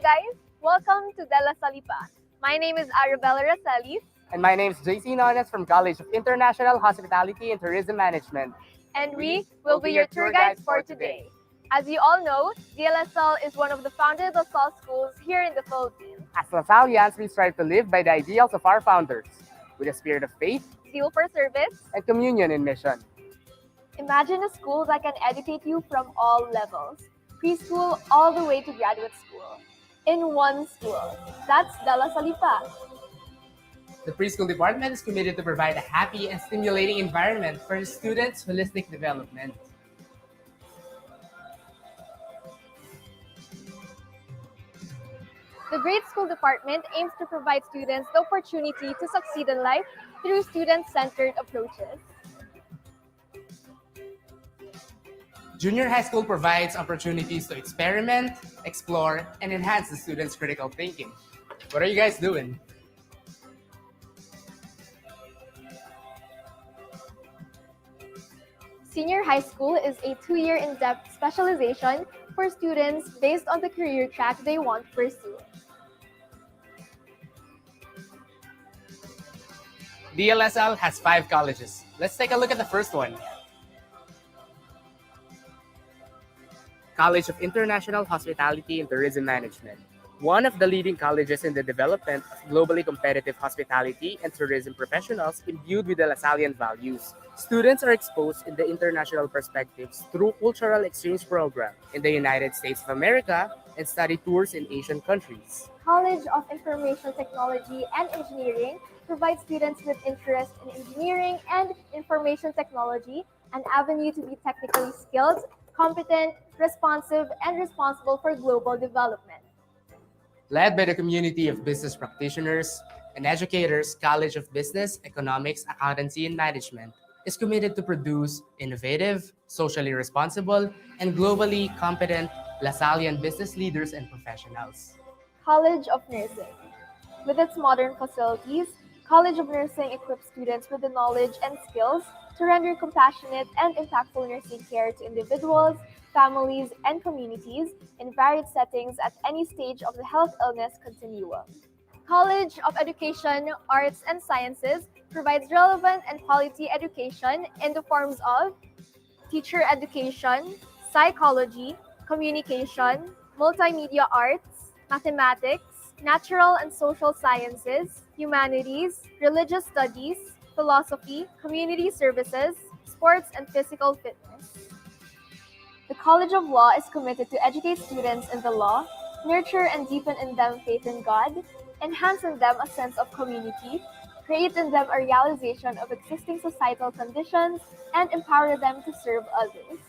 guys! Welcome to Salle Lipa. My name is Rivera. And my name is JC Nones from College of International Hospitality and Tourism Management. And we will be your tour guides for today. As you all know, DLSL is one of the founded LaSalle schools here in the Philippines. As LaSallians, we strive to live by the ideals of our founders, with a spirit of faith, zeal for service, and communion in mission. Imagine a school that can educate you from all levels, preschool all the way to graduate school, in one school. That's Salle Lipa. The preschool department is committed to provide a happy and stimulating environment for the students' holistic development. The grade school department aims to provide students the opportunity to succeed in life through student-centered approaches. Junior high school provides opportunities to experiment, explore, and enhance the students' critical thinking. What are you guys doing? Senior high school is a 2-year in-depth specialization for students based on the career track they want to pursue. DLSL has 5 colleges. Let's take a look at the first one. College of International Hospitality and Tourism Management, one of the leading colleges in the development of globally competitive hospitality and tourism professionals imbued with the Lasallian values. Students are exposed in the international perspectives through cultural exchange program in the United States of America and study tours in Asian countries. College of Information Technology and Engineering provides students with interest in engineering and information technology an avenue to be technically skilled, competent, responsive, and responsible for global development. Led by the community of business practitioners and educators, College of Business, Economics, Accountancy, and Management is committed to produce innovative, socially responsible, and globally competent Lasallian business leaders and professionals. College of Nursing. With its modern facilities, College of Nursing equips students with the knowledge and skills to render compassionate and impactful nursing care to individuals, families, and communities in varied settings at any stage of the health-illness continuum. College of Education, Arts, and Sciences provides relevant and quality education in the forms of teacher education, psychology, communication, multimedia arts, mathematics, natural and social sciences, humanities, religious studies, philosophy, community services, sports, and physical fitness. The College of Law is committed to educate students in the law, nurture and deepen in them faith in God, enhance in them a sense of community, create in them a realization of existing societal conditions, and empower them to serve others.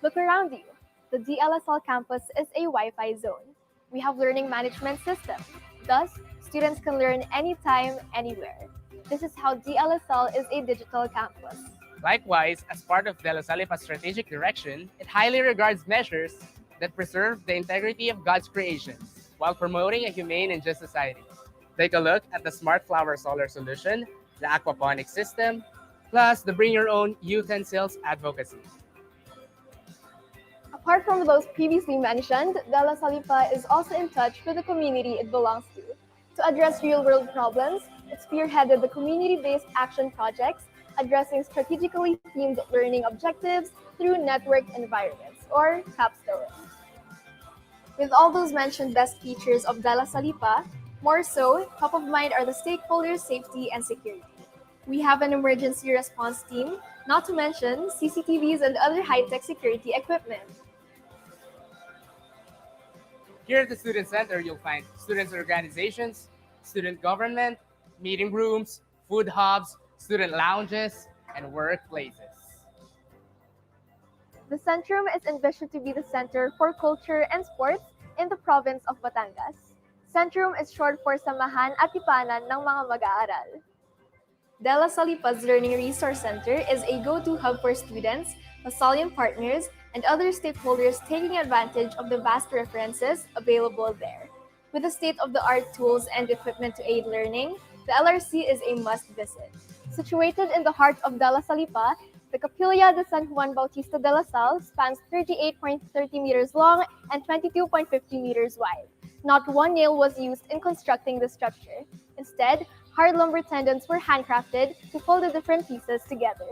Look around you. The DLSL campus is a Wi-Fi zone. We have learning management system. Thus, students can learn anytime, anywhere. This is how DLSL is a digital campus. Likewise, as part of Salle Lipa's strategic direction, it highly regards measures that preserve the integrity of God's creations while promoting a humane and just society. Take a look at the Smart Flower Solar Solution, the aquaponics system, plus the Bring Your Own utensils advocacy. Apart from those previously mentioned, Salle Lipa is also in touch with the community it belongs to. To address real-world problems, it spearheaded the community-based action projects addressing strategically themed learning objectives through networked environments, or capstones. With all those mentioned best features of Salle Lipa, more so, top of mind are the stakeholders' safety and security. We have an emergency response team, not to mention CCTVs and other high-tech security equipment. Here at the Student Center, you'll find student organizations, student government, meeting rooms, food hubs, student lounges, and workplaces. The Centrum is envisioned to be the center for culture and sports in the province of Batangas. Centrum is short for Samahan at Tipanan ng mga mag-aaral. Salle Lipa's Learning Resource Center is a go-to hub for students, Lasallian partners, and other stakeholders taking advantage of the vast references available there. With the state-of-the-art tools and equipment to aid learning, the LRC is a must-visit. Situated in the heart of Salle Lipa, The Capilla de San Juan Bautista de la Salle spans 38.30 meters long and 22.50 meters wide. Not one nail was used in constructing the structure. Instead, hard lumber tendons were handcrafted to fold the different pieces together.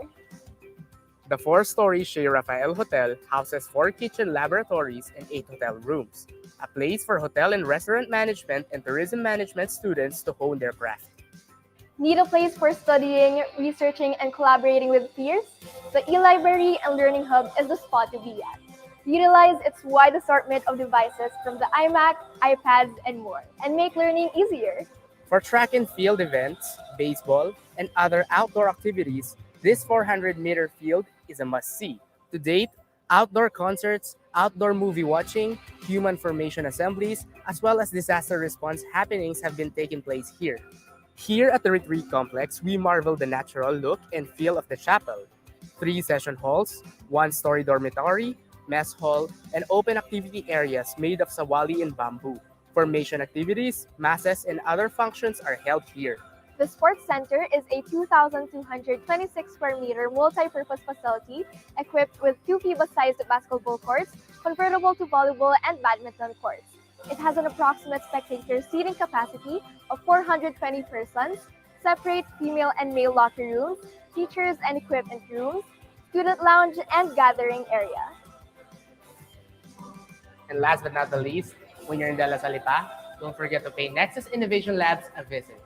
The 4-story Chez Raphael Hotel houses 4 kitchen laboratories and 8 hotel rooms, a place for hotel and restaurant management and tourism management students to hone their craft. Need a place for studying, researching, and collaborating with peers? The e-library and learning hub is the spot to be at. Utilize its wide assortment of devices from the iMac, iPads, and more, and make learning easier. For track and field events, baseball, and other outdoor activities, this 400-meter field is a must-see. To date, outdoor concerts, outdoor movie watching, human formation assemblies, as well as disaster response happenings have been taking place here. Here at the retreat complex, we marvel the natural look and feel of the chapel. 3 session halls, 1-story dormitory, mess hall, and open activity areas made of sawali and bamboo. Formation activities, masses, and other functions are held here. The Sports Center is a 2,226 square meter multi-purpose facility equipped with 2 FIBA-sized basketball courts, convertible to volleyball and badminton courts. It has an approximate spectator seating capacity of 420 persons, separate female and male locker rooms, teachers and equipment rooms, student lounge, and gathering area. And last but not the least, when you're in Salle Lipa, don't forget to pay Nexus Innovation Labs a visit.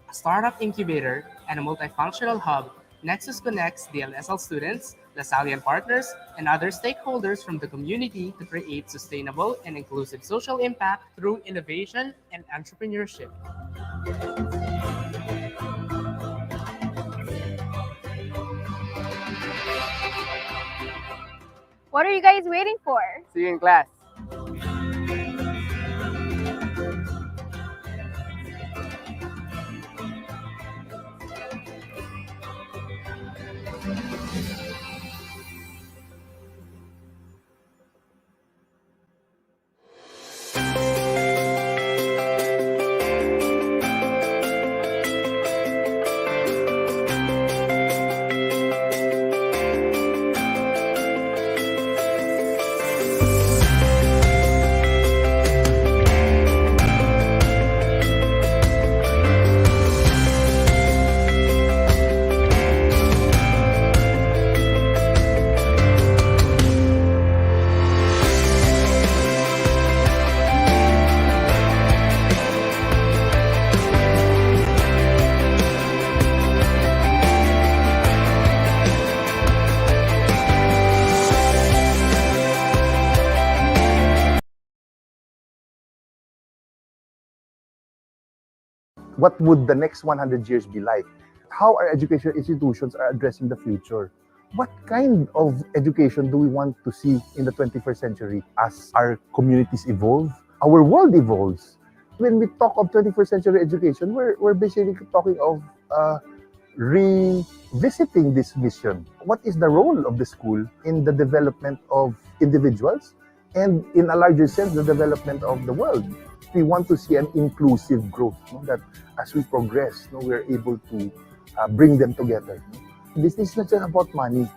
A startup incubator and a multifunctional hub, Nexus connects DLSL students, Lasallian partners, and other stakeholders from the community to create sustainable and inclusive social impact through innovation and entrepreneurship. What are you guys waiting for? See you in class. What would the next 100 years be like? How our educational institutions are addressing the future? What kind of education do we want to see in the 21st century as our communities evolve, our world evolves? When we talk of 21st century education, we're basically talking of revisiting this mission. What is the role of the school in the development of individuals and, in a larger sense, the development of the world? We want to see an inclusive growth, that as we progress, we're able to bring them together. This is not just about money.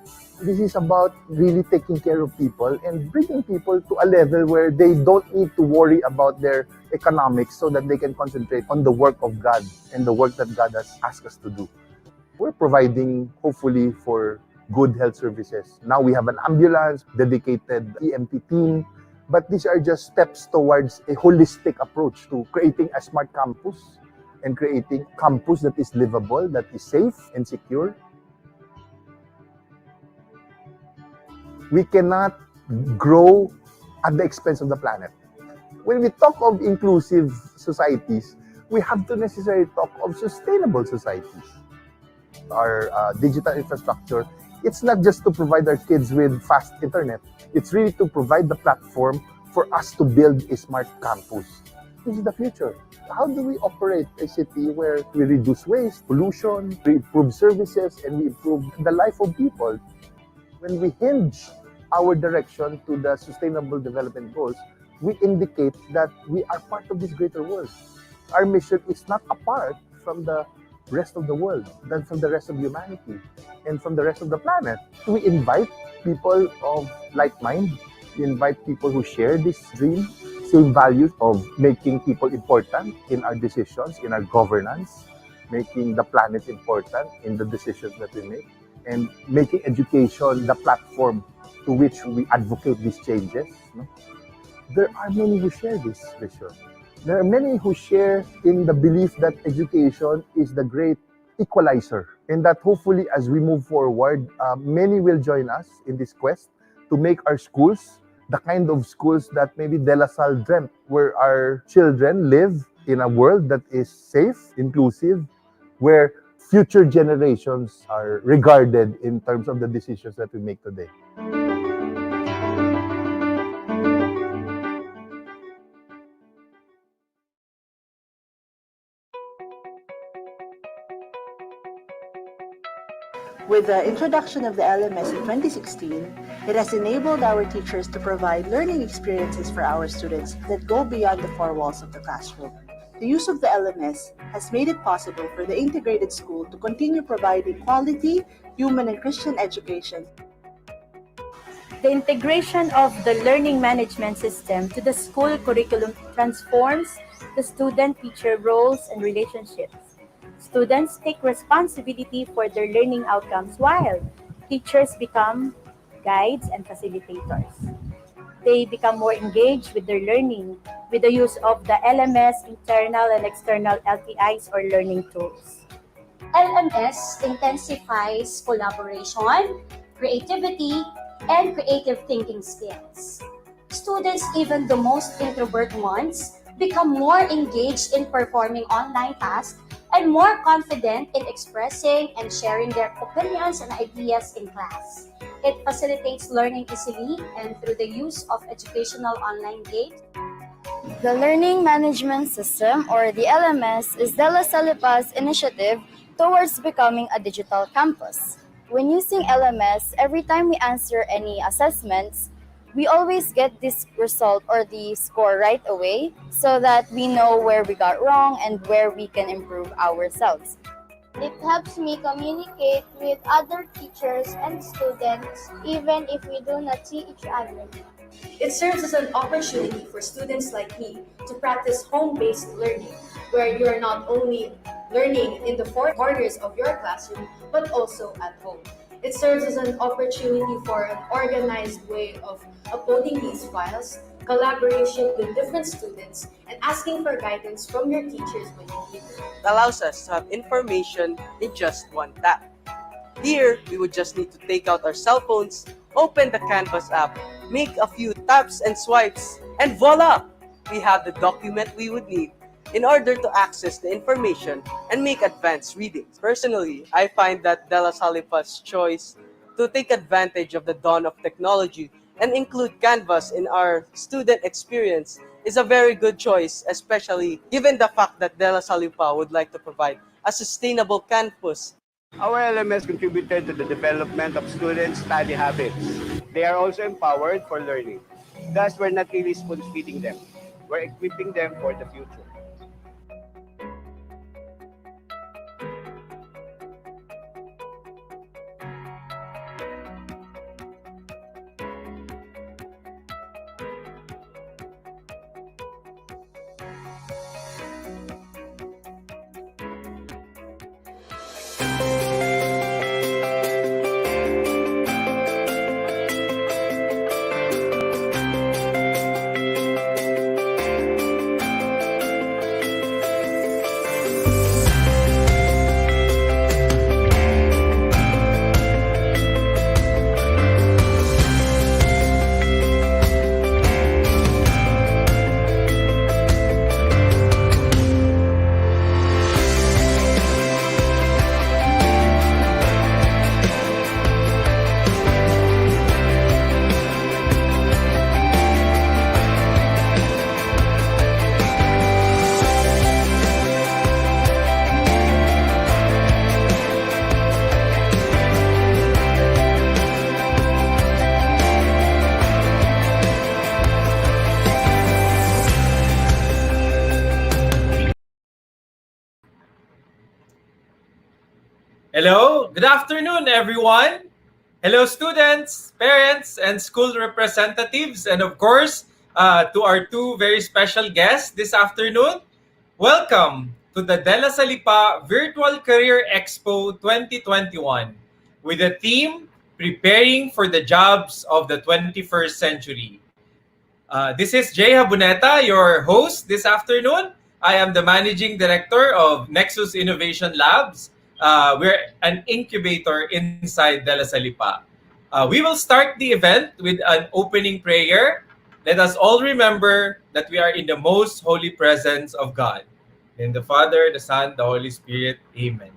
This is about really taking care of people and bringing people to a level where they don't need to worry about their economics so that they can concentrate on the work of God and the work that God has asked us to do. We're providing, hopefully, for good health services. Now we have an ambulance, dedicated EMT team, but these are just steps towards a holistic approach to creating a smart campus and creating a campus that is livable, that is safe and secure. We cannot grow at the expense of the planet. When we talk of inclusive societies, we have to necessarily talk of sustainable societies. Our digital infrastructure, it's not just to provide our kids with fast internet. It's really to provide the platform for us to build a smart campus. This is the future. How do we operate a city where we reduce waste, pollution, we improve services, and we improve the life of people? When we hinge our direction to the Sustainable Development Goals, we indicate that we are part of this greater world. Our mission is not apart from the rest of the world, than from the rest of humanity and from the rest of the planet. We invite people of like mind. We invite people who share this dream, same values of making people important in our decisions, in our governance, making the planet important in the decisions that we make, and making education the platform to which we advocate these changes. No? There are many who share this vision. There are many who share in the belief that education is the great equalizer, and that hopefully as we move forward, many will join us in this quest to make our schools the kind of schools that maybe De La Salle dreamt, where our children live in a world that is safe, inclusive, where future generations are regarded in terms of the decisions that we make today. With the introduction of the LMS in 2016, it has enabled our teachers to provide learning experiences for our students that go beyond the four walls of the classroom. The use of the LMS has made it possible for the integrated school to continue providing quality, human and Christian education. The integration of the learning management system to the school curriculum transforms the student-teacher roles and relationships. Students take responsibility for their learning outcomes while teachers become guides and facilitators. They become more engaged with their learning with the use of the LMS, internal and external LTIs or learning tools. LMS intensifies collaboration, creativity, and creative thinking skills. Students, even the most introvert ones, become more engaged in performing online tasks and more confident in expressing and sharing their opinions and ideas in class. It facilitates learning easily and through the use of educational online games. The Learning Management System, or the LMS, is De La Salle Lipa's initiative towards becoming a digital campus. When using LMS, every time we answer any assessments, we always get this result or the score right away so that we know where we got wrong and where we can improve ourselves. It helps me communicate with other teachers and students even if we do not see each other. It serves as an opportunity for students like me to practice home-based learning, where you are not only learning in the four corners of your classroom, but also at home. It serves as an opportunity for an organized way of uploading these files, collaboration with different students, and asking for guidance from your teachers when you need it. It allows us to have information in just one tap. Here, we would just need to take out our cell phones, open the Canvas app, make a few taps and swipes, and voila! We have the document we would need in order to access the information and make advanced readings. Personally, I find that De La Salle Lipa's choice to take advantage of the dawn of technology and include Canvas in our student experience is a very good choice, especially given the fact that De La Salle Lipa would like to provide a sustainable campus. Our LMS contributed to the development of students' study habits. They are also empowered for learning. Thus, we're not really spoon-feeding them. We're equipping them for the future. Hello, good afternoon, everyone. Hello, students, parents, and school representatives, and of course, to our two very special guests this afternoon. Welcome to the Salle Lipa Virtual Career Expo 2021 with the theme Preparing for the Jobs of the 21st Century. This is Jay Habuneta, your host this afternoon. I am the Managing Director of Nexus Innovation Labs. We're an incubator inside Salle Lipa. We will start the event with an opening prayer. Let us all remember that we are in the most holy presence of God. In the Father, the Son, the Holy Spirit. Amen.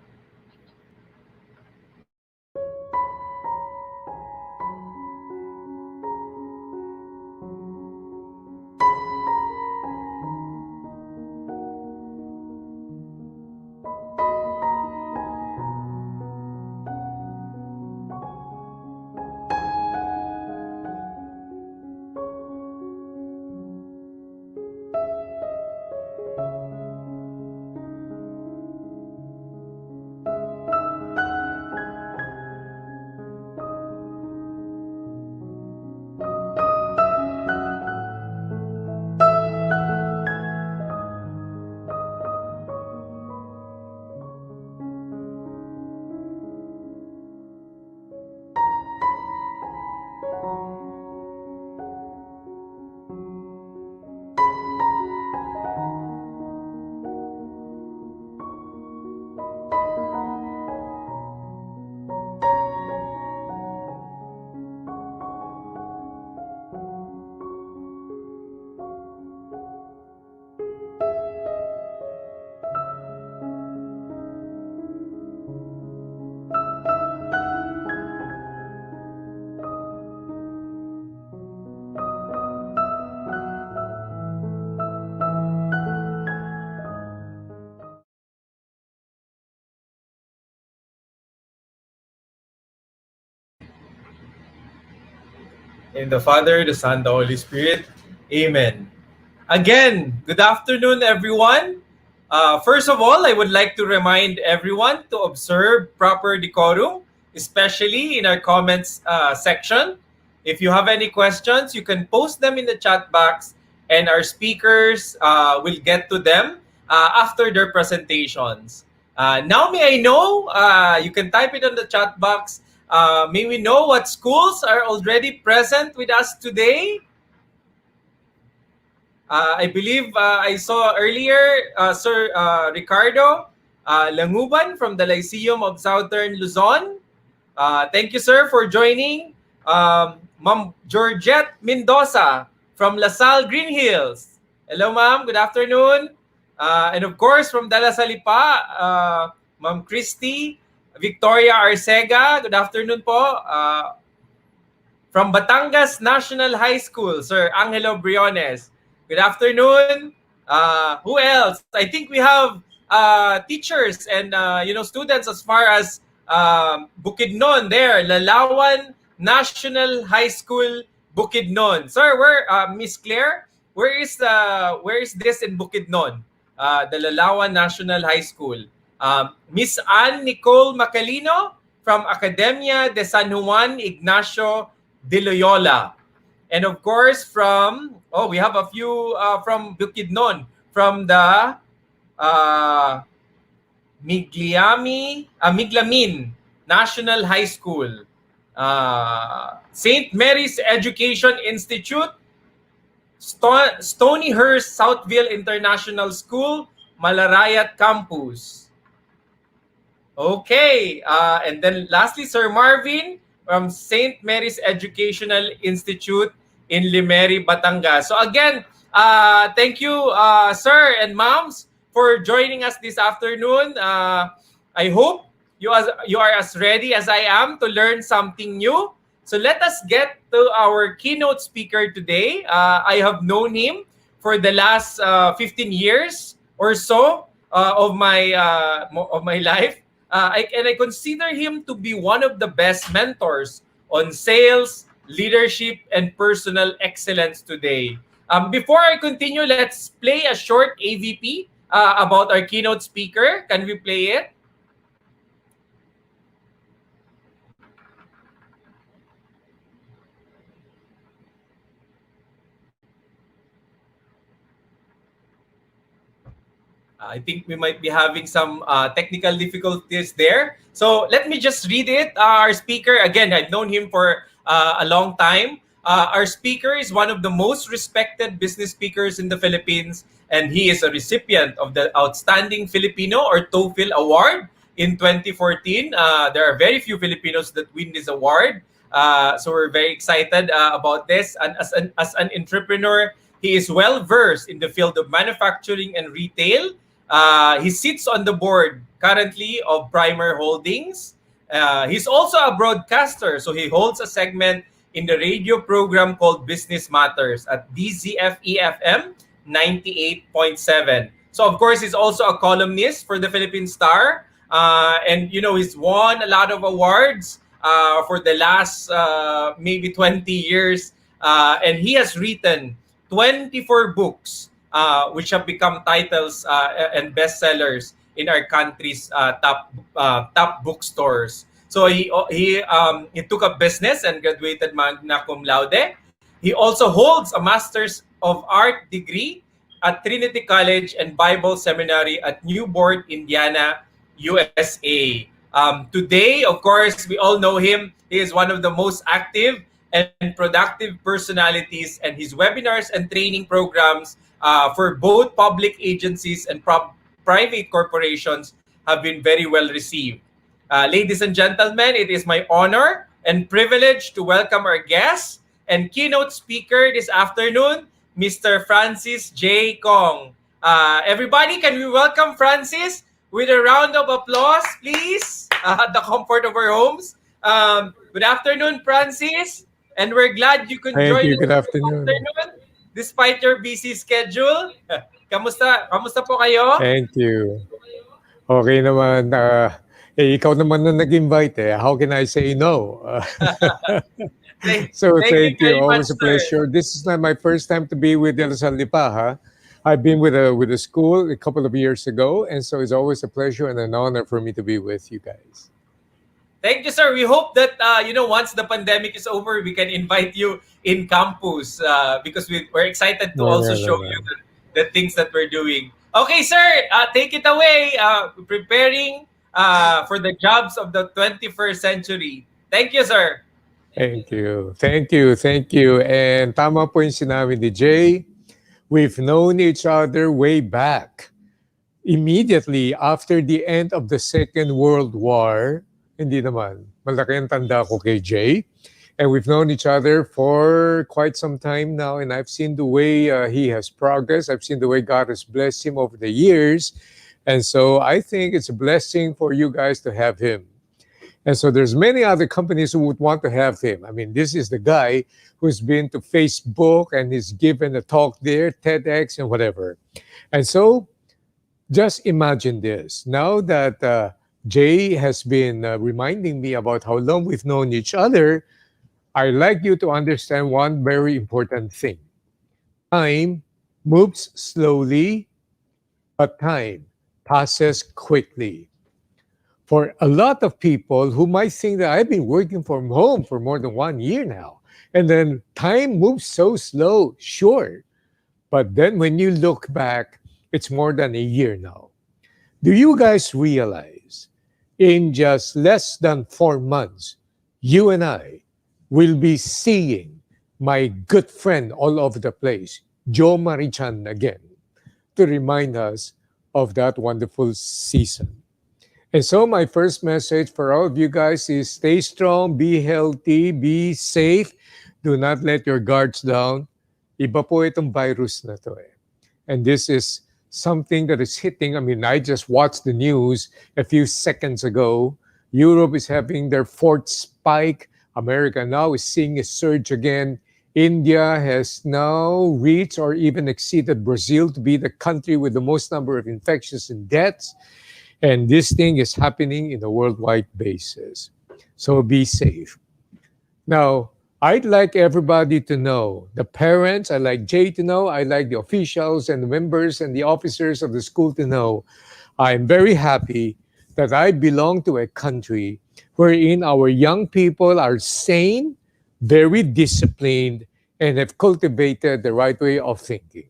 In the Father, the Son, the Holy Spirit. Amen. Again, good afternoon, everyone. First of all, I would like to remind everyone to observe proper decorum, especially in our comments section. If you have any questions, you can post them in the chat box and our speakers will get to them after their presentations. Now may I know, you can type it on the chat box. May we know what schools are already present with us today? I believe I saw earlier Sir Ricardo Languban from the Lyceum of Southern Luzon. Thank you, sir, for joining. Ma'am Georgette Mendoza from LaSalle Green Hills. Hello, ma'am. Good afternoon. And of course, from Salle Lipa, Ma'am Christy Victoria Arcega. Good afternoon po. From Batangas National High School, Sir Angelo Briones. Good afternoon. Who else? I think we have teachers and students as far as Bukidnon there, Lalawan National High School, Bukidnon. Sir, where Miss Claire? Where is this in Bukidnon? The Lalawan National High School. Miss Ann Nicole Macalino from Academia de San Juan Ignacio de Loyola. And of course, we have a few from Bukidnon, from the Miglamin National High School, St. Mary's Education Institute, Stonyhurst Southville International School, Malarayat Campus. Okay, and then lastly, Sir Marvin from St. Mary's Educational Institute in Limeri, Batangas. So again, thank you, sir and moms, for joining us this afternoon. I hope you are as ready as I am to learn something new. So let us get to our keynote speaker today. I have known him for the last 15 years or so of my life. I consider him to be one of the best mentors on sales, leadership, and personal excellence today. Before I continue, let's play a short AVP about our keynote speaker. Can we play it? I think we might be having some technical difficulties there. So let me just read it. Our speaker, again, I've known him for a long time. Our speaker is one of the most respected business speakers in the Philippines, and he is a recipient of the Outstanding Filipino or TOEFL Award in 2014. There are very few Filipinos that win this award. So we're very excited about this. And as an entrepreneur, he is well versed in the field of manufacturing and retail. He sits on the board currently of Primer Holdings. He's also a broadcaster, so he holds a segment in the radio program called Business Matters at DZFE-FM 98.7. So of course, he's also a columnist for the Philippine Star. And you know, he's won a lot of awards for the last maybe 20 years. And he has written 24 books which have become titles and bestsellers in our country's top bookstores. So he took up business and graduated magna cum laude. He also holds a Master's of Art degree at Trinity College and Bible Seminary at Newport, Indiana, USA. Today, of course, we all know him. He is one of the most active and productive personalities, and his webinars and training programs for both public agencies and private corporations have been very well received. Ladies and gentlemen, it is my honor and privilege to welcome our guest and keynote speaker this afternoon, Mr. Francis J. Kong. Everybody, can we welcome Francis with a round of applause, please, at the comfort of our homes. Good afternoon, Francis, and we're glad you could join us. Good afternoon. Despite your busy schedule. Kamusta po kayo? Thank you. Okay naman. Ikaw naman na nag-invite eh. How can I say no? So thank you. Always a pleasure. Sir. This is not my first time to be with Salle Lipa. Huh? I've been with a school a couple of years ago, and so it's always a pleasure and an honor for me to be with you guys. Thank you, sir. We hope that once the pandemic is over, we can invite you in campus because we're excited to show you the things that we're doing. Okay, sir, take it away. Preparing for the jobs of the 21st century. Thank you, sir. Thank you. And tama po yung sinabi ni Jay. We've known each other way back. Immediately after the end of the Second World War, hindi naman, malaki ang tanda ko kay Jay. And we've known each other for quite some time now, and I've seen the way he has progressed. I've seen the way God has blessed him over the years. And so I think it's a blessing for you guys to have him. And so there's many other companies who would want to have him. I mean, this is the guy who's been to Facebook and he's given a talk there, TEDx and whatever. And so just imagine this. Now that Jay has been reminding me about how long we've known each other, I'd like you to understand one very important thing. Time moves slowly, but time passes quickly. For a lot of people who might think that I've been working from home for more than 1 year now, and then time moves so slow, sure. But then when you look back, it's more than a year now. Do you guys realize in just less than 4 months, you and I will be seeing my good friend all over the place, Joe Marichan again, to remind us of that wonderful season. And so my first message for all of you guys is stay strong, be healthy, be safe. Do not let your guards down. Iba po itong virus na to eh. And this is something that is hitting. I mean, I just watched the news a few seconds ago. Europe is having their 4th spike. America now is seeing a surge again. India has now reached or even exceeded Brazil to be the country with the most number of infections and deaths. And this thing is happening in a worldwide basis. So be safe. Now, I'd like everybody to know, the parents, I'd like Jay to know, I'd like the officials and the members and the officers of the school to know, I'm very happy that I belong to a country wherein our young people are sane, very disciplined, and have cultivated the right way of thinking.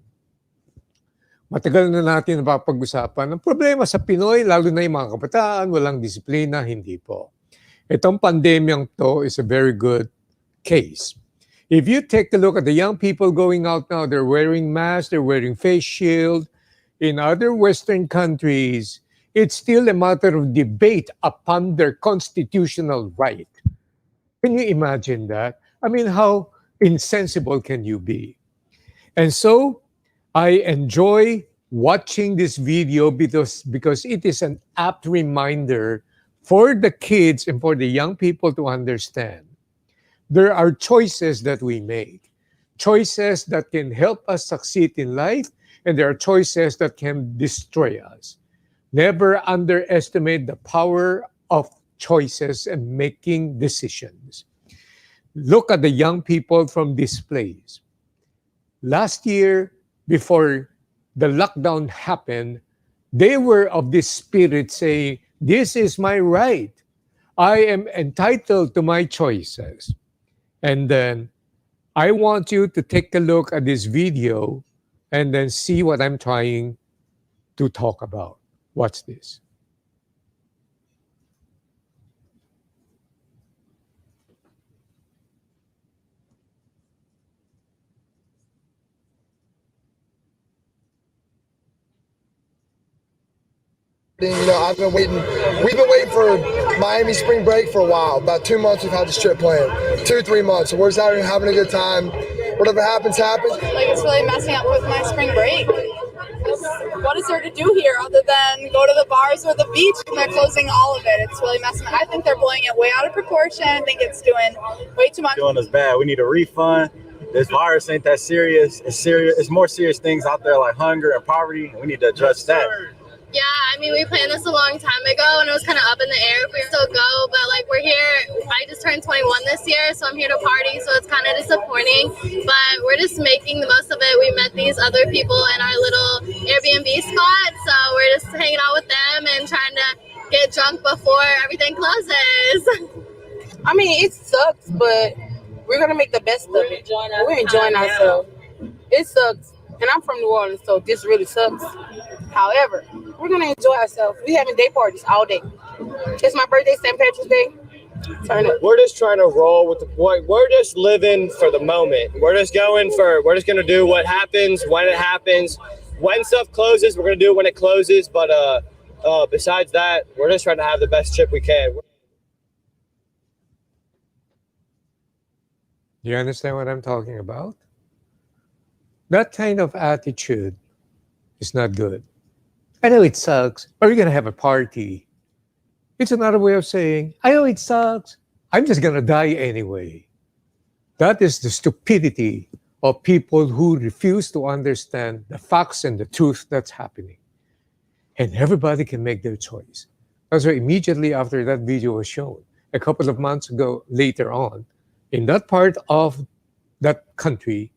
Matagal na natin napapag-usapan. Ang problema sa Pinoy, lalo na yung mga kabataan, walang disiplina, hindi po. Itong pandemyang to is a very good case. If you take a look at the young people going out now, they're wearing masks, they're wearing face shield. In other Western countries, it's still a matter of debate upon their constitutional right. Can you imagine that? I mean, how insensible can you be? And so, I enjoy watching this video because it is an apt reminder for the kids and for the young people to understand. There are choices that we make, choices that can help us succeed in life, and there are choices that can destroy us. Never underestimate the power of choices and making decisions. Look at the young people from this place. Last year, before the lockdown happened, they were of this spirit saying, this is my right. I am entitled to my choices. And then I want you to take a look at this video and then see what I'm trying to talk about. Watch this. You know, I've been waiting. We've been waiting for Miami spring break for a while. About 2 months we've had this trip planned. 2-3 months. So we're just out here having a good time. Whatever happens, happens. Like, it's really messing up with my spring break. What is there to do here other than go to the bars or the beach? And they're closing all of it. It's really messing up. I think they're blowing it way out of proportion. I think it's doing way too much. Doing us bad. We need a refund. This virus ain't that serious. It's serious. It's more serious things out there like hunger and poverty. And we need to address that. Yeah, I mean, we planned this a long time ago, and it was kind of up in the air if we still go, but, like, we're here. I just turned 21 this year, so I'm here to party, so it's kind of disappointing, but we're just making the most of it. We met these other people in our little Airbnb spot, so we're just hanging out with them and trying to get drunk before everything closes. I mean, it sucks, but we're going to make the best of it. We're enjoying ourselves. It sucks, and I'm from New Orleans, so this really sucks. However, we're going to enjoy ourselves. We're having day parties all day. It's my birthday, St. Patrick's Day. Turn up. We're just trying to roll with the point. We're just living for the moment. We're just going to do what happens when it happens. When stuff closes, we're going to do it when it closes. But besides that, we're just trying to have the best trip we can. Do you understand what I'm talking about? That kind of attitude is not good. I know it sucks. Are you going to have a party? It's another way of saying, I know it sucks. I'm just going to die anyway. That is the stupidity of people who refuse to understand the facts and the truth that's happening. And everybody can make their choice. That's why immediately after that video was shown, a couple of months ago, later on, in that part of that country,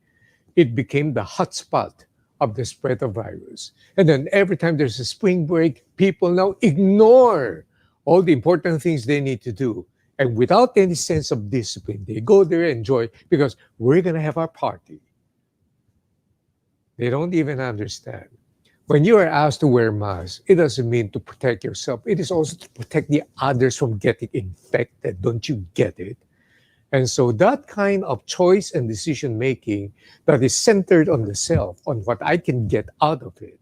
it became the hotspot of the spread of virus. And then every time there's a spring break, people now ignore all the important things they need to do. And without any sense of discipline, they go there and enjoy because we're going to have our party. They don't even understand. When you are asked to wear masks, it doesn't mean to protect yourself. It is also to protect the others from getting infected. Don't you get it? And so that kind of choice and decision making that is centered on the self, on what I can get out of it,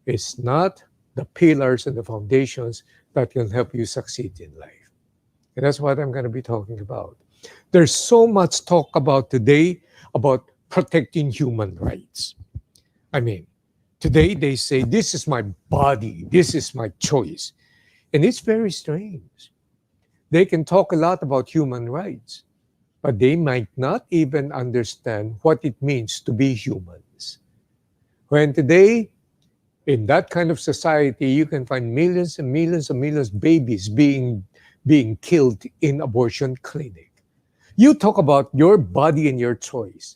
is not the pillars and the foundations that can help you succeed in life. And that's what I'm going to be talking about. There's so much talk about today about protecting human rights. I mean, today they say, this is my body, this is my choice. And it's very strange. They can talk a lot about human rights, but they might not even understand what it means to be humans. When today, in that kind of society, you can find millions and millions and millions of babies being killed in abortion clinic. You talk about your body and your choice.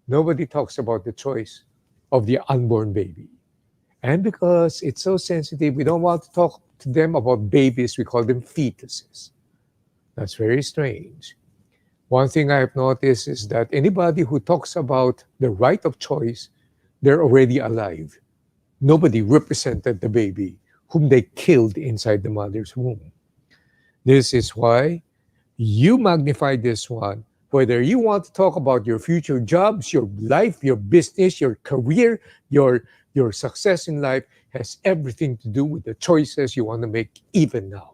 Nobody talks about the choice of the unborn baby. And because it's so sensitive, we don't want to talk to them about babies. We call them fetuses. That's very strange. One thing I have noticed is that anybody who talks about the right of choice, they're already alive. Nobody represented the baby whom they killed inside the mother's womb. This is why you magnify this one. Whether you want to talk about your future jobs, your life, your business, your career, your success in life has everything to do with the choices you want to make even now.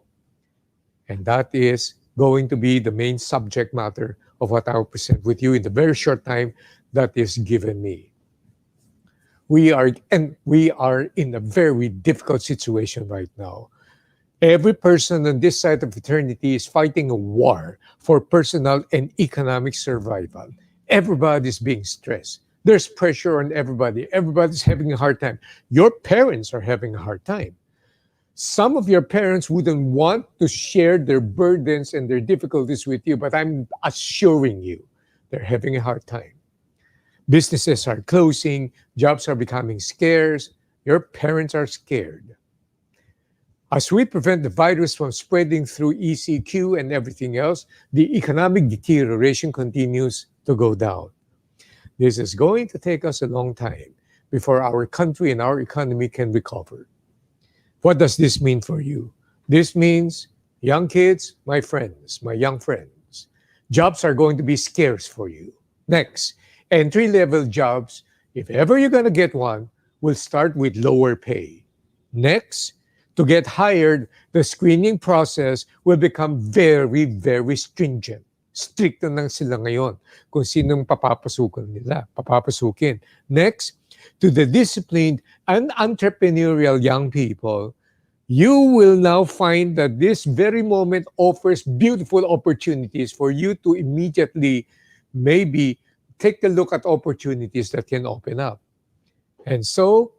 And that is going to be the main subject matter of what I'll present with you in the very short time that is given me. We are in a very difficult situation right now. Every person on this side of eternity is fighting a war for personal and economic survival. Everybody's being stressed. There's pressure on everybody. Everybody's having a hard time. Your parents are having a hard time. Some of your parents wouldn't want to share their burdens and their difficulties with you, but I'm assuring you, they're having a hard time. Businesses are closing, jobs are becoming scarce, your parents are scared. As we prevent the virus from spreading through ECQ and everything else, the economic deterioration continues to go down. This is going to take us a long time before our country and our economy can recover. What does this mean for you? This means, young kids, my friends, my young friends, jobs are going to be scarce for you. Next, entry-level jobs, if ever you're going to get one, will start with lower pay. Next, to get hired, the screening process will become very, very stringent. Stricto nang sila ngayon kung sinong papapasukin. Next, to the disciplined and entrepreneurial young people, you will now find that this very moment offers beautiful opportunities for you to immediately maybe take a look at opportunities that can open up. And so,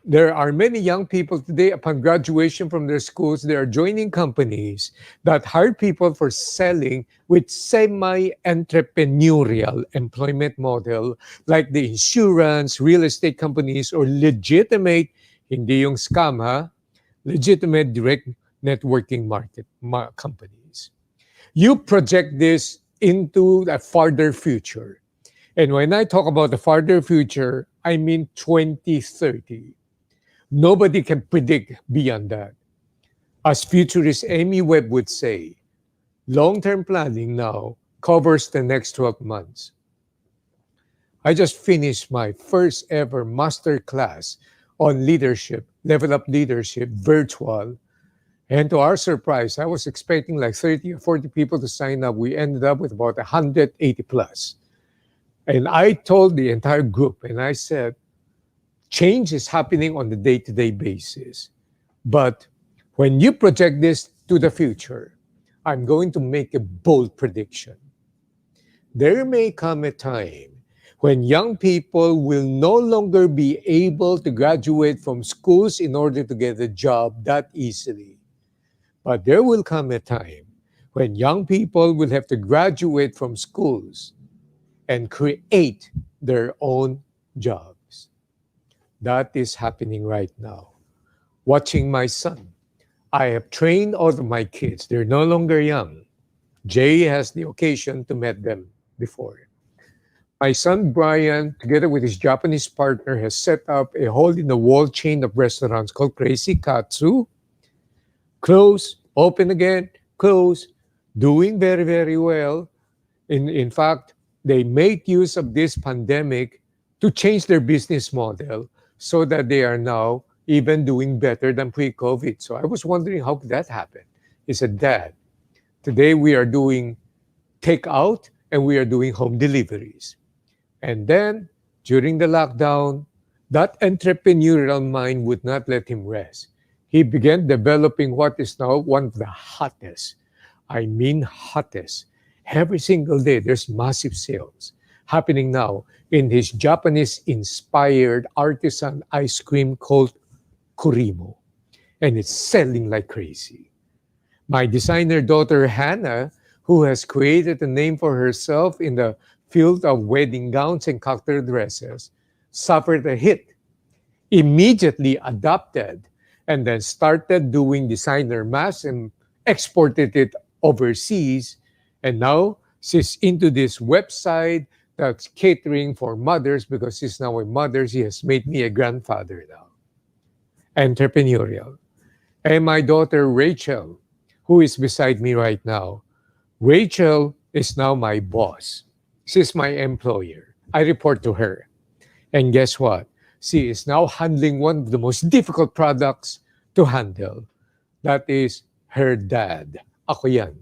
there are many young people today, upon graduation from their schools, they are joining companies that hire people for selling with semi-entrepreneurial employment model like the insurance, real estate companies, or legitimate, hindi yung scam ha, legitimate direct networking market companies. You project this into a farther future. And when I talk about the farther future, I mean 2030. Nobody can predict beyond that. As futurist Amy Webb would say, long-term planning now covers the next 12 months. I just finished my first ever master class on leadership, level up leadership, virtual. And to our surprise, I was expecting like 30 or 40 people to sign up. We ended up with about 180 plus. And I told the entire group, and I said, change is happening on the day-to-day basis. But when you project this to the future, I'm going to make a bold prediction. There may come a time when young people will no longer be able to graduate from schools in order to get a job that easily. But there will come a time when young people will have to graduate from schools and create their own jobs. That is happening right now. Watching my son. I have trained all of my kids. They're no longer young. Jay has the occasion to meet them before. My son Brian, together with his Japanese partner, has set up a hole-in-the-wall chain of restaurants called Crazy Katsu. Close, open again, close, doing very, very well. In fact, they made use of this pandemic to change their business model so that they are now even doing better than pre-COVID. So I was wondering how could that happen? He said, Dad, today we are doing takeout and we are doing home deliveries. And then during the lockdown, that entrepreneurial mind would not let him rest. He began developing what is now one of the hottest, I mean hottest. Every single day, there's massive sales happening now in his Japanese-inspired artisan ice cream called Kurimo. And it's selling like crazy. My designer daughter, Hannah, who has created a name for herself in the field of wedding gowns and cocktail dresses, suffered a hit, immediately adopted, and then started doing designer masks and exported it overseas. And now she's into this website that's catering for mothers because she's now a mother. She has made me a grandfather now. entrepreneurial. And my daughter Rachel, who is beside me right now, Rachel is now my boss. She's my employer. I report to her. And guess what? She is now handling one of the most difficult products to handle. That is her dad. Ako yan.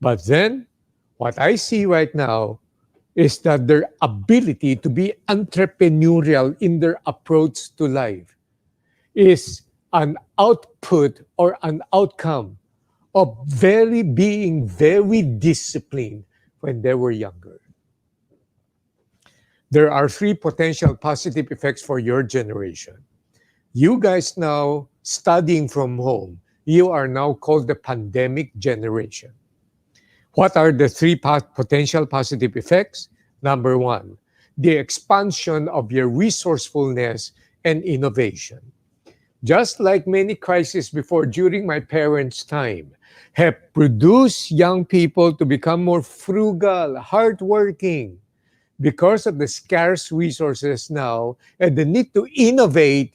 But then, what I see right now is that their ability to be entrepreneurial in their approach to life is an output or an outcome of being very disciplined when they were younger. There are 3 potential positive effects for your generation. You guys now studying from home, you are now called the pandemic generation. What are the 3 potential positive effects? Number 1, the expansion of your resourcefulness and innovation. Just like many crises before during my parents' time, have produced young people to become more frugal, hardworking. Because of the scarce resources now and the need to innovate,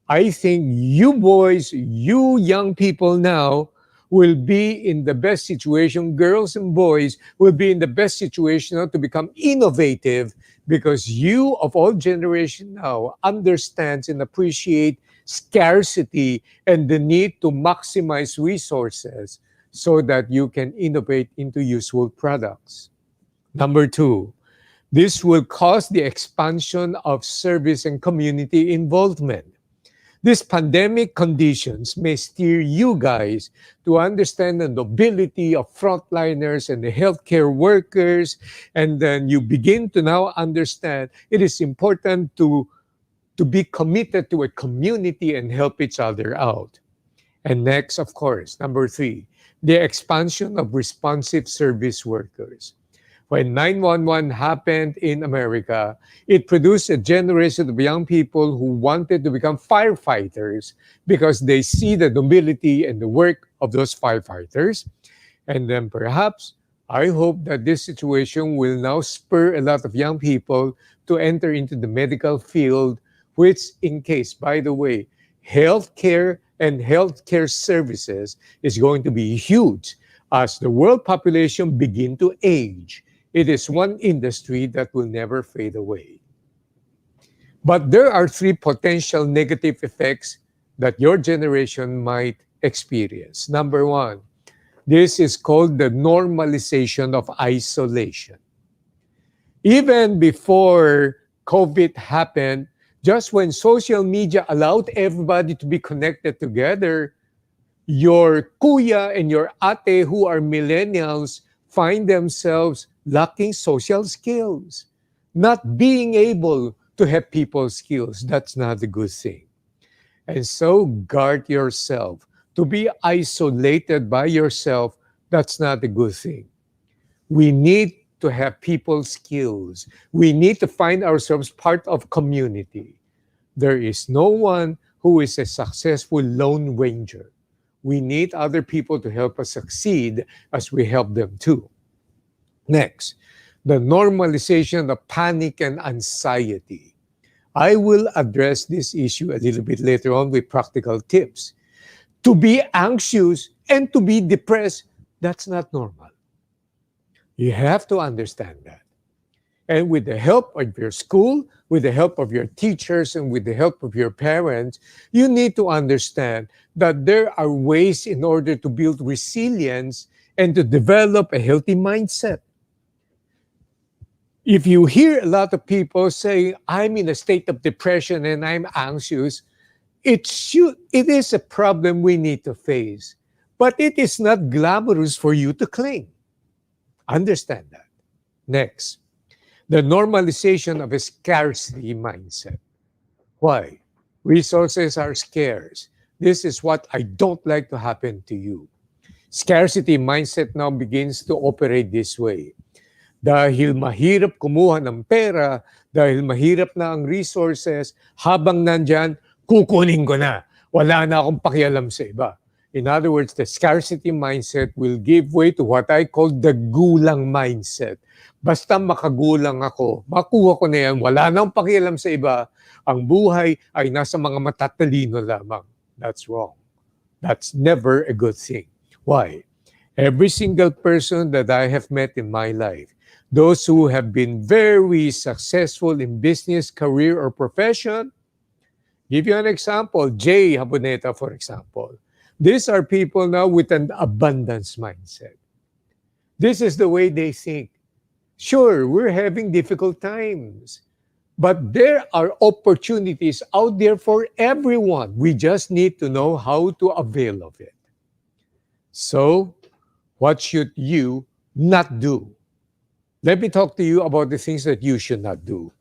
I think you boys, you young people now will be in the best situation, girls and boys will be in the best situation now to become innovative because you of all generation now understands and appreciate scarcity and the need to maximize resources so that you can innovate into useful products. Number 2, this will cause the expansion of service and community involvement. These pandemic conditions may steer you guys to understand the nobility of frontliners and the healthcare workers, and then you begin to now understand it is important to be committed to a community and help each other out. And next, of course, number 3, the expansion of responsive service workers. When 911 happened in America, it produced a generation of young people who wanted to become firefighters because they see the nobility and the work of those firefighters. And then perhaps, I hope that this situation will now spur a lot of young people to enter into the medical field, which in case, by the way, healthcare and healthcare services is going to be huge as the world population begin to age. It is one industry that will never fade away. But there are 3 potential negative effects that your generation might experience. Number 1, this is called the normalization of isolation. Even before COVID happened, just when social media allowed everybody to be connected together, your kuya and your ate who are millennials find themselves lacking social skills, not being able to have people skills. That's not a good thing. And so guard yourself. To be isolated by yourself, that's not a good thing. We need to have people skills. We need to find ourselves part of community. There is no one who is a successful lone ranger. We need other people to help us succeed as we help them too. Next, the normalization of panic and anxiety. I will address this issue a little bit later on with practical tips. To be anxious and to be depressed, that's not normal. You have to understand that. And with the help of your school, with the help of your teachers, and with the help of your parents, you need to understand that there are ways in order to build resilience and to develop a healthy mindset. If you hear a lot of people saying, I'm in a state of depression and I'm anxious, it is a problem we need to face. But it is not glamorous for you to claim. Understand that. Next, the normalization of a scarcity mindset. Why? Resources are scarce. This is what I don't like to happen to you. Scarcity mindset now begins to operate this way. Dahil mahirap kumuha ng pera, dahil mahirap na ang resources, habang nandyan, kukunin ko na. Wala na akong pakialam sa iba. In other words, the scarcity mindset will give way to what I call the gulang mindset. Basta makagulang ako, makuha ko na yan, wala nang pakialam sa iba, ang buhay ay nasa mga matatalino lamang. That's wrong. That's never a good thing. Why? Every single person that I have met in my life, those who have been very successful in business, career, or profession, give you an example, Jay Haboneta, for example. These are people now with an abundance mindset. This is the way they think. Sure, we're having difficult times, but there are opportunities out there for everyone. We just need to know how to avail of it. So, what should you not do? Let me talk to you about the things that you should not do.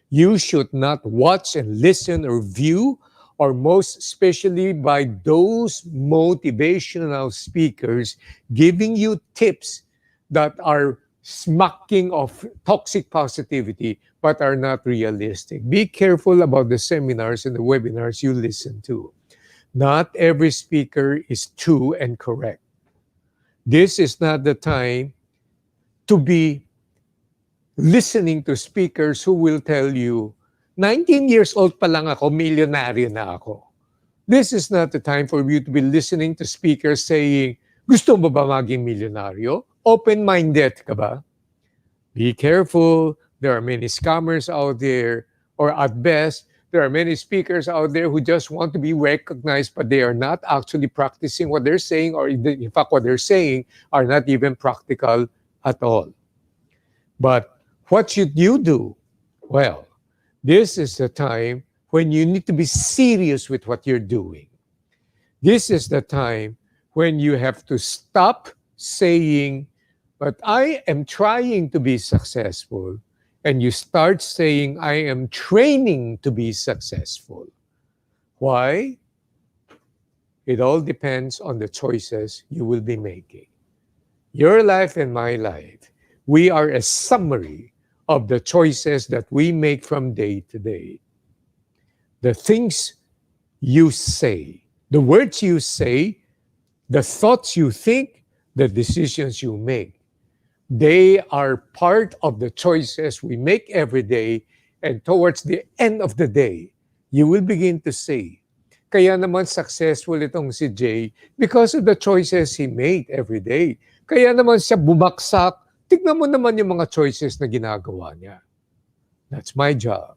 You should not watch and listen or view, or most especially by those motivational speakers giving you tips that are smacking of toxic positivity but are not realistic. Be careful about the seminars and the webinars you listen to. Not every speaker is true and correct. This is not the time to be listening to speakers who will tell you, 19 years old pa lang ako, milyonaryo na ako. This is not the time for you to be listening to speakers saying, gusto mo ba maging milyonaryo? Open-minded ka ba? Be careful. There are many scammers out there, or at best, there are many speakers out there who just want to be recognized, but they are not actually practicing what they're saying, or in fact, what they're saying are not even practical at all. But what should you do? Well, this is the time when you need to be serious with what you're doing. This is the time when you have to stop saying, but I am trying to be successful, and you start saying, I am training to be successful. Why? It all depends on the choices you will be making. Your life and my life, we are a summary of the choices that we make from day to day. The things you say, the words you say, the thoughts you think, the decisions you make, they are part of the choices we make every day, and towards the end of the day, you will begin to say, kaya naman successful itong si Jay because of the choices he made every day. Kaya naman siya bumaksak. Tignan mo naman yung mga choices na ginagawa niya. That's my job.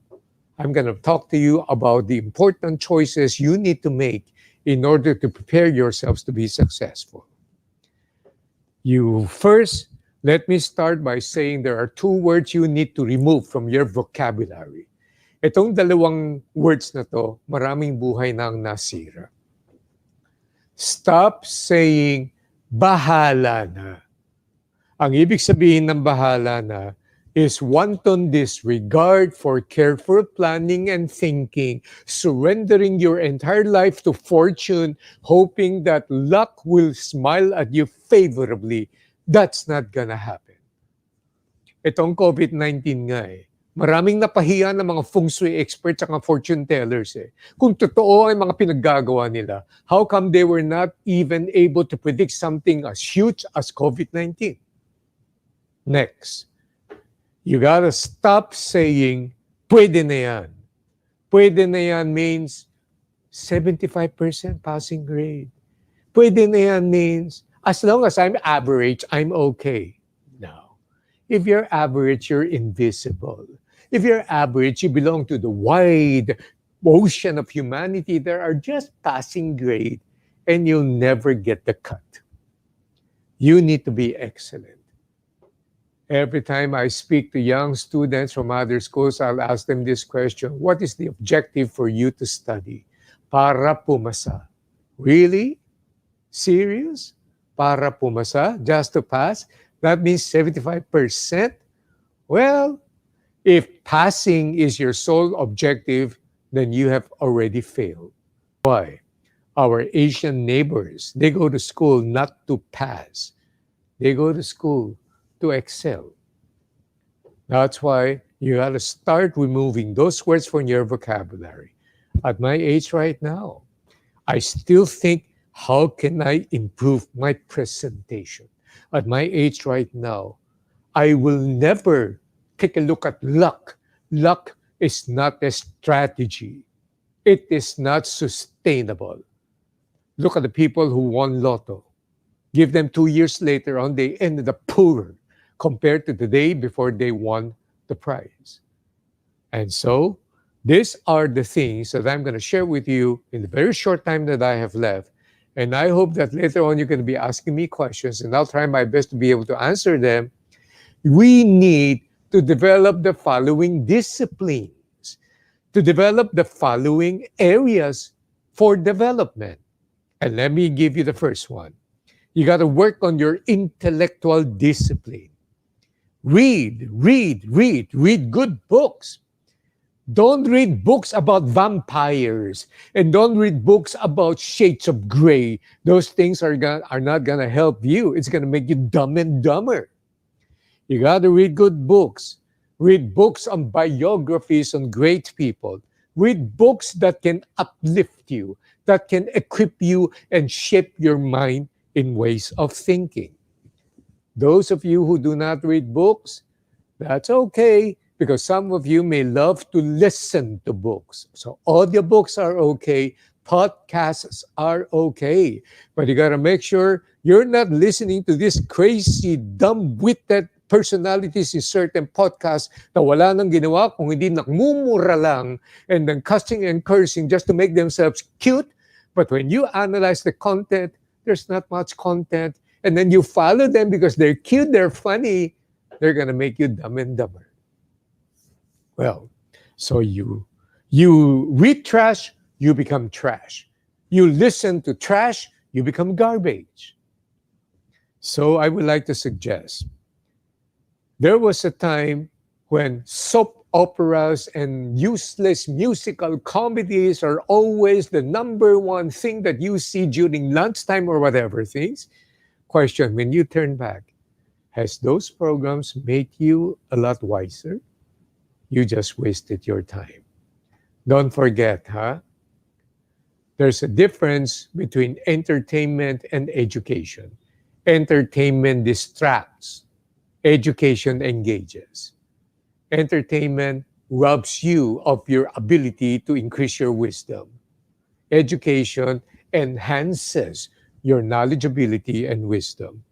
I'm going to talk to you about the important choices you need to make in order to prepare yourselves to be successful. Let me start by saying there are two words you need to remove from your vocabulary. Itong dalawang words na to, maraming buhay nang nasira. Stop saying, bahala na. Ang ibig sabihin ng bahala na is wanton disregard for careful planning and thinking, surrendering your entire life to fortune, hoping that luck will smile at you favorably. That's not gonna happen. Itong COVID-19 nga maraming napahiya ng mga feng shui experts at mga fortune tellers Kung totoo ay mga pinaggagawa nila, how come they were not even able to predict something as huge as COVID-19? Next, you gotta stop saying, pwede na yan. Pwede na yan means 75% passing grade. Pwede na yan means, as long as I'm average, I'm okay. No. If you're average, you're invisible. If you're average, you belong to the wide ocean of humanity. There are just passing grade, and you'll never get the cut. You need to be excellent. Every time I speak to young students from other schools, I'll ask them this question: what is the objective for you to study? Para pumasa. Really? Serious? Para pumasa? Just to pass? That means 75%? Well, if passing is your sole objective, then you have already failed. Why? Our Asian neighbors, they go to school not to pass. They go to school to excel. That's why you got to start removing those words from your vocabulary. At my age right now, I still think How can I improve my presentation? At my age right now, I will never take a look at luck. Luck is not a strategy. It is not sustainable. Look at the people who won Lotto. Give them 2 years later on, they ended up poorer compared to the day before they won the prize. And so, these are the things that I'm going to share with you in the very short time that I have left. And I hope that later on you're going to be asking me questions, and I'll try my best to be able to answer them. We need to develop the following disciplines, to develop the following areas for development. And let me give you the first one. You got to work on your intellectual discipline. Read good books. Don't read books about vampires, and don't read books about shades of gray. Those things are not going to help you. It's going to make you dumb and dumber. You got to read good books. Read books on biographies on great people. Read books that can uplift you, that can equip you and shape your mind in ways of thinking. Those of you who do not read books, that's okay, because some of you may love to listen to books. So audiobooks are okay, podcasts are okay, but you got to make sure you're not listening to these crazy, dumb-witted personalities in certain podcasts na wala nang ginawa kung hindi nakmumura lang and then cussing and cursing just to make themselves cute. But when you analyze the content, there's not much content. And then you follow them because they're cute, they're funny, they're going to make you dumb and dumber. Well, so you read trash, you become trash. You listen to trash, you become garbage. So I would like to suggest, there was a time when soap operas and useless musical comedies are always the number one thing that you see during lunchtime or whatever things. Question, when you turn back, has those programs made you a lot wiser? You just wasted your time. Don't forget, there's a difference between entertainment and education. Entertainment distracts. Education engages. Entertainment robs you of your ability to increase your wisdom. Education enhances your knowledgeability and wisdom.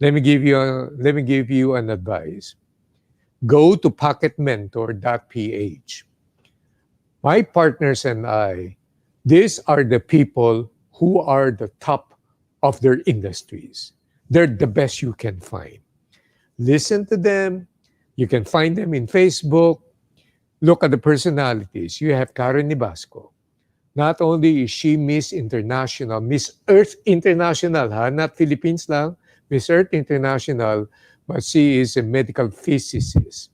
Let me give you an advice. Go to pocketmentor.ph. My partners and I, these are the people who are the top of their industries. They're the best you can find. Listen to them. You can find them in Facebook. Look at the personalities. You have Karen Nibasco. Not only is she Miss International, Miss Earth International, not Philippines lang, Miss Earth International, but she is a medical physicist.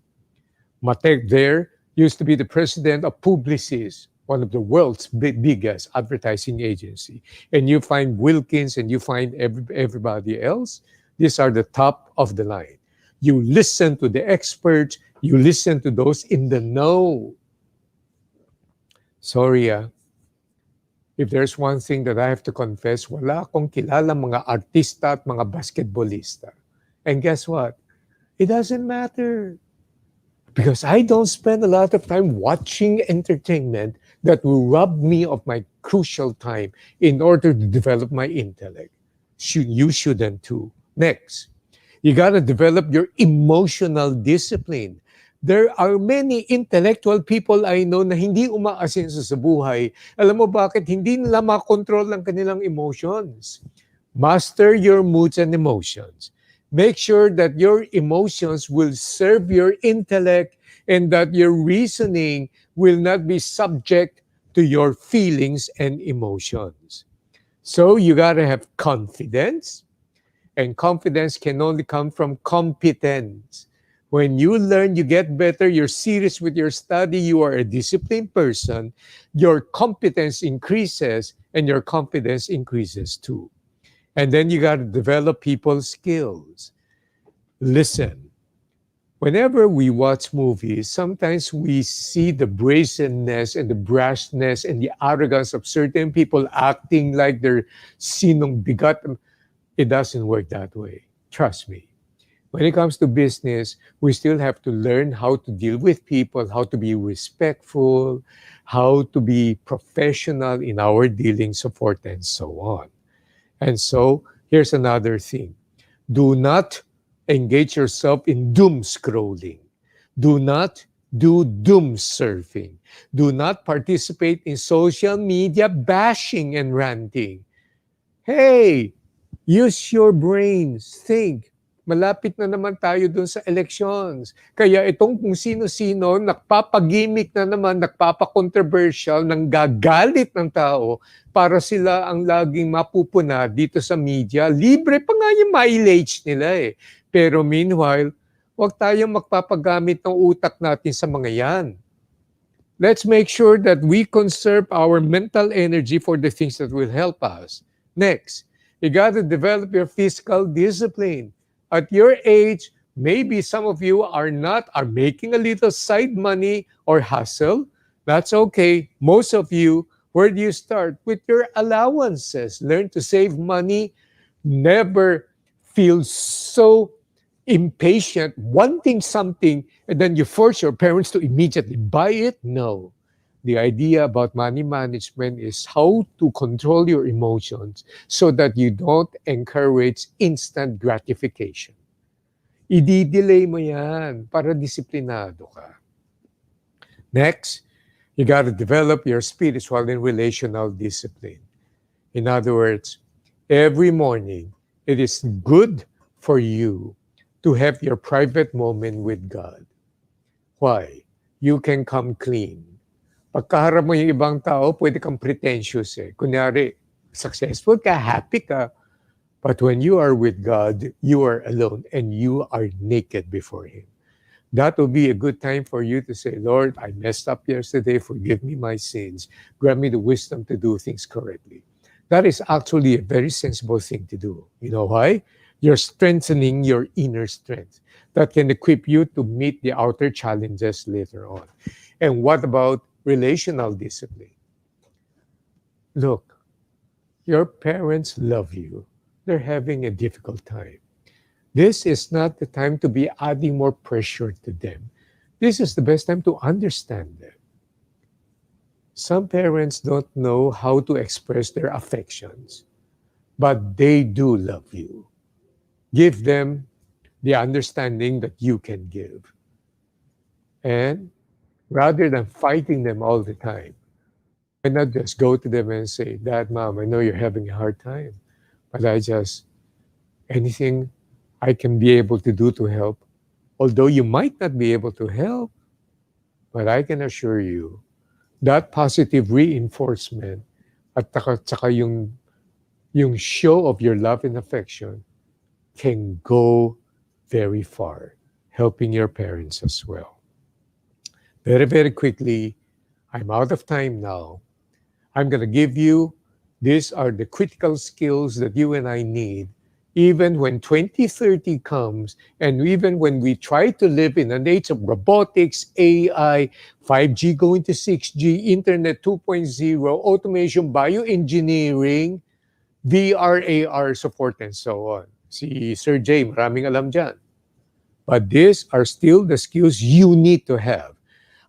Matek there used to be the president of Publicis, one of the world's biggest advertising agency. And you find Wilkins and you find everybody else. These are the top of the line. You listen to the experts. You listen to those in the know. Sorry, if there's one thing that I have to confess, wala akong kilala mga artista at mga basketballista. And guess what? It doesn't matter. Because I don't spend a lot of time watching entertainment that will rob me of my crucial time in order to develop my intellect. You shouldn't too. Next, you got to develop your emotional discipline. There are many intellectual people I know na hindi umaasenso sa buhay. Alam mo bakit? Hindi nila makontrol ang kanilang emotions. Master your moods and emotions. Make sure that your emotions will serve your intellect and that your reasoning will not be subject to your feelings and emotions. So you got to have confidence, and confidence can only come from competence. When you learn, you get better, you're serious with your study, you are a disciplined person, your competence increases and your confidence increases too. And then you got to develop people skills. Listen. Whenever we watch movies, sometimes we see the brazenness and the brashness and the arrogance of certain people acting like they're sinong bigat. It doesn't work that way. Trust me. When it comes to business, we still have to learn how to deal with people, how to be respectful, how to be professional in our dealings, so forth and so on. And so, here's another thing. Do not engage yourself in doom scrolling. Do not do doom surfing. Do not participate in social media bashing and ranting. Hey, use your brains. Think. Malapit na naman tayo dun sa elections. Kaya itong kung sino-sino, nagpapagimik na naman, nagpapa-controversial, nang gagalit ng tao para sila ang laging mapupuna dito sa media. Libre pa nga yung mileage nila eh. Pero meanwhile, huwag tayong magpapagamit ng utak natin sa mga yan. Let's make sure that we conserve our mental energy for the things that will help us. Next, you got to develop your fiscal discipline. At your age, maybe some of you are making a little side money or hustle. That's okay. Most of you, where do you start? With your allowances. Learn to save money. Never feel so impatient, wanting something, and then you force your parents to immediately buy it. No. The idea about money management is how to control your emotions so that you don't encourage instant gratification. I-delay mo yan para disiplinado ka. Next, you got to develop your spiritual and relational discipline. In other words, every morning, it is good for you to have your private moment with God. Why? You can come clean. Pagkaharap mo yung ibang tao, pwede kang pretentious eh. Kunyari, successful ka, happy ka. But when you are with God, you are alone and you are naked before Him. That will be a good time for you to say, Lord, I messed up yesterday. Forgive me my sins. Grant me the wisdom to do things correctly. That is actually a very sensible thing to do. You know why? You're strengthening your inner strength that can equip you to meet the outer challenges later on. And what about relational discipline? Look, your parents love you. They're having a difficult time. This is not the time to be adding more pressure to them. This is the best time to understand them. Some parents don't know how to express their affections, but they do love you. Give them the understanding that you can give. And rather than fighting them all the time, why not just go to them and say, Dad, Mom, I know you're having a hard time, but anything I can be able to do to help, although you might not be able to help, but I can assure you that positive reinforcement at saka yung show of your love and affection can go very far, helping your parents as well. Very, very quickly, I'm out of time now. I'm going to give you, these are the critical skills that you and I need, even when 2030 comes, and even when we try to live in an age of robotics, AI, 5G going to 6G, Internet 2.0, automation, bioengineering, VR, AR, support, and so on. Si Sir Jay, maraming alam dyan. But these are still the skills you need to have.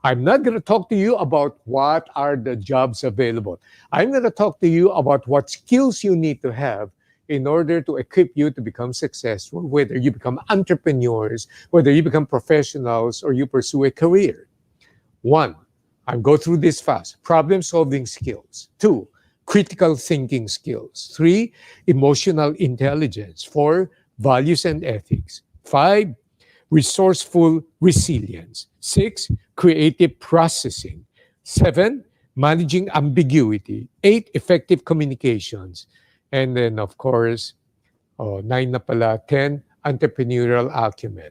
I'm not going to talk to you about what are the jobs available. I'm going to talk to you about what skills you need to have in order to equip you to become successful, whether you become entrepreneurs, whether you become professionals, or you pursue a career. 1, I'll go through this fast. Problem-solving skills. 2, critical thinking skills. 3, emotional intelligence. 4, values and ethics. 5, resourceful resilience. 6, creative processing. 7, managing ambiguity. 8, effective communications. And then, of course, 9 na pala, 10, entrepreneurial acumen.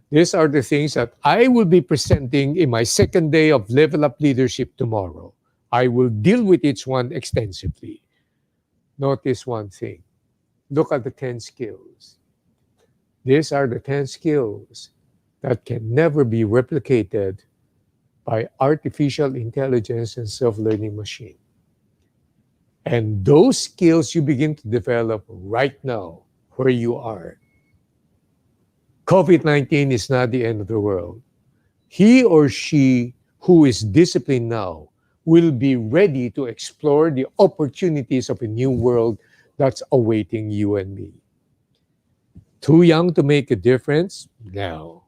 These are the things that I will be presenting in my second day of Level Up Leadership tomorrow. I will deal with each one extensively. Notice one thing. Look at the 10 skills. These are the 10 skills that can never be replicated by artificial intelligence and self-learning machine. And those skills you begin to develop right now, where you are. COVID-19 is not the end of the world. He or she who is disciplined now will be ready to explore the opportunities of a new world that's awaiting you and me. Too young to make a difference? No.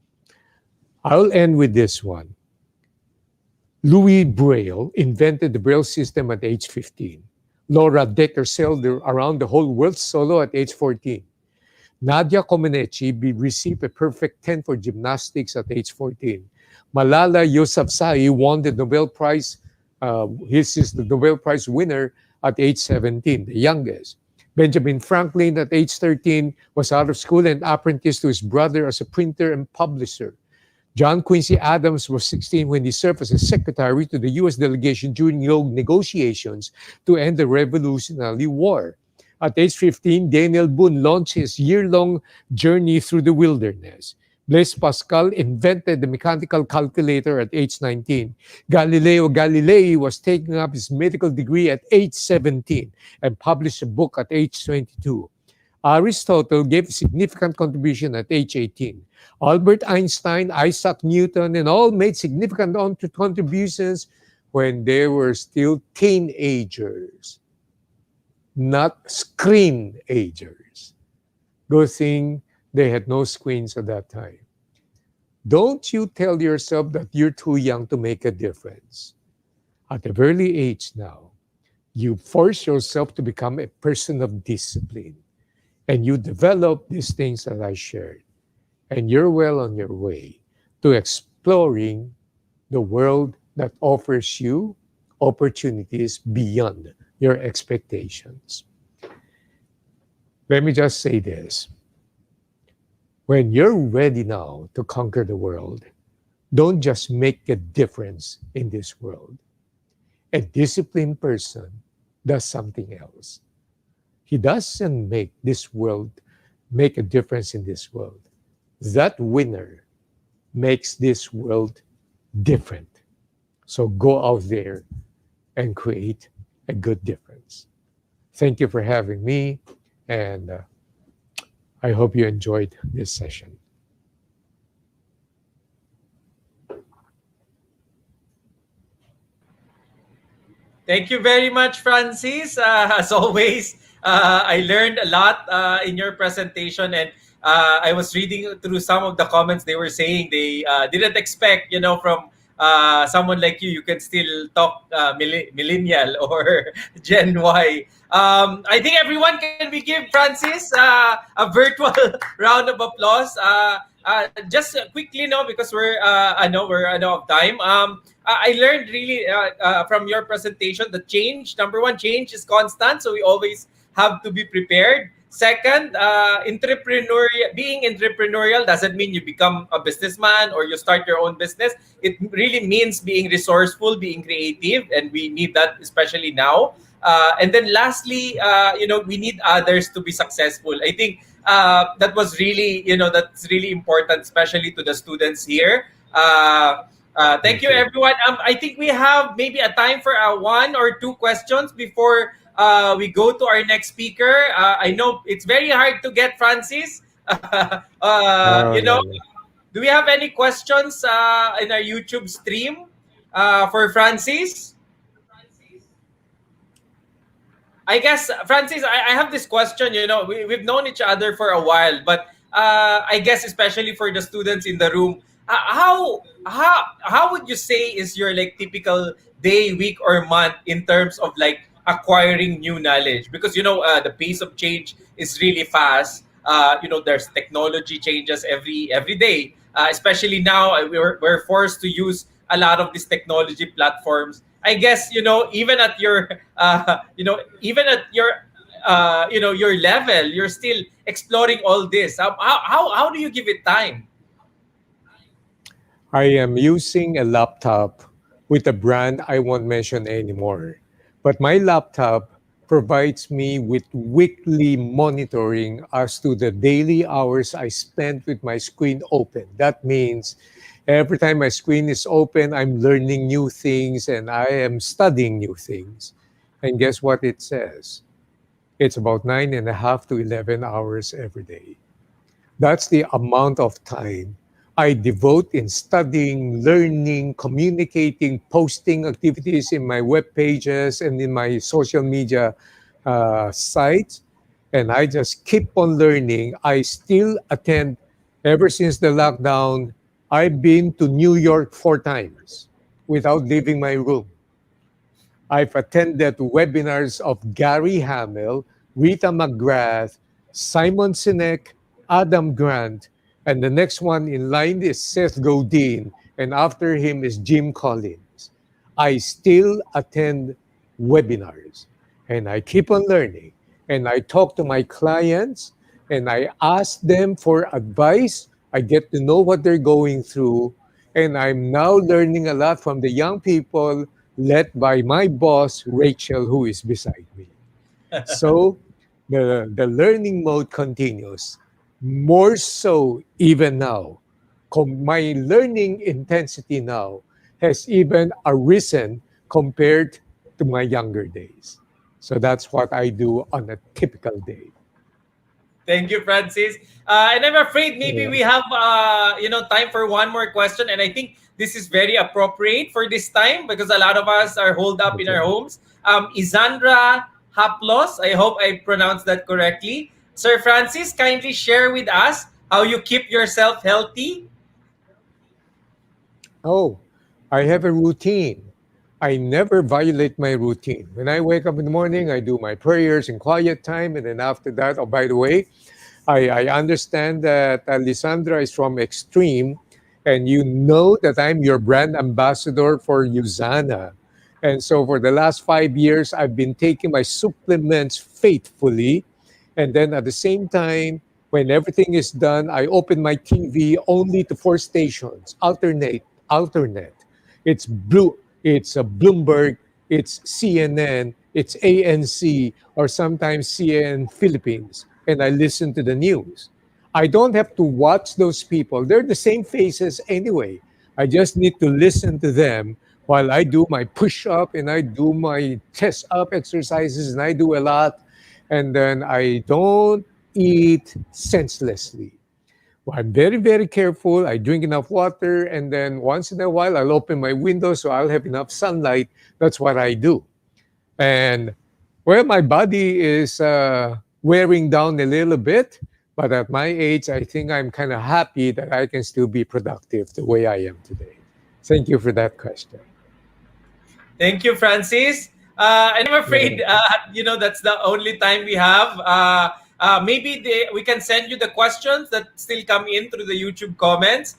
I'll end with this one. Louis Braille invented the Braille system at age 15. Laura Decker sailed around the whole world solo at age 14. Nadia Comaneci received a perfect 10 for gymnastics at age 14. Malala Yousafzai won the Nobel Prize. He is the Nobel Prize winner at age 17, the youngest. Benjamin Franklin at age 13 was out of school and apprenticed to his brother as a printer and publisher. John Quincy Adams was 16 when he served as a secretary to the U.S. delegation during negotiations to end the Revolutionary War. At age 15, Daniel Boone launched his year-long journey through the wilderness. Blaise Pascal invented the mechanical calculator at age 19. Galileo Galilei was taking up his medical degree at age 17 and published a book at age 22. Aristotle gave a significant contribution at age 18. Albert Einstein, Isaac Newton, and all made significant contributions when they were still teenagers, not screen-agers. Good thing they had no screens at that time. Don't you tell yourself that you're too young to make a difference. At a early age now, you force yourself to become a person of discipline. And you develop these things that I shared. And you're well on your way to exploring the world that offers you opportunities beyond your expectations. Let me just say this. When you're ready now to conquer the world, don't just make a difference in this world. A disciplined person does something else. He doesn't make a difference in this world. That winner makes this world different. So go out there and create a good difference. Thank you for having me, and I hope you enjoyed this session. Thank you very much, Francis. As always, I learned a lot in your presentation, and I was reading through some of the comments they were saying they didn't expect, from someone like you can still talk millennial or Gen Y. I think everyone can we give Francis a virtual round of applause. Just quickly, because I know we're out of time. I learned really from your presentation that number one, change is constant, so we always have to be prepared. Second, being entrepreneurial doesn't mean you become a businessman or you start your own business. It really means being resourceful, being creative, and we need that especially now. And then lastly, we need others to be successful. I think that was really, that's really important, especially to the students here. Thank you, everyone. I think we have maybe a time for one or two questions before we go to our next speaker. I know it's very hard to get Francis. Do we have any questions in our YouTube stream for Francis? I guess, Francis, I have this question. We've known each other for a while, but I guess especially for the students in the room, how would you say is your typical day, week, or month in terms of acquiring new knowledge? Because the pace of change is really fast. There's technology changes every day. Especially now, we're forced to use a lot of these technology platforms. I guess even at your your level, you're still exploring all this. How do you give it time? I am using a laptop with a brand I won't mention anymore. But my laptop provides me with weekly monitoring as to the daily hours I spend with my screen open. That means every time my screen is open, I'm learning new things and I am studying new things. And guess what it says? It's about 9.5 to 11 hours every day. That's the amount of time I devote in studying, learning, communicating, posting activities in my web pages and in my social media sites. And I just keep on learning. I still attend, ever since the lockdown, I've been to New York 4 times without leaving my room. I've attended webinars of Gary Hamel, Rita McGrath, Simon Sinek, Adam Grant, and the next one in line is Seth Godin, and after him is Jim Collins. I still attend webinars, and I keep on learning, and I talk to my clients, and I ask them for advice. I get to know what they're going through, and I'm now learning a lot from the young people led by my boss, Rachel, who is beside me. So the learning mode continues. More so even now. My learning intensity now has even arisen compared to my younger days. So that's what I do on a typical day. Thank you, Francis. And I'm afraid maybe we have time for one more question, and I think this is very appropriate for this time because a lot of us are holed up in our homes. Isandra Haplos, I hope I pronounced that correctly. Sir Francis, kindly share with us how you keep yourself healthy. Oh, I have a routine. I never violate my routine. When I wake up in the morning, I do my prayers in quiet time. And then after that, oh, by the way, I understand that Alessandra is from Extreme, and you know that I'm your brand ambassador for Usana. And so for the last 5 years, I've been taking my supplements faithfully. And then at the same time, when everything is done, I open my TV only to 4 stations, alternate. It's it's a Bloomberg, it's CNN, it's ANC, or sometimes CNN Philippines, and I listen to the news. I don't have to watch those people. They're the same faces anyway. I just need to listen to them while I do my push-up and I do my chest-up exercises, and I do a lot. And then I don't eat senselessly. Well, I'm very, very careful. I drink enough water, and then once in a while, I'll open my window so I'll have enough sunlight. That's what I do. And well, my body is wearing down a little bit, but at my age, I think I'm kind of happy that I can still be productive the way I am today. Thank you for that question. Thank you, Francis. And I'm afraid, that's the only time we have. Maybe we can send you the questions that still come in through the YouTube comments.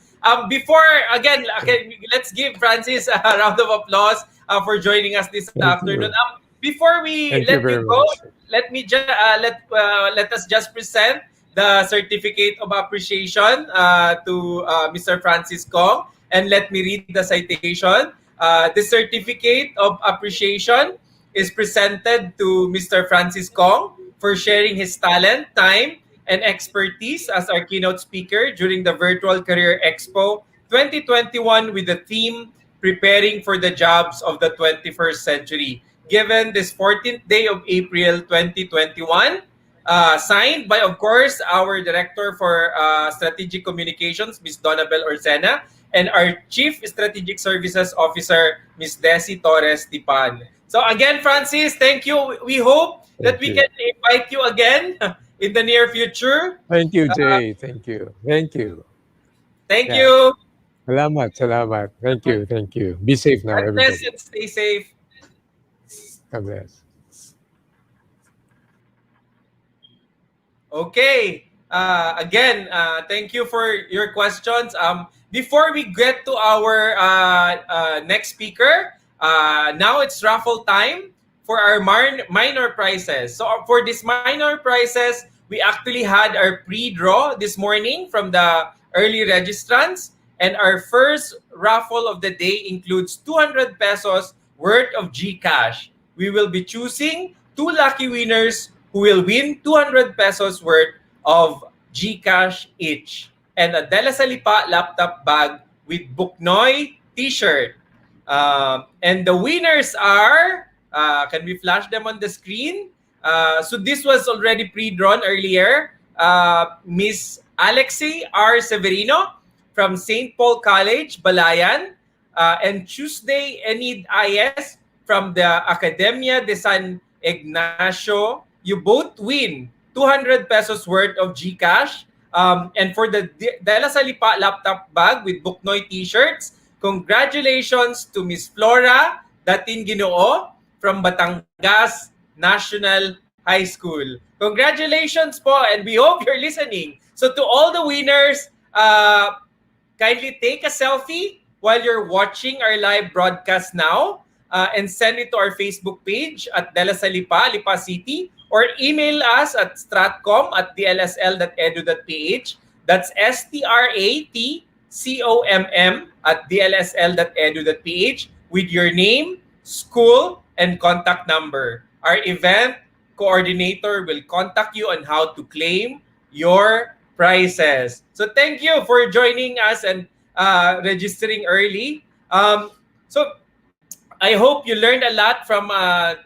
Let's give Francis a round of applause for joining us this afternoon. Before we let you go, let us just present the certificate of appreciation to Mr. Francis Kong, and let me read the citation. The certificate of appreciation is presented to Mr. Francis Kong for sharing his talent, time, and expertise as our keynote speaker during the Virtual Career Expo 2021 with the theme Preparing for the Jobs of the 21st Century, given this 14th day of April 2021. Signed by, of course, our Director for Strategic Communications, Ms. Donabel Orsena, and our Chief Strategic Services Officer, Ms. Desi Torres Tipan. So again, Francis, thank you. We hope that we can invite you again in the near future. Thank you, Jay. Thank you. Thank you. Salamat. Thank you. Be safe now, God bless everybody. and stay safe. God bless. Okay. Again, thank you for your questions. Before we get to our next speaker, now it's raffle time for our minor prizes. So for these minor prizes, we actually had our pre-draw this morning from the early registrants. And our first raffle of the day includes 200 pesos worth of GCash. We will be choosing 2 lucky winners who will win 200 pesos worth of GCash each and a De La Salipa laptop bag with Buknoy t-shirt. And the winners are, can we flash them on the screen? So this was already pre-drawn earlier. Miss Alexi R. Severino from St. Paul College, Balayan, and Tuesday Enid IS from the Academia de San Ignacio. You both win 200 pesos worth of GCash. And for the De La Salipa laptop bag with Buknoy t-shirts, congratulations to Miss Flora Datin Ginoo from Batangas National High School. Congratulations po, and we hope you're listening. So to all the winners, kindly take a selfie while you're watching our live broadcast now and send it to our Facebook page at De La Salipa, Lipa City, or email us at stratcom@dlsl.edu.ph. That's stratcomm@dlsl.edu.ph with your name, school, and contact number. Our event coordinator will contact you on how to claim your prizes. So thank you for joining us and registering early. So I hope you learned a lot from our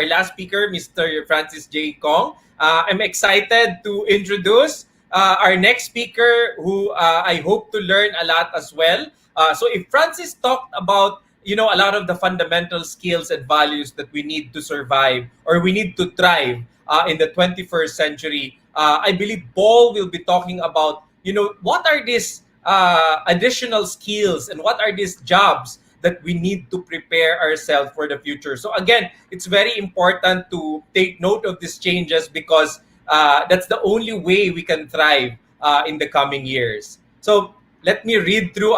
last speaker, Mr. Francis J. Kong. I'm excited to introduce our next speaker who I hope to learn a lot as well. So if Francis talked about a lot of the fundamental skills and values that we need to survive or we need to thrive in the 21st century, I believe Paul will be talking about, what are these additional skills and what are these jobs that we need to prepare ourselves for the future. So again, it's very important to take note of these changes because that's the only way we can thrive in the coming years. So let me read through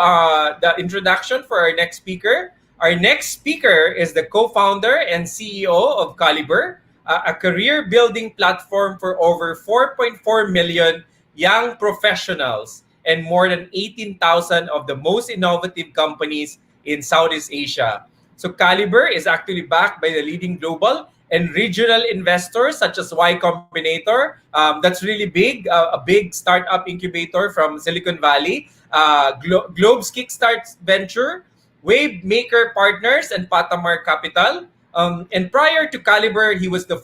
the introduction for our next speaker. Our next speaker is the co-founder and CEO of Kalibrr, a career-building platform for over 4.4 million young professionals and more than 18,000 of the most innovative companies in Southeast Asia. So Kalibrr is actually backed by the leading global and regional investors such as Y Combinator. That's really big, a big startup incubator from Silicon Valley. Globe's Kickstart Venture, Wavemaker Partners, and Patamar Capital. And prior to Kalibrr, he was the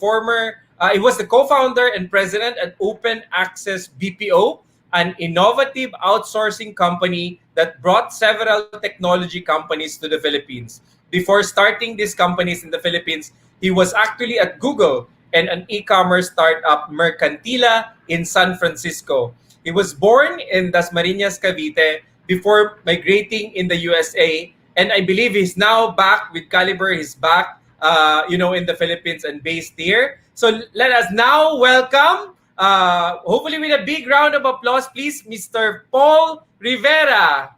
co-founder and president at Open Access BPO, an innovative outsourcing company that brought several technology companies to the Philippines. Before starting these companies in the Philippines, he was actually at Google and an e-commerce startup, Mercantila, in San Francisco. He was born in Dasmariñas, Cavite, before migrating in the USA. And I believe he's now back with Kalibrr. He's back, in the Philippines and based here. So let us now welcome, hopefully with a big round of applause, please, Mr. Paul Rivera.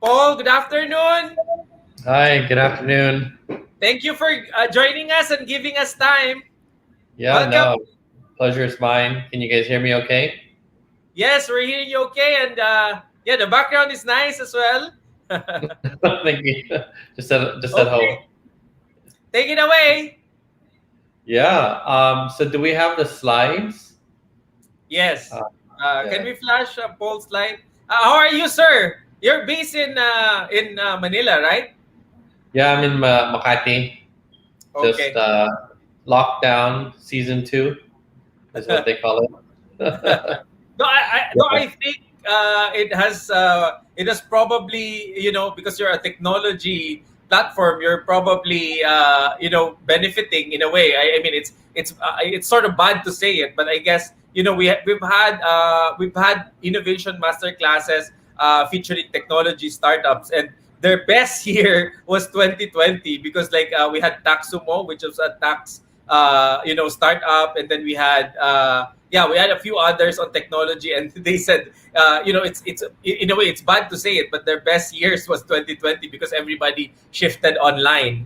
Paul, good afternoon. Hi, good afternoon. Thank you for joining us and giving us time. Yeah, Welcome. no, pleasure is mine. Can you guys hear me okay? Yes, we're hearing you okay. And the background is nice as well. Thank you. Just at home. Take it away. Yeah. So do we have the slides? Yes. Yeah. Can we flash Paul's slide? How are you, sir? You're based in Manila, right? Yeah, I'm in Makati. Okay. Just lockdown season 2 is what they call it. I think it has probably, because you're a technology platform, you're probably benefiting in a way. I mean, it's sort of bad to say it, but I guess we've had innovation master classes featuring technology startups, and their best year was 2020 because we had Taxumo, which was a tax startup, and then we had we had a few others on technology, and they said it's in a way it's bad to say it, but their best years was 2020 because everybody shifted online.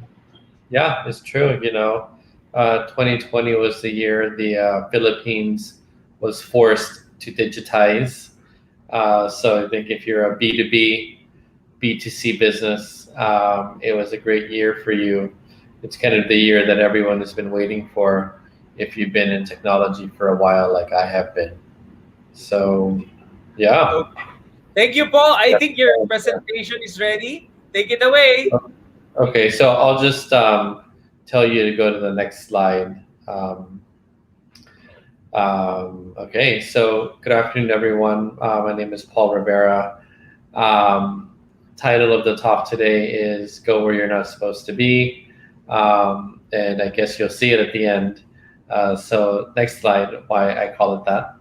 Yeah, it's true. 2020 was the year the Philippines was forced to digitize. So I think if you're a B2B, B2C business, it was a great year for you. it's kind of the year that everyone has been waiting for if you've been in technology for a while like I have been. So, yeah. Thank you, Paul. I think your presentation is ready. Take it away. Okay, so I'll just tell you to go to the next slide. Okay, so good afternoon, everyone. My name is Paul Rivera. Title of the talk today is Go Where You're Not Supposed to Be. And I guess you'll see it at the end. So next slide, why I call it that.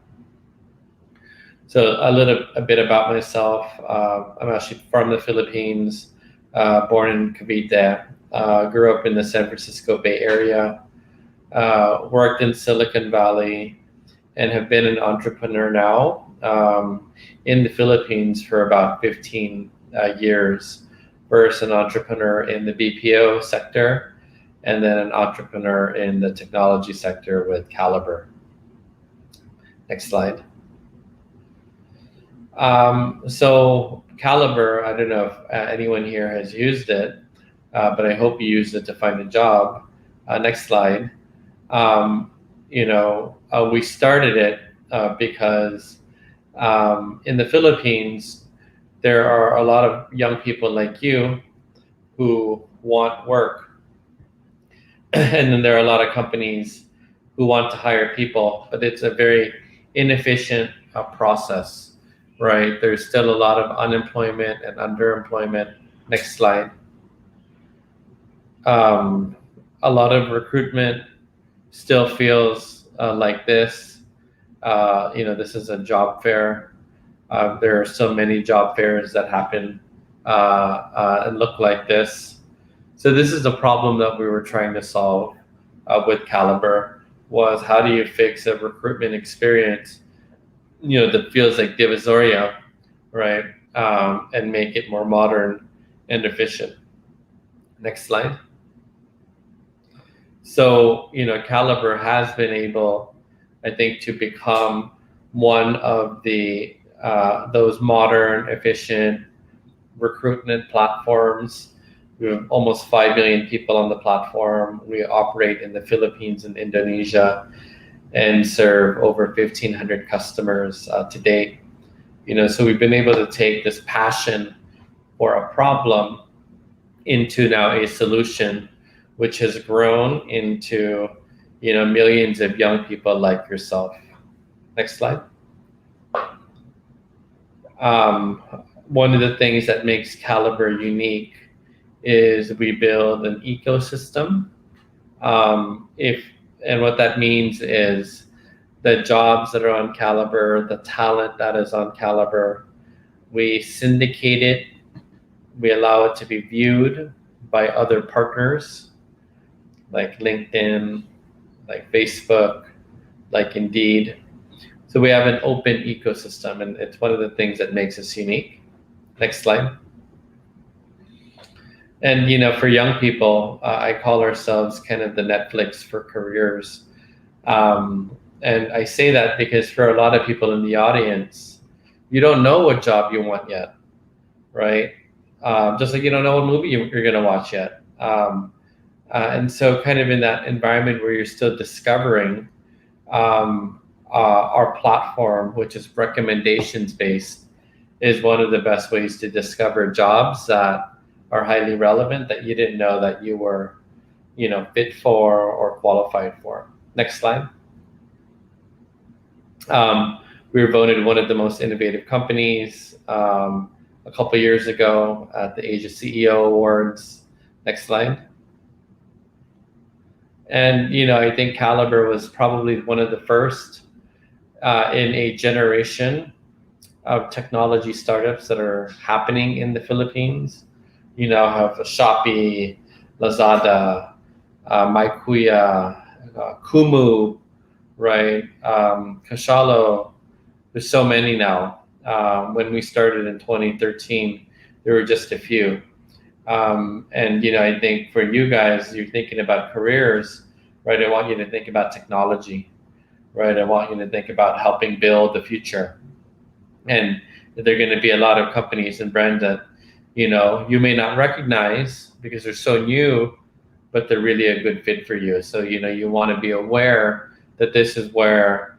So a bit about myself. I'm actually from the Philippines, born in Cavite, grew up in the San Francisco Bay Area, worked in Silicon Valley, and have been an entrepreneur now in the Philippines for about 15 years. First an entrepreneur in the BPO sector, and then an entrepreneur in the technology sector with Kalibrr. Next slide. So Kalibrr, I don't know if anyone here has used it, but I hope you used it to find a job. Next slide. We started it because in the Philippines, there are a lot of young people like you who want work. And then there are a lot of companies who want to hire people, but it's a very inefficient process, right? There's still a lot of unemployment and underemployment. Next slide. A lot of recruitment still feels like this. This is a job fair. There are so many job fairs that happen and look like this. So this is the problem that we were trying to solve with Kalibrr, was how do you fix a recruitment experience, that feels like Divisoria, right? And make it more modern and efficient. Next slide. So, Kalibrr has been able, I think, to become one of the those modern, efficient recruitment platforms. We have almost 5 million people on the platform. We operate in the Philippines and Indonesia and serve over 1,500 customers to date. So we've been able to take this passion for a problem into now a solution, which has grown into, millions of young people like yourself. Next slide. One of the things that makes Kalibrr unique is we build an ecosystem. And what that means is the jobs that are on Kalibrr, the talent that is on Kalibrr, we syndicate it. We allow it to be viewed by other partners like LinkedIn, like Facebook, like Indeed. So we have an open ecosystem, and it's one of the things that makes us unique. Next slide. And, for young people, I call ourselves kind of the Netflix for careers. And I say that because for a lot of people in the audience, you don't know what job you want yet, right? Just like you don't know what movie you're going to watch yet. And so kind of in that environment where you're still discovering, our platform, which is recommendations based, is one of the best ways to discover jobs that are highly relevant that you didn't know that you were, fit for or qualified for. Next slide. We were voted one of the most innovative companies a couple years ago at the Asia CEO Awards. Next slide. And, I think Kalibrr was probably one of the first in a generation of technology startups that are happening in the Philippines. You now have Shopee, Lazada, Mykuya, Kumu, right? Kashalo. There's so many now. When we started in 2013, there were just a few. And, I think for you guys, you're thinking about careers, right? I want you to think about technology, right? I want you to think about helping build the future. And there are going to be a lot of companies and brands that, you may not recognize because they're so new, but they're really a good fit for you. So, you want to be aware that this is where,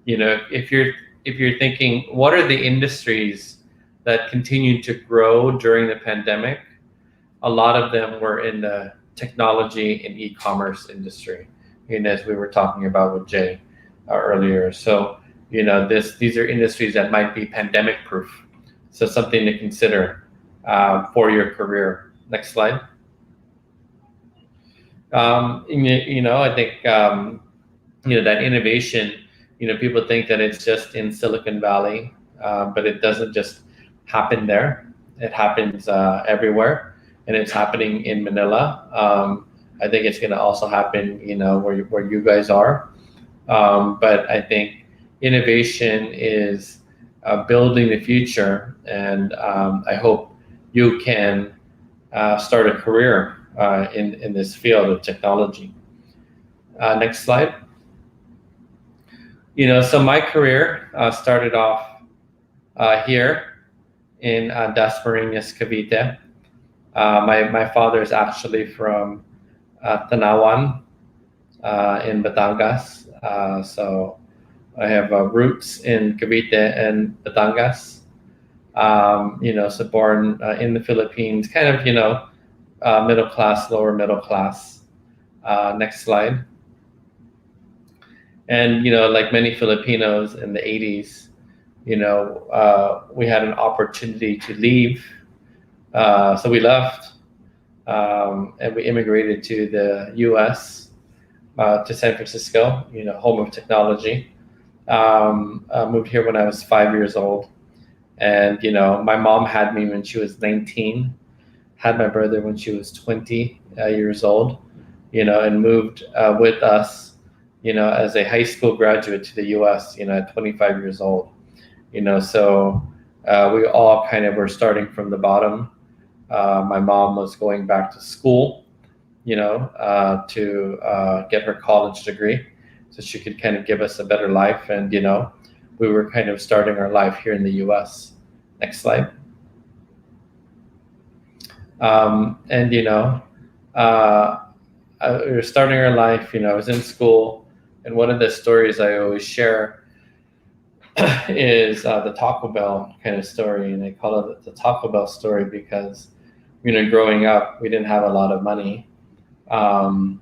if you're thinking, what are the industries that continue to grow during the pandemic? A lot of them were in the technology and e-commerce industry, as we were talking about with Jay earlier. So, these are industries that might be pandemic proof. So something to consider for your career. Next slide. I think, that innovation, people think that it's just in Silicon Valley, but it doesn't just happen there. It happens everywhere, and it's happening in Manila. I think it's going to also happen, where you guys are. But I think innovation is building the future, and I hope you can start a career in this field of technology. Next slide. So my career started off here in Dasmariñas, Cavite. My father is actually from Tanawan in Batangas. So I have roots in Cavite and Batangas. So born in the Philippines, kind of, middle class, lower middle class. Next slide. And, like many Filipinos in the 80s, we had an opportunity to leave. So we left and we immigrated to the US, to San Francisco, home of technology. Moved here when I was 5 years old. And, my mom had me when she was 19, had my brother when she was 20 years old, and moved with us, as a high school graduate to the US, at 25 years old. So we all kind of were starting from the bottom. My mom was going back to school, to get her college degree so she could kind of give us a better life. And, we were kind of starting our life here in the US. Next slide. And, we were starting our life, I was in school. And one of the stories I always share is the Taco Bell kind of story. And I call it the Taco Bell story because, growing up, we didn't have a lot of money. And,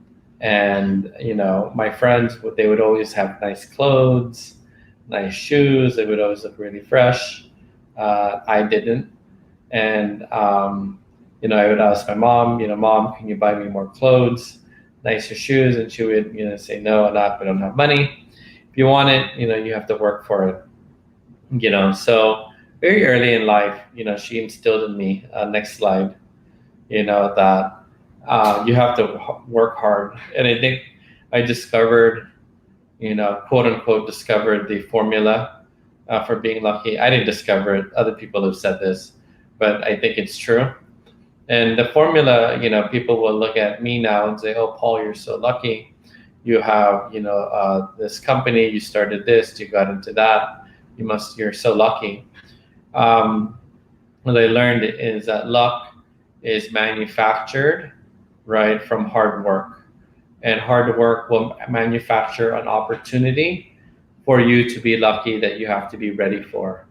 my friends, they would always have nice clothes, nice shoes. They would always look really fresh. I didn't. And, I would ask my mom, Mom, can you buy me more clothes, nicer shoes? And she would, say, no, we don't have money. If you want it, you have to work for it. So very early in life, she instilled in me, next slide, that you have to work hard. And I think I discovered, quote unquote, discovered the formula for being lucky. I didn't discover it. Other people have said this, but I think it's true. And the formula, people will look at me now and say, oh, Paul, you're so lucky. You have, this company, you started this, you got into that. You're so lucky. What I learned is that luck is manufactured, right, from hard work. And hard work will manufacture an opportunity for you to be lucky that you have to be ready for,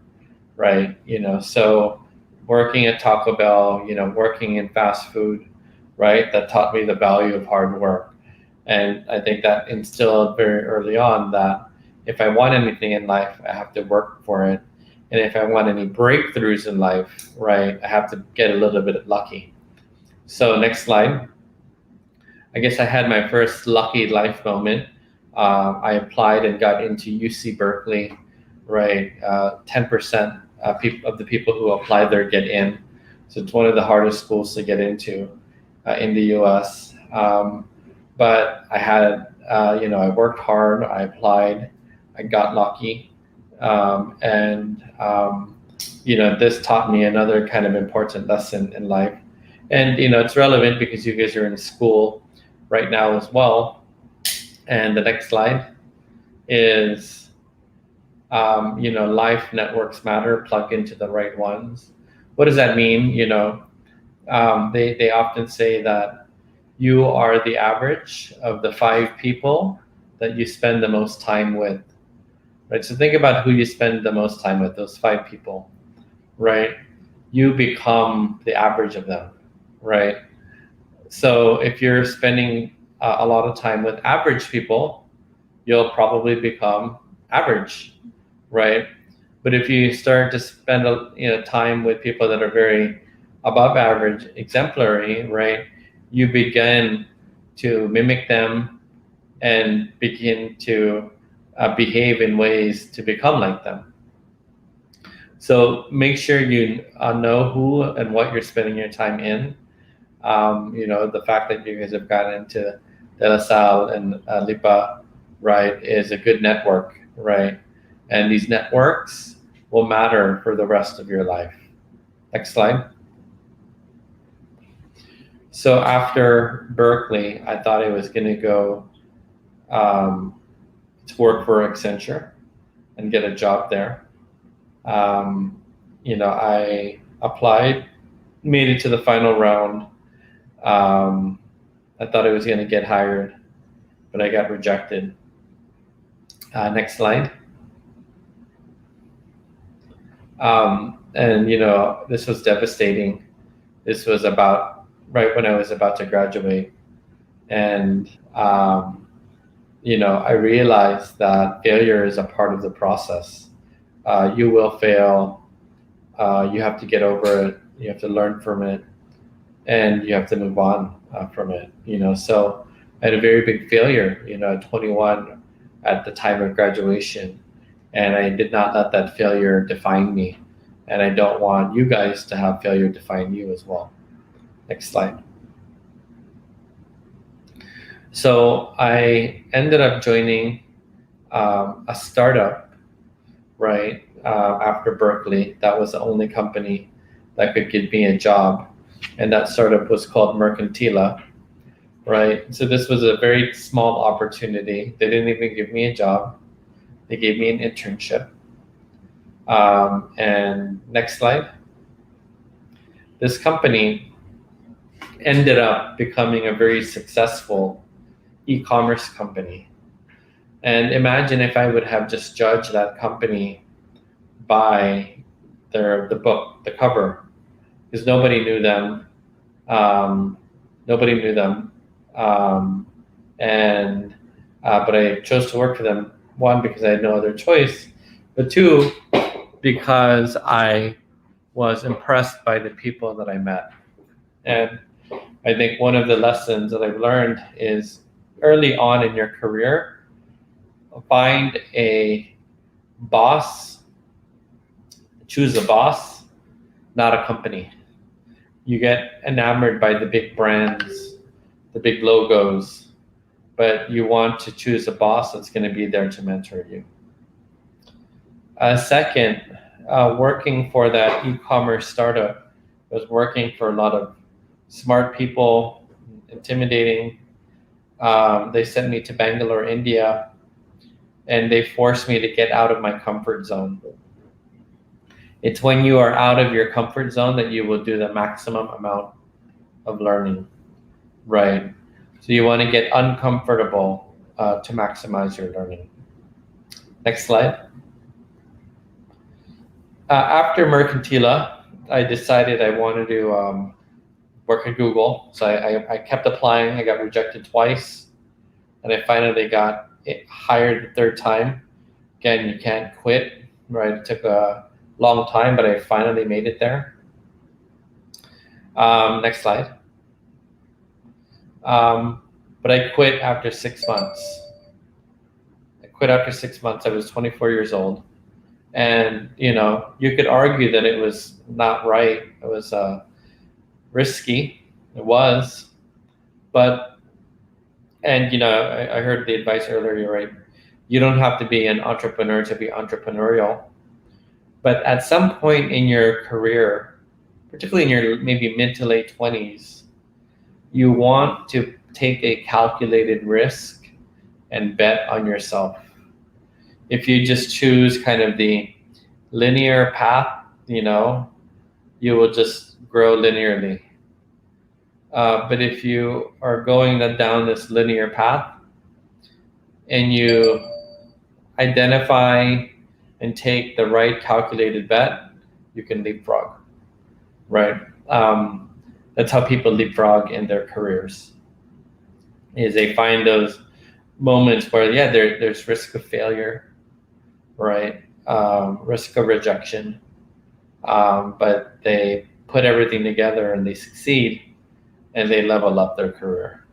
right? So working at Taco Bell, working in fast food, right? That taught me the value of hard work. And I think that instilled very early on that if I want anything in life, I have to work for it. And if I want any breakthroughs in life, right, I have to get a little bit lucky. So next slide. I guess I had my first lucky life moment. I applied and got into UC Berkeley, right? 10% of the people who apply there get in. So it's one of the hardest schools to get into in the US. But I had, I worked hard, I applied, I got lucky. This taught me another kind of important lesson in life. And, it's relevant because you guys are in school right now as well. And the next slide is, life networks matter, plug into the right ones. What does that mean? They often say that, you are the average of the 5 people that you spend the most time with, right? So think about who you spend the most time with, those 5 people, right? You become the average of them, right? So if you're spending a lot of time with average people, you'll probably become average, right? But if you start to spend time with people that are very above average, exemplary, right, you begin to mimic them and begin to behave in ways to become like them. So make sure you know who and what you're spending your time in. The fact that you guys have gotten into De La Salle and Lipa, right, is a good network, right? And these networks will matter for the rest of your life. Next slide. So after Berkeley, I thought I was going to go to work for Accenture and get a job there. I applied, made it to the final round. I thought I was going to get hired, but I got rejected. Next slide. This was devastating. This was about right when I was about to graduate. And, I realized that failure is a part of the process. You will fail. You have to get over it. You have to learn from it. And you have to move on from it. So I had a very big failure, at 21 at the time of graduation. And I did not let that failure define me. And I don't want you guys to have failure define you as well. Next slide. So I ended up joining a startup, right, after Berkeley. That was the only company that could give me a job. And that startup was called Mercantila, right? So this was a very small opportunity. They didn't even give me a job. They gave me an internship. And next slide. This company ended up becoming a very successful e-commerce company. And imagine if I would have just judged that company by the book, the cover, because nobody knew them. But I chose to work for them. 1, because I had no other choice, but 2, because I was impressed by the people that I met. And I think one of the lessons that I've learned is early on in your career, find a boss, choose a boss, not a company. You get enamored by the big brands, the big logos, but you want to choose a boss that's going to be there to mentor you. Second, working for that e-commerce startup was working for a lot of smart people, intimidating. They sent me to Bangalore, India, and they forced me to get out of my comfort zone. It's when you are out of your comfort zone that you will do the maximum amount of learning, right? So you want to get uncomfortable to maximize your learning. Next slide. After Mercantila, I decided I wanted to work at Google. So I kept applying. I got rejected twice. And I finally got hired the 3rd time. Again, you can't quit, right? It took a long time, but I finally made it there. Next slide. But I quit after 6 months. I was 24 years old. And, you could argue that it was not right. It was risky. It was. But, I heard the advice earlier, right? You don't have to be an entrepreneur to be entrepreneurial. But at some point in your career, particularly in your maybe mid to late 20s, you want to take a calculated risk and bet on yourself. If you just choose kind of the linear path, you will just grow linearly. But if you are going down this linear path and you identify and take the right calculated bet, you can leapfrog, right? That's how people leapfrog in their careers, is they find those moments where, yeah, there's risk of failure, right? Risk of rejection, but they put everything together and they succeed and they level up their career.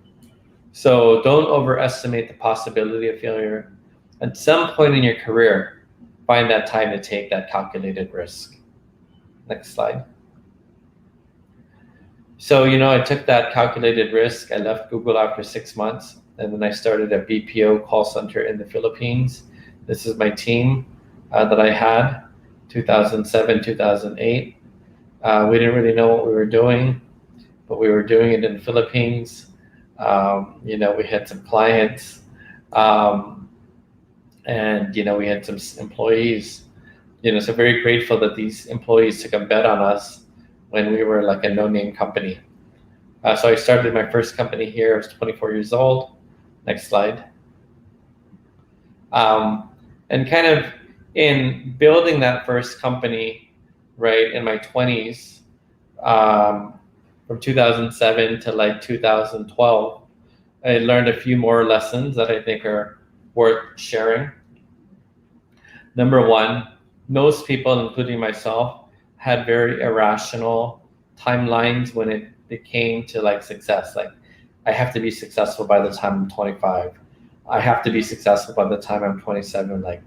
So don't overestimate the possibility of failure. At some point in your career, find that time to take that calculated risk. Next slide. So, I took that calculated risk. I left Google after 6 months, and then I started a BPO call center in the Philippines. This is my team that I had, 2007, 2008. We didn't really know what we were doing, but we were doing it in the Philippines. We had some clients, and we had some employees. So very grateful that these employees took a bet on us when we were like a no-name company. So I started my first company here. I was 24 years old. Next slide. And kind of in building that first company, right, in my 20s, from 2007 to like 2012, I learned a few more lessons that I think are worth sharing. Number one, most people, including myself, had very irrational timelines when it came to like success. Like, I have to be successful by the time I'm 25. I have to be successful by the time I'm 27. Like,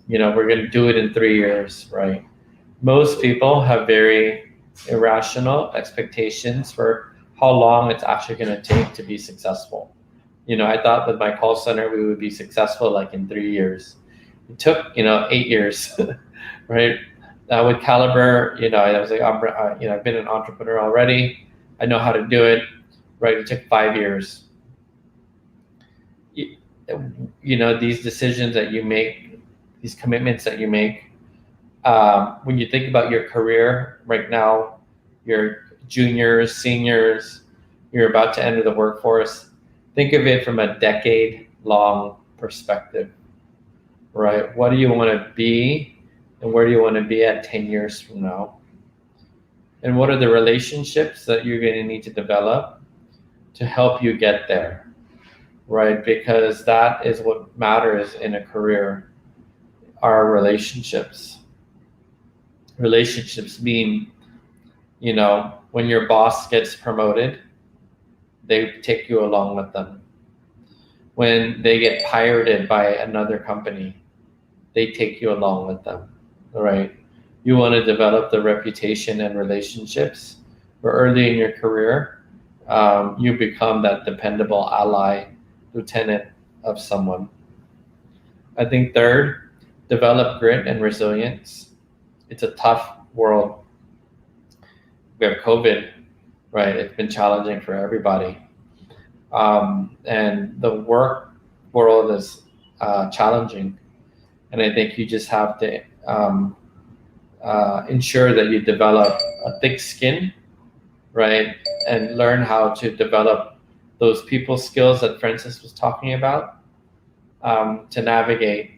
we're going to do it in 3 years, right? Most people have very irrational expectations for how long it's actually going to take to be successful. I thought with my call center, we would be successful like in 3 years. It took, 8 years, right? With Kalibrr, I was like, I've been an entrepreneur already. I know how to do it, right? It took 5 years. These decisions that you make, these commitments that you make, when you think about your career right now, you're juniors, seniors, you're about to enter the workforce, think of it from a decade-long perspective, right? What do you want to be, and where do you want to be at 10 years from now? And what are the relationships that you're going to need to develop to help you get there, right? Because that is what matters in a career, are relationships. Relationships mean, when your boss gets promoted, they take you along with them. When they get pirated by another company, they take you along with them, right? You want to develop the reputation and relationships where early in your career, you become that dependable ally, lieutenant of someone. I think third, develop grit and resilience. It's a tough world. We have COVID, right? It's been challenging for everybody. And the work world is challenging. And I think you just have to ensure that you develop a thick skin, right? And learn how to develop those people skills that Francis was talking about to navigate,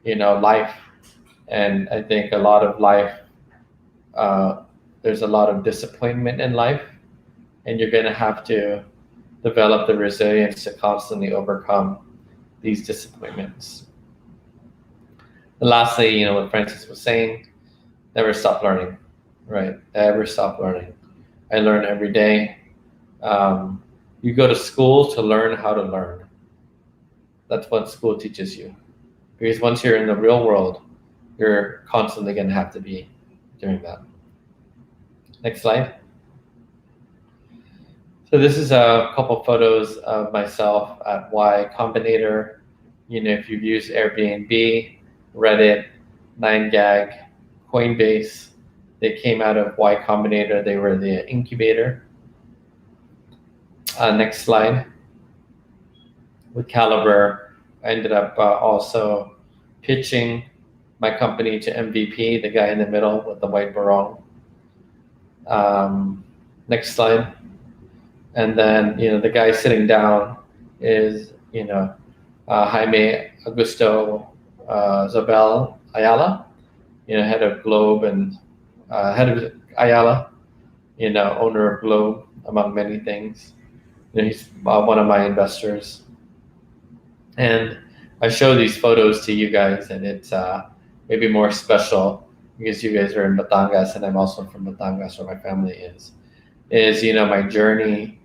life. And I think a lot of life, there's a lot of disappointment in life, and you're going to have to develop the resilience to constantly overcome these disappointments. And lastly, what Francis was saying, never stop learning, right? Never stop learning. I learn every day. You go to school to learn how to learn. That's what school teaches you. Because once you're in the real world, you're constantly going to have to be doing that. Next slide. So this is a couple photos of myself at Y Combinator. If you've used Airbnb, Reddit, 9gag, Coinbase, they came out of Y Combinator. They were the incubator. Next slide. With Kalibrr, I ended up also pitching my company to MVP, the guy in the middle with the white barong. Next slide. And then, the guy sitting down is, Jaime Augusto Zabel Ayala, head of Globe and head of Ayala, owner of Globe, among many things. He's one of my investors. And I show these photos to you guys, and it's maybe more special because you guys are in Batangas, and I'm also from Batangas, where my family is my journey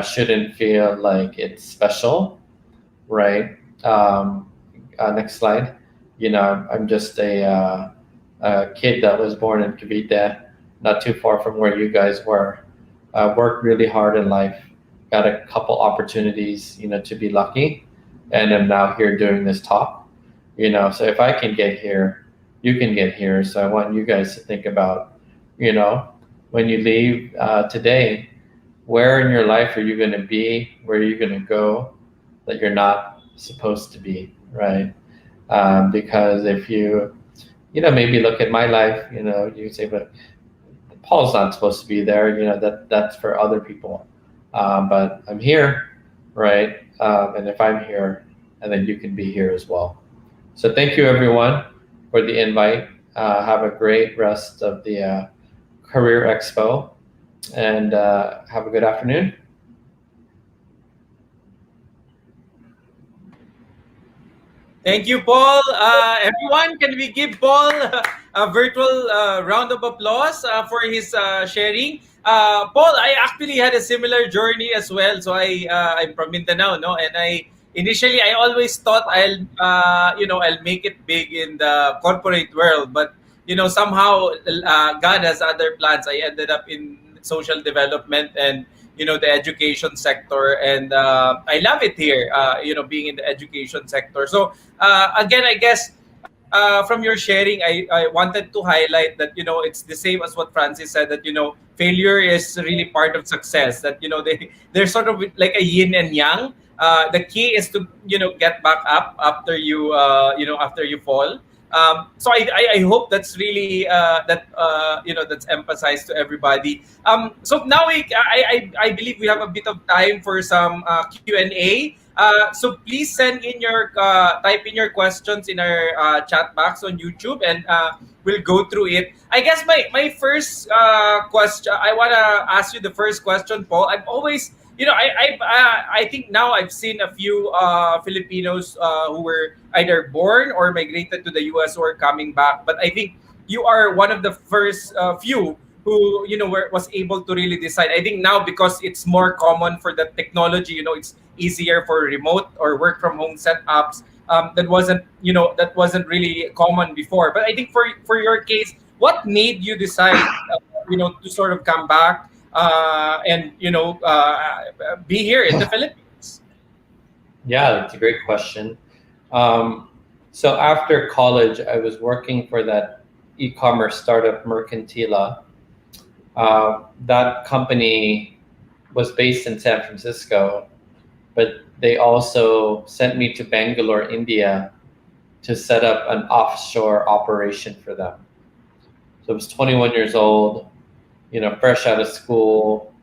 shouldn't feel like it's special, right? Next slide. I'm just a kid that was born in Cavite, not too far from where you guys were. Worked really hard in life, got a couple opportunities, to be lucky, and I'm now here doing this talk. So if I can get here, you can get here. So I want you guys to think about, when you leave today, where in your life are you going to be? Where are you going to go that you're not supposed to be, right? Because if you, maybe look at my life, you say, but Paul's not supposed to be there. That's for other people. But I'm here, right? And if I'm here, and then you can be here as well. So thank you, everyone, for the invite. Have a great rest of the Career Expo, and have a good afternoon. Thank you, Paul. Everyone, can we give Paul a virtual round of applause for his sharing? Paul, I actually had a similar journey as well. So I'm from Mindanao, no, and I always thought I'll make it big in the corporate world, but somehow God has other plans. I ended up in social development and the education sector, and I love it here. Being in the education sector. So again, I guess from your sharing, I wanted to highlight that it's the same as what Francis said, that failure is really part of success. That they're sort of like a yin and yang. The key is to get back up after you after you fall. So I hope that's really that's emphasized to everybody. So now I believe we have a bit of time for some Q&A. So please send in your type in your questions in our chat box on YouTube, and we'll go through it. I guess my first question, I want to ask you the first question, Paul. I've always I think now I've seen a few Filipinos who were either born or migrated to the US who are coming back. But I think you are one of the first few who was able to really decide. I think now, because it's more common for the technology, it's easier for remote or work from home setups. That wasn't really common before. But I think for your case, what made you decide to sort of come back and be here in the Philippines? Yeah, that's a great question. So after college, I was working for that e-commerce startup, Mercantila. That company was based in San Francisco, but they also sent me to Bangalore, India, to set up an offshore operation for them. So I was 21 years old, fresh out of school,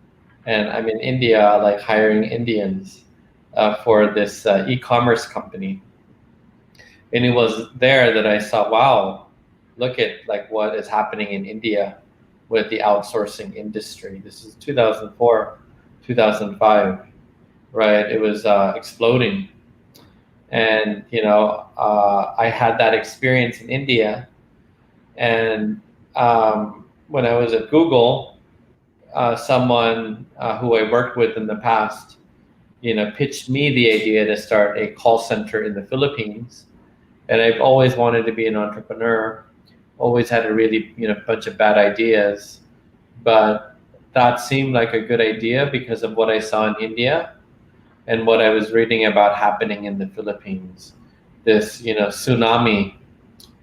and I'm in India, like hiring Indians for this e-commerce company. And it was there that I saw, wow, look at like what is happening in India with the outsourcing industry. This is 2004, 2005, right? It was exploding. And, I had that experience in India. And when I was at Google, someone who I worked with in the past, pitched me the idea to start a call center in the Philippines. And I've always wanted to be an entrepreneur, always had a really, bunch of bad ideas, but that seemed like a good idea because of what I saw in India and what I was reading about happening in the Philippines. This, tsunami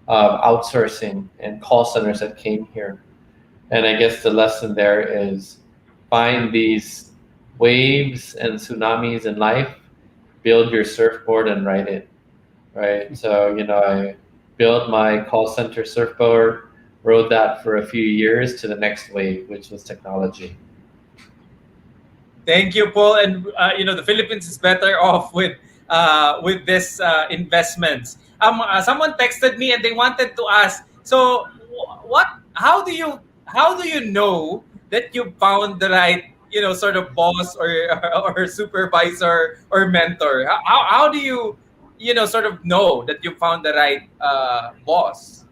of outsourcing and call centers that came here. And I guess the lesson there is find these waves and tsunamis in life, build your surfboard and ride it, right? So, I built my call center surfboard, rode that for a few years to the next wave, which was technology. Thank you, Paul. And the Philippines is better off with this investments. Someone texted me and they wanted to ask. So, what? How do you know that you found the right sort of boss or or supervisor or mentor? How do you sort of know that you found the right boss?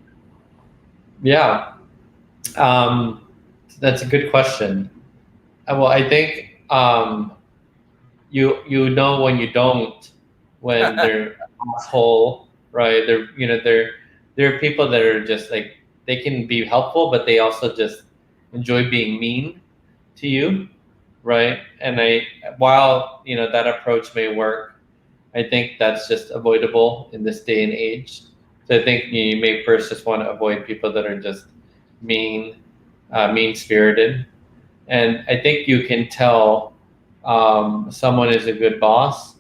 Yeah, that's a good question. Well, I think you know when you don't, when they're an asshole, right? They're people that are just like, they can be helpful, but they also just enjoy being mean to you, right? And while that approach may work, I think that's just avoidable in this day and age. So I think you may first just want to avoid people that are just mean, mean spirited. And I think you can tell someone is a good boss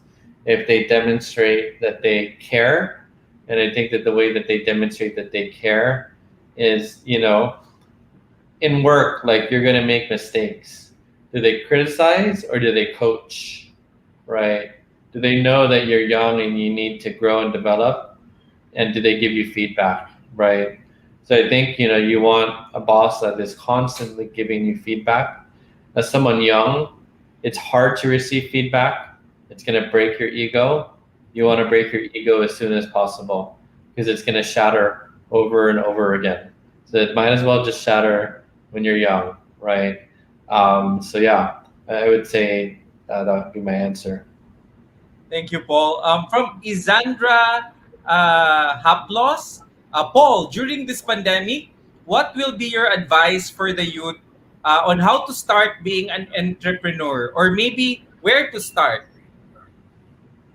if they demonstrate that they care. And I think that the way that they demonstrate that they care is, in work, like, you're going to make mistakes. Do they criticize or do they coach, right? Do they know that you're young and you need to grow and develop? And do they give you feedback, right? So I think, you want a boss that is constantly giving you feedback. As someone young, it's hard to receive feedback. It's going to break your ego. You want to break your ego as soon as possible because it's going to shatter over and over again. So it might as well just shatter when you're young, right? So yeah, I would say that would be my answer. Thank you, Paul. From Isandra Haplos, Paul, during this pandemic, what will be your advice for the youth on how to start being an entrepreneur, or maybe where to start?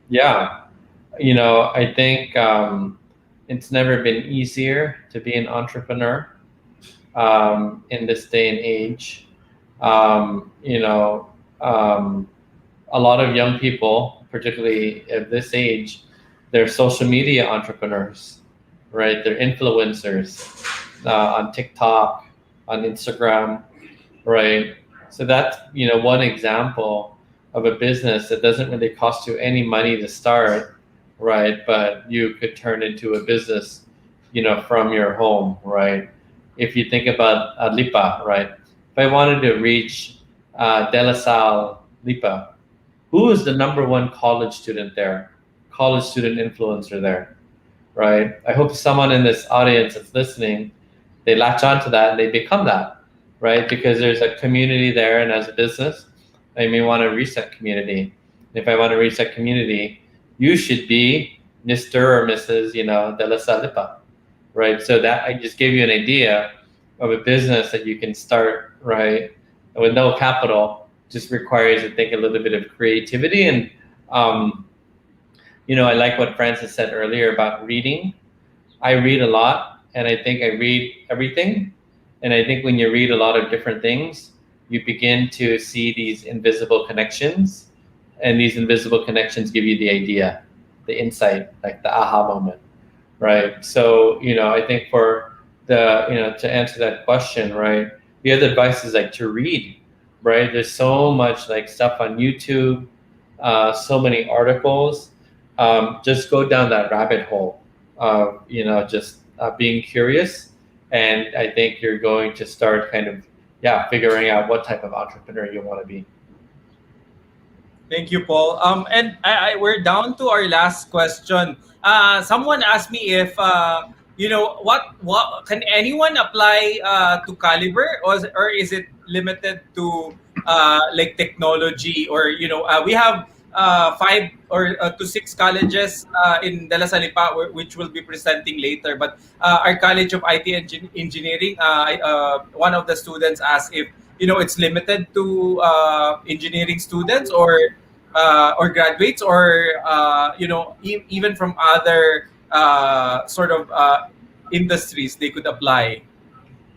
Yeah, I think it's never been easier to be an entrepreneur in this day and age. A lot of young people, particularly at this age, they're social media entrepreneurs, right? They're influencers on TikTok, on Instagram, right? So that's one example of a business that doesn't really cost you any money to start, right? But you could turn into a business, from your home, right? If you think about Lipa, right? If I wanted to reach De La Salle Lipa, who is the number one college student there? College student influencer there, right? I hope someone in this audience that's listening, they latch onto that and they become that, right? Because there's a community there, and as a business, I may want to reach that community. If I want to reach that community, you should be Mr. or Mrs. De La Salle Lipa, right? So that I just gave you an idea of a business that you can start, right? With no capital, just requires, I think, a little bit of creativity. And I like what Francis said earlier about reading. I read a lot, and I think I read everything. And I think when you read a lot of different things, you begin to see these invisible connections, and these invisible connections give you the idea, the insight, like the aha moment, right? So, I think for to answer that question, right, the other advice is like to read, right? There's so much like stuff on YouTube, so many articles. Just go down that rabbit hole of, just being curious. And I think you're going to start kind of, figuring out what type of entrepreneur you want to be. Thank you, Paul. And we're down to our last question. Someone asked me if, what can anyone apply to Kalibrr, or is it limited to like technology, or we have 5 to 6 colleges in De La Salle Lipa, which will be presenting later. But our College of IT Engineering, one of the students asked if it's limited to engineering students or graduates, or even from other sort of industries they could apply.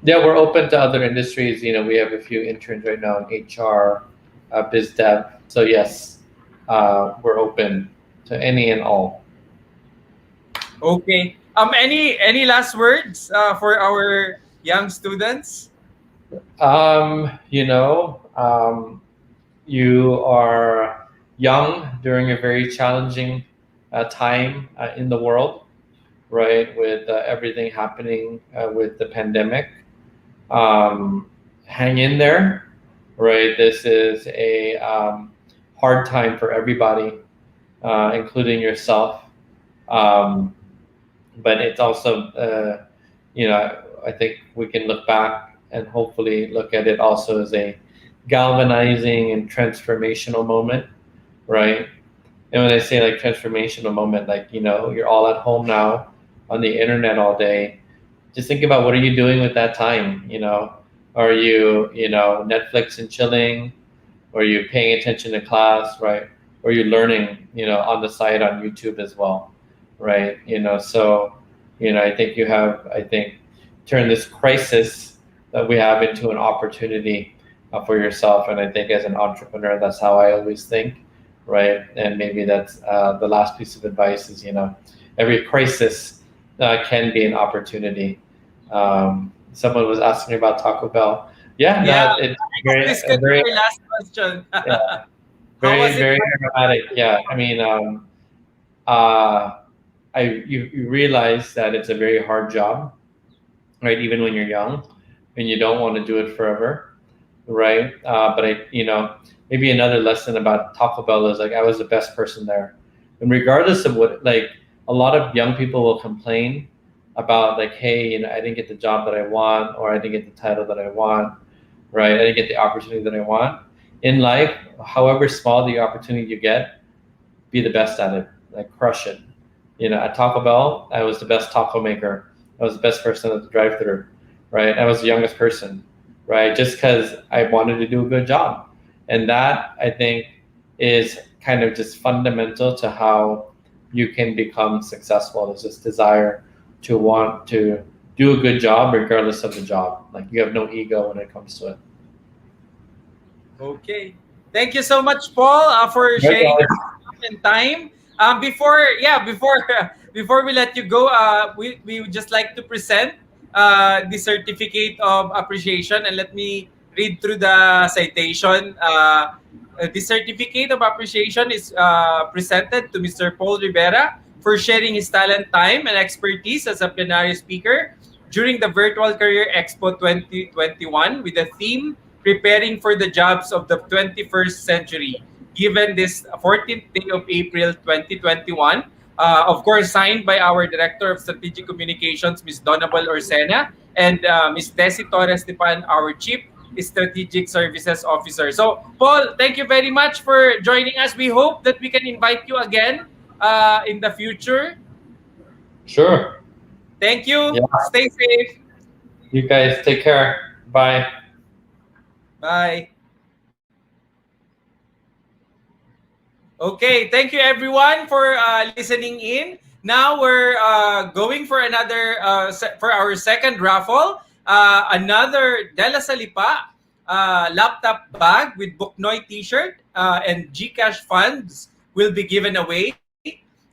Yeah, we're open to other industries. We have a few interns right now in HR, biz dev. So yes, we're open to any and all. Okay. Any last words for our young students? you are young during a very challenging time in the world, right? With everything happening with the pandemic. Hang in there, right? This is a hard time for everybody, including yourself. But it's also, I think we can look back and hopefully look at it also as a galvanizing and transformational moment, right? And when I say like transformational moment, like, you're all at home now on the internet all day. Just think about, what are you doing with that time? Are you, Netflix and chilling? Or are you paying attention to class, right? Or are you learning, on the side on YouTube as well, right? So, I think you have, turned this crisis that we have into an opportunity for yourself. And I think as an entrepreneur, that's how I always think, right? And maybe that's the last piece of advice is, every crisis can be an opportunity. Someone was asking about Taco Bell. Yeah. It's very, This could be my last question. yeah, How was very it? dramatic. Yeah, I mean, you realize that it's a very hard job, right? Even when you're young, and you don't want to do it forever, right? But maybe another lesson about Taco Bell is like, I was the best person there, and regardless of what, like, a lot of young people will complain about, like, hey, I didn't get the job that I want, or I didn't get the title that I want, right? I didn't get the opportunity that I want in life. However small the opportunity you get, be the best at it, like crush it. At Taco Bell, I was the best taco maker. I was the best person at the drive-thru, right? I was the youngest person, right? Just because I wanted to do a good job. And that, I think, is kind of just fundamental to how you can become successful. Is this desire to want to do a good job regardless of the job. Like, you have no ego when it comes to it. Okay. Thank you so much, Paul, for sharing your time. Before we let you go, we would just like to present the certificate of appreciation, and let me read through the citation. The certificate of appreciation is presented to Mr. Paul Rivera for sharing his talent, time, and expertise as a plenary speaker during the Virtual Career Expo 2021 with the theme Preparing for the Jobs of the 21st Century, given this 14th day of April 2021. Of course, signed by our Director of Strategic Communications, Ms. Donabel Orsena, and Ms. Desi Torres Dipan, our Chief Strategic Services Officer. So, Paul, thank you very much for joining us. We hope that we can invite you again in the future. Sure. Thank you. Yeah. Stay safe. You guys take care. Bye. Bye. Okay, thank you everyone for listening in. Now we're going for another for our second raffle. Another Della Salipa laptop bag with Buknoy T-shirt and GCash funds will be given away.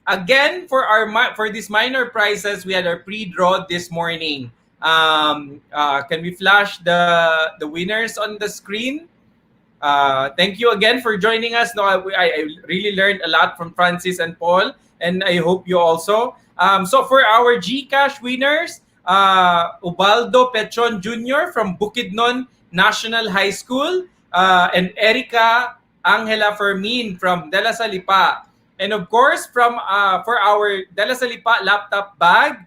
Again, for these minor prizes, we had our pre-draw this morning. Can we flash the winners on the screen? Thank you again for joining us. No, I really learned a lot from Francis and Paul, and I hope you also. So for our GCash winners, Ubaldo Petron Jr. from Bukidnon National High School, and Erica Angela Fermin from Dela Salipa. And of course, for our Dela Salipa laptop bag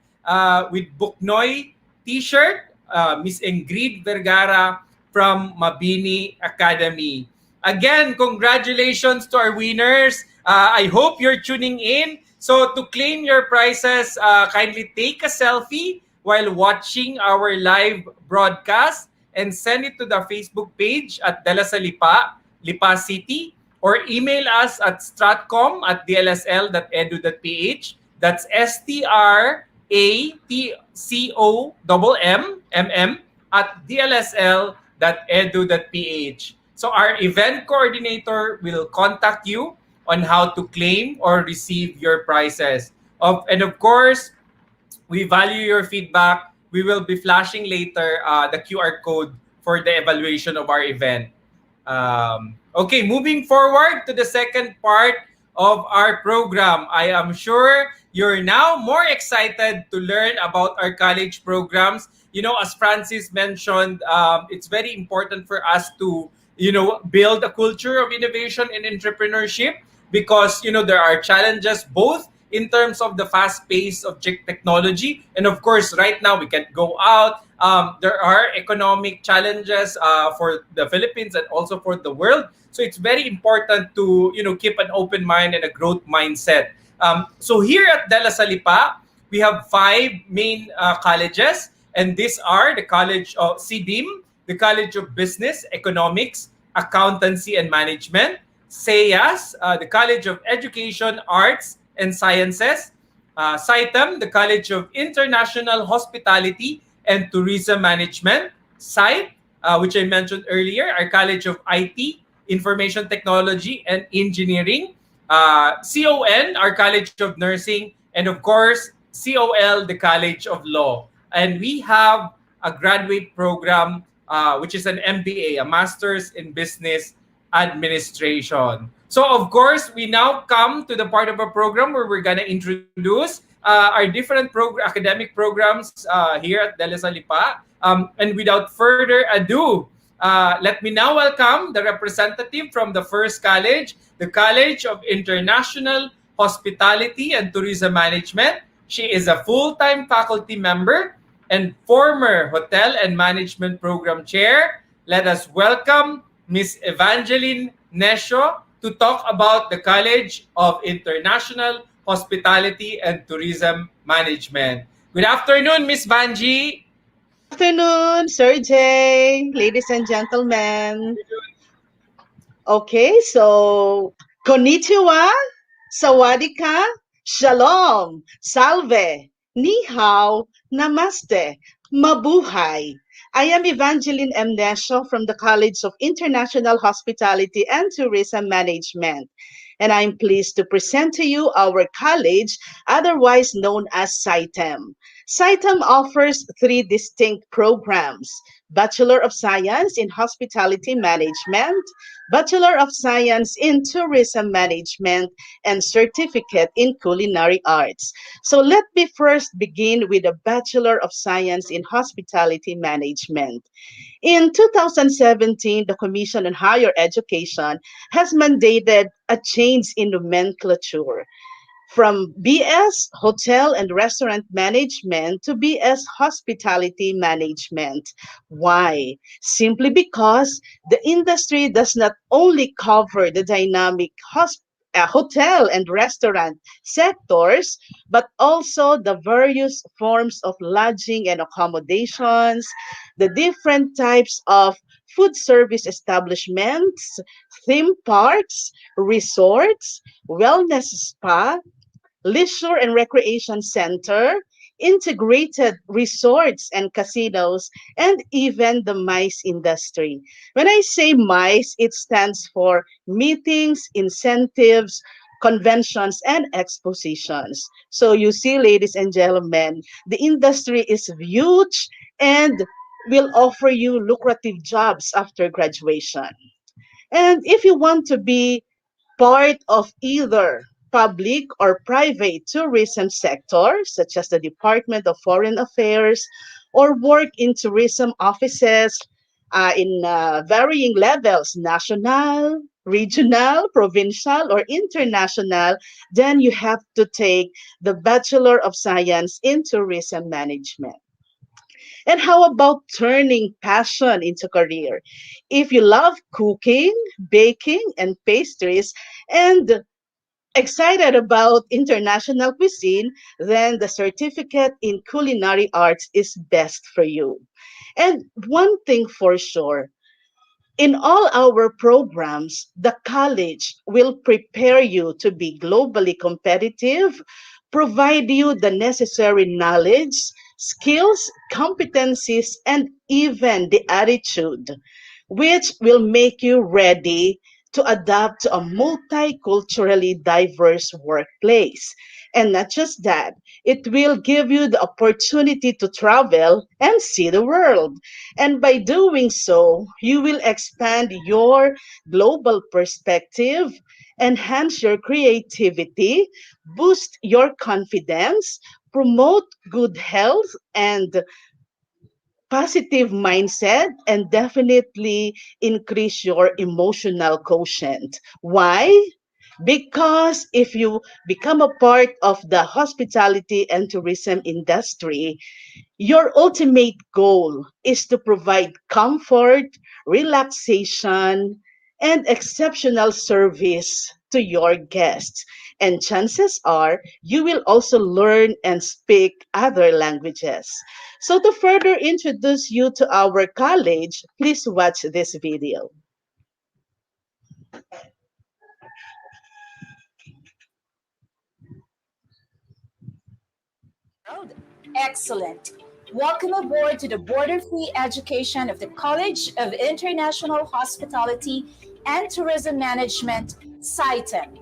with Buknoy T-shirt, Miss Ingrid Vergara from Mabini Academy. Again, congratulations to our winners. I hope you're tuning in. So to claim your prizes, kindly take a selfie while watching our live broadcast and send it to the Facebook page at Dela Salipa, Lipa City, or email us at stratcom@dlsl.edu.ph. That's stratcom@dlsl.edu.ph. So our event coordinator will contact you on how to claim or receive your prizes. And of course, we value your feedback. We will be flashing later the QR code for the evaluation of our event. Okay, moving forward to the second part of our program. I am sure you're now more excited to learn about our college programs. You know, as Francis mentioned, it's very important for us to, build a culture of innovation and entrepreneurship because, there are challenges both in terms of the fast pace of technology. And of course, right now we can't go out. There are economic challenges for the Philippines and also for the world. So it's very important to keep an open mind and a growth mindset. So here at De La Salipa, we have five main colleges, and these are the College of CDIM, the College of Business, Economics, Accountancy and Management, SEAS, the College of Education, Arts and Sciences, SITEM, the College of International Hospitality and Tourism Management, SITE, which I mentioned earlier, our College of IT, Information Technology and Engineering, CON, our College of Nursing, and of course, COL, the College of Law. And we have a graduate program, which is an MBA, a Master's in Business Administration. So, of course, we now come to the part of our program where we're going to introduce our different academic programs here at De La Salipa. And without further ado, let me now welcome the representative from the first college, the College of International Hospitality and Tourism Management. She is a full-time faculty member and former Hotel and Management Program Chair. Let us welcome Ms. Evangeline Nesho to talk about the College of International Hospitality and Tourism Management. Good afternoon, Ms. Vanji. Afternoon, Sir Jay, ladies and gentlemen. Okay, so konnichiwa, sawadika, shalom, salve, ni hao, namaste, mabuhay. I am Evangeline M. Nesho from the College of International Hospitality and Tourism Management, and I'm pleased to present to you our college, otherwise known as SITEM. SITEM offers three distinct programs: Bachelor of Science in Hospitality Management, Bachelor of Science in Tourism Management, and Certificate in Culinary Arts. So let me first begin with a Bachelor of Science in Hospitality Management. In 2017, the Commission on Higher Education has mandated a change in nomenclature from BS Hotel and Restaurant Management to BS Hospitality Management. Why? Simply because the industry does not only cover the dynamic hotel and restaurant sectors, but also the various forms of lodging and accommodations, the different types of food service establishments, theme parks, resorts, wellness spa, leisure and recreation center, integrated resorts and casinos, and even the MICE industry. When I say MICE, it stands for meetings, incentives, conventions, and expositions. So you see, ladies and gentlemen, the industry is huge and will offer you lucrative jobs after graduation. And if you want to be part of either public or private tourism sector, such as the Department of Foreign Affairs, or work in tourism offices in varying levels, national, regional, provincial, or international, then you have to take the Bachelor of Science in Tourism Management. And how about turning passion into career? If you love cooking, baking, and pastries, and excited about international cuisine, then the certificate in culinary arts is best for you. And one thing for sure, in all our programs, the college will prepare you to be globally competitive, provide you the necessary knowledge, skills, competencies, and even the attitude, which will make you ready to adapt to a multiculturally diverse workplace. And not just that, it will give you the opportunity to travel and see the world. And by doing so, you will expand your global perspective, enhance your creativity, boost your confidence, promote good health and positive mindset, and definitely increase your emotional quotient. Why? Because if you become a part of the hospitality and tourism industry, your ultimate goal is to provide comfort, relaxation, and exceptional service to your guests. And chances are you will also learn and speak other languages. So, to further introduce you to our college, please watch this video. Excellent. Welcome aboard to the border-free education of the College of International Hospitality and Tourism Management, SITEM.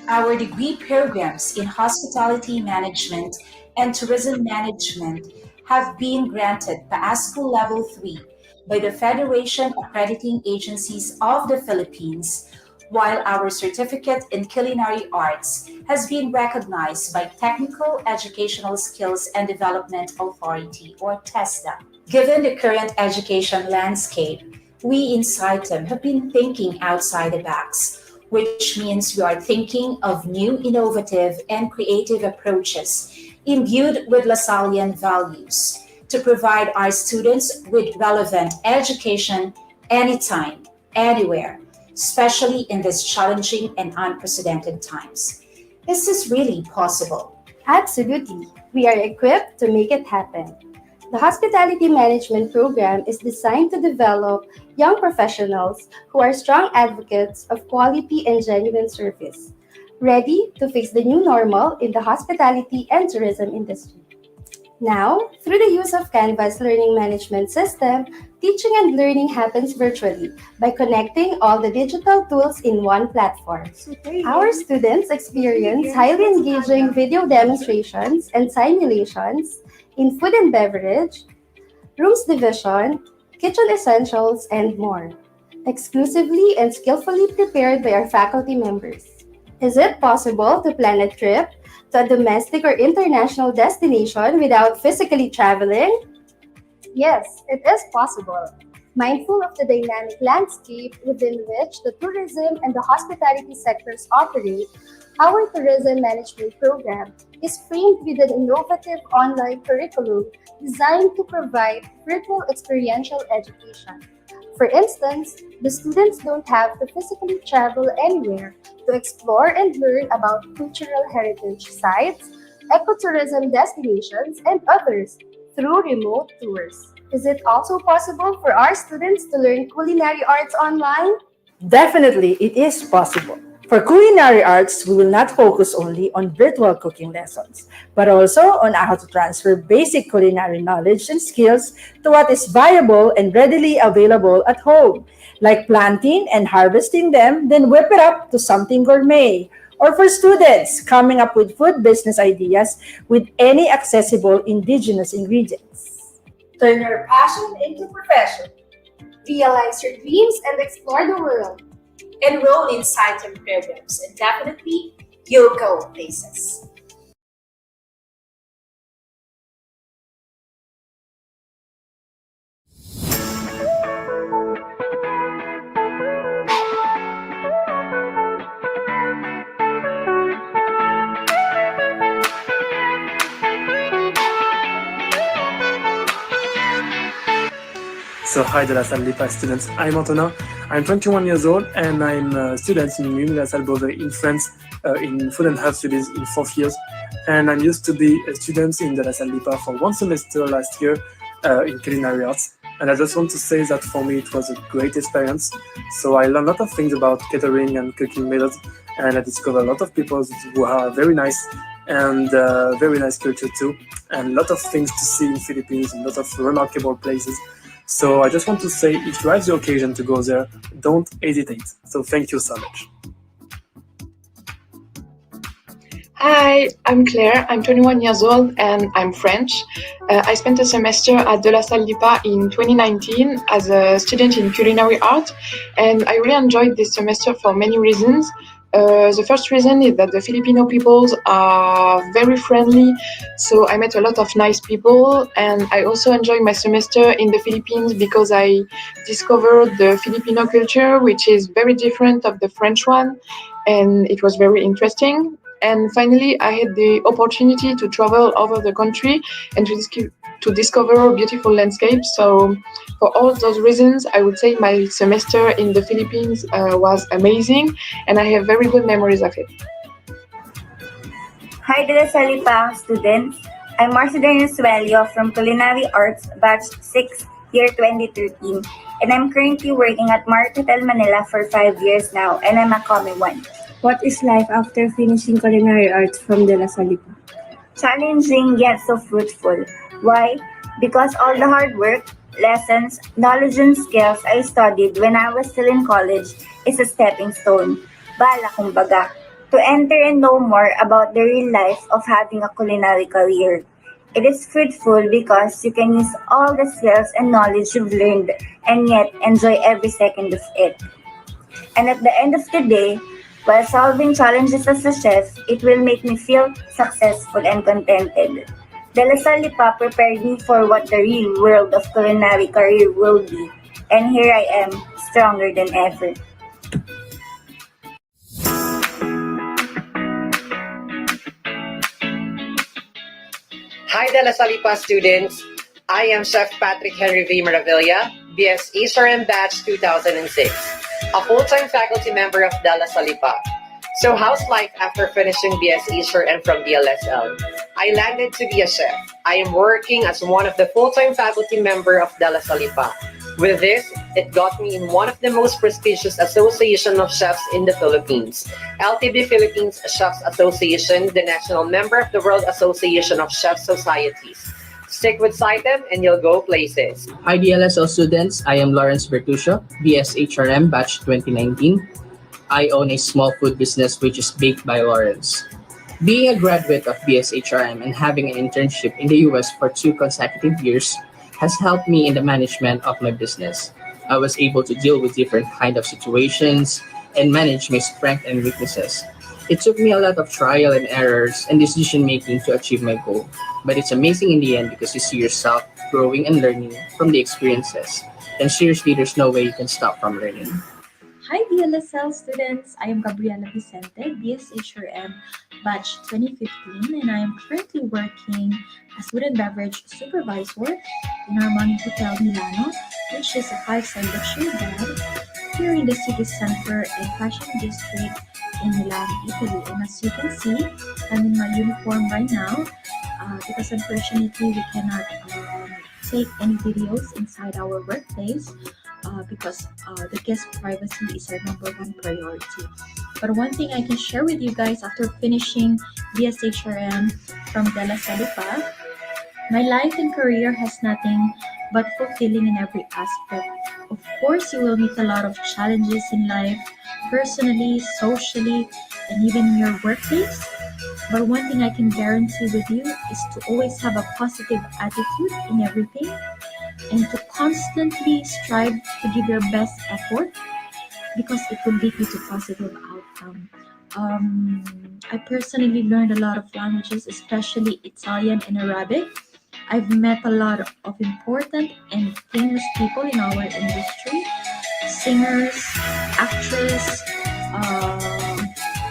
Our degree programs in hospitality management and tourism management have been granted PASCO Level 3 by the Federation Accrediting Agencies of the Philippines, while our certificate in culinary arts has been recognized by Technical Educational Skills and Development Authority, or TESDA. Given the current education landscape, we in SITEM have been thinking outside the box, which means we are thinking of new, innovative, and creative approaches imbued with Lasallian values to provide our students with relevant education anytime, anywhere, especially in these challenging and unprecedented times. Is this really possible? Absolutely. We are equipped to make it happen. The Hospitality Management Program is designed to develop young professionals who are strong advocates of quality and genuine service, ready to face the new normal in the hospitality and tourism industry. Now, through the use of Canvas learning management system, teaching and learning happens virtually by connecting all the digital tools in one platform. Our students experience highly engaging video demonstrations and simulations in food and beverage, rooms division, kitchen essentials, and more, exclusively and skillfully prepared by our faculty members. Is it possible to plan a trip to a domestic or international destination without physically traveling? Yes, it is possible. Mindful of the dynamic landscape within which the tourism and the hospitality sectors operate, our tourism management program is framed with an innovative online curriculum designed to provide virtual experiential education. For instance, the students don't have to physically travel anywhere to explore and learn about cultural heritage sites, ecotourism destinations, and others through remote tours. Is it also possible for our students to learn culinary arts online? Definitely, it is possible. For culinary arts, we will not focus only on virtual cooking lessons, but also on how to transfer basic culinary knowledge and skills to what is viable and readily available at home, like planting and harvesting them, then whip it up to something gourmet. Or for students, coming up with food business ideas with any accessible indigenous ingredients. Turn your passion into profession. Realize your dreams and explore the world. Enroll in SITEM programs and definitely you'll go places. So hi, the Salle Lipa students. I'm Antonin. I'm 21 years old and I'm a student in La Salle Beauvais in France in food and health studies in 4th years. And I'm used to be a student in the La Salle Lipa for 1 semester last year in culinary arts. And I just want to say that for me it was a great experience. So I learned a lot of things about catering and cooking methods, and I discovered a lot of people who are very nice and very nice culture too, and a lot of things to see in Philippines, and a lot of remarkable places. So I just want to say, if you have the occasion to go there, don't hesitate. So thank you so much. Hi, I'm Claire. I'm 21 years old and I'm French. I spent a semester at de la Salle Lipa in 2019 as a student in culinary art, and I really enjoyed this semester for many reasons. The first reason is that the Filipino peoples are very friendly, so I met a lot of nice people, and I also enjoyed my semester in the Philippines because I discovered the Filipino culture, which is very different of the French one, and it was very interesting. And finally, I had the opportunity to travel over the country and to discover beautiful landscapes. So for all those reasons, I would say my semester in the Philippines was amazing, and I have very good memories of it. Hi, de la Salle Lipa students. I'm Marcelina Suelio from Culinary Arts, Batch 6, year 2013, and I'm currently working at Marketel Manila for 5 years now, and I'm a Commie 1. What is life after finishing culinary arts from De La Salle Lipa? Challenging yet so fruitful. Why? Because all the hard work, lessons, knowledge, and skills I studied when I was still in college is a stepping stone. Bala kumbaga, to enter and know more about the real life of having a culinary career. It is fruitful because you can use all the skills and knowledge you've learned and yet enjoy every second of it. And at the end of the day, while solving challenges as a chef, it will make me feel successful and contented. De La Salle Lipa prepared me for what the real world of culinary career will be. And here I am, stronger than ever. Hi, De La Salle Lipa students. I am Chef Patrick Henry V. Maravilla, BS HRM Batch 2006, a full-time faculty member of De La Salle Lipa. So how's life after finishing BS HRM from DLSL? I landed to be a chef. I am working as one of the full-time faculty member of De La Salle Lipa. With this, it got me in one of the most prestigious association of chefs in the Philippines, LTB Philippines Chefs Association, the national member of the World Association of Chef Societies. Stick with SciTem and you'll go places. Hi DLSL students, I am Lawrence Bertuccio, BS HRM Batch 2019. I own a small food business which is Baked by Lawrence. Being a graduate of BS HRM and having an internship in the US for 2 consecutive years has helped me in the management of my business. I was able to deal with different kind of situations and manage my strengths and weaknesses. It took me a lot of trial and errors and decision making to achieve my goal, but it's amazing in the end because you see yourself growing and learning from the experiences. And seriously, there's no way you can stop from learning. Hi DLSL students, I am Gabriela Vicente, BS HRM Batch 2015, and I am currently working as food and beverage supervisor in Armani Hotel Milano, which is a 5-star luxury brand here in the city center and fashion district in Milan, Italy. And as you can see, I'm in my uniform right now because unfortunately we cannot take any videos inside our workplace because the guest privacy is our #1 priority. But one thing I can share with you guys after finishing BSHRM from De La Salle Lipa, my life and career has nothing but fulfilling in every aspect. Of course, you will meet a lot of challenges in life, personally, socially, and even in your workplace. But one thing I can guarantee with you is to always have a positive attitude in everything and to constantly strive to give your best effort because it will lead you to positive outcome. I personally learned a lot of languages, especially Italian and Arabic. I've met a lot of important and famous people in our industry, singers, actors,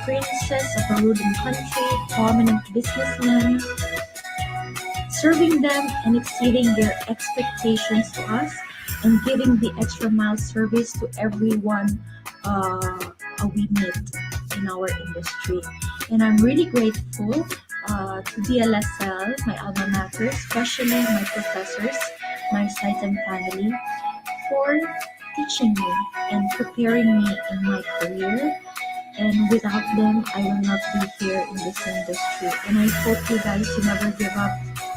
princes of a ruling country, prominent businessmen, serving them and exceeding their expectations to us and giving the extra mile service to everyone we meet in our industry. And I'm really grateful to DLSL, my alma mater, especially my professors, my SciTem family, for teaching me and preparing me in my career. And without them, I will not be here in this industry. And I hope you guys to never give up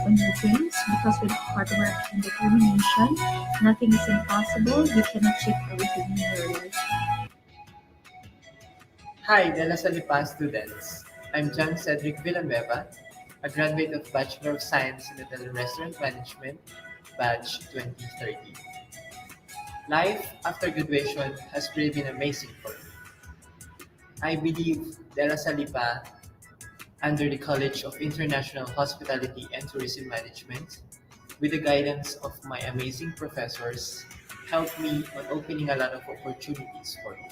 on your dreams because with hard work and determination, nothing is impossible. You can achieve everything in your life. Hi, De La Salle Lipa students. I'm John Cedric Villanueva, a graduate of Bachelor of Science in Hotel and Restaurant Management, batch 2030. Life after graduation has really been amazing for me. I believe De La Salle Lipa, under the College of International Hospitality and Tourism Management, with the guidance of my amazing professors, helped me on opening a lot of opportunities for me.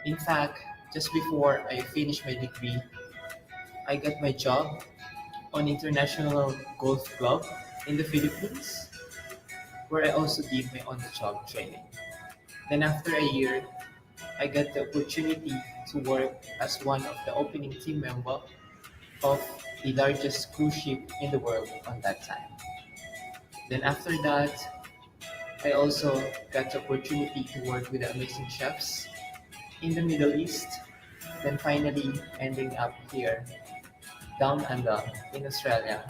In fact, just before I finished my degree, I got my job on International Golf Club in the Philippines, where I also did my on-the-job training. Then after a year, I got the opportunity to work as one of the opening team members of the largest cruise ship in the world on that time. Then after that, I also got the opportunity to work with the amazing chefs in the Middle East, then finally ending up here, down under in Australia,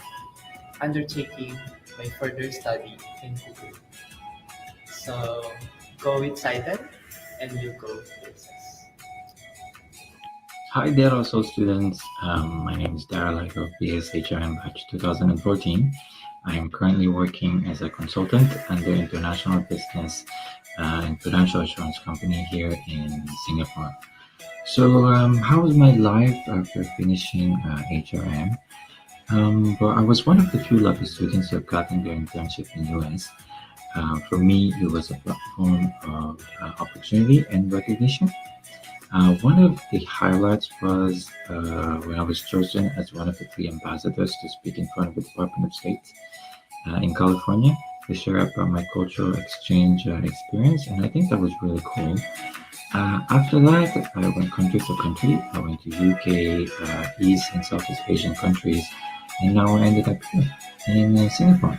undertaking my further study in cooking. So go excited and you go places. Hi there also students, my name is Daryl of BSHRM batch 2014. I am currently working as a consultant under international business and financial assurance company here in Singapore. So how was my life after finishing HRM? Well, I was one of the few lucky students who have gotten their internship in US. For me, it was a platform of opportunity and recognition. One of the highlights was when I was chosen as one of the 3 ambassadors to speak in front of the Department of State in California to share about my cultural exchange experience, and I think that was really cool. After that, I went country to country. I went to UK, East and Southeast Asian countries, and now I ended up here in Singapore.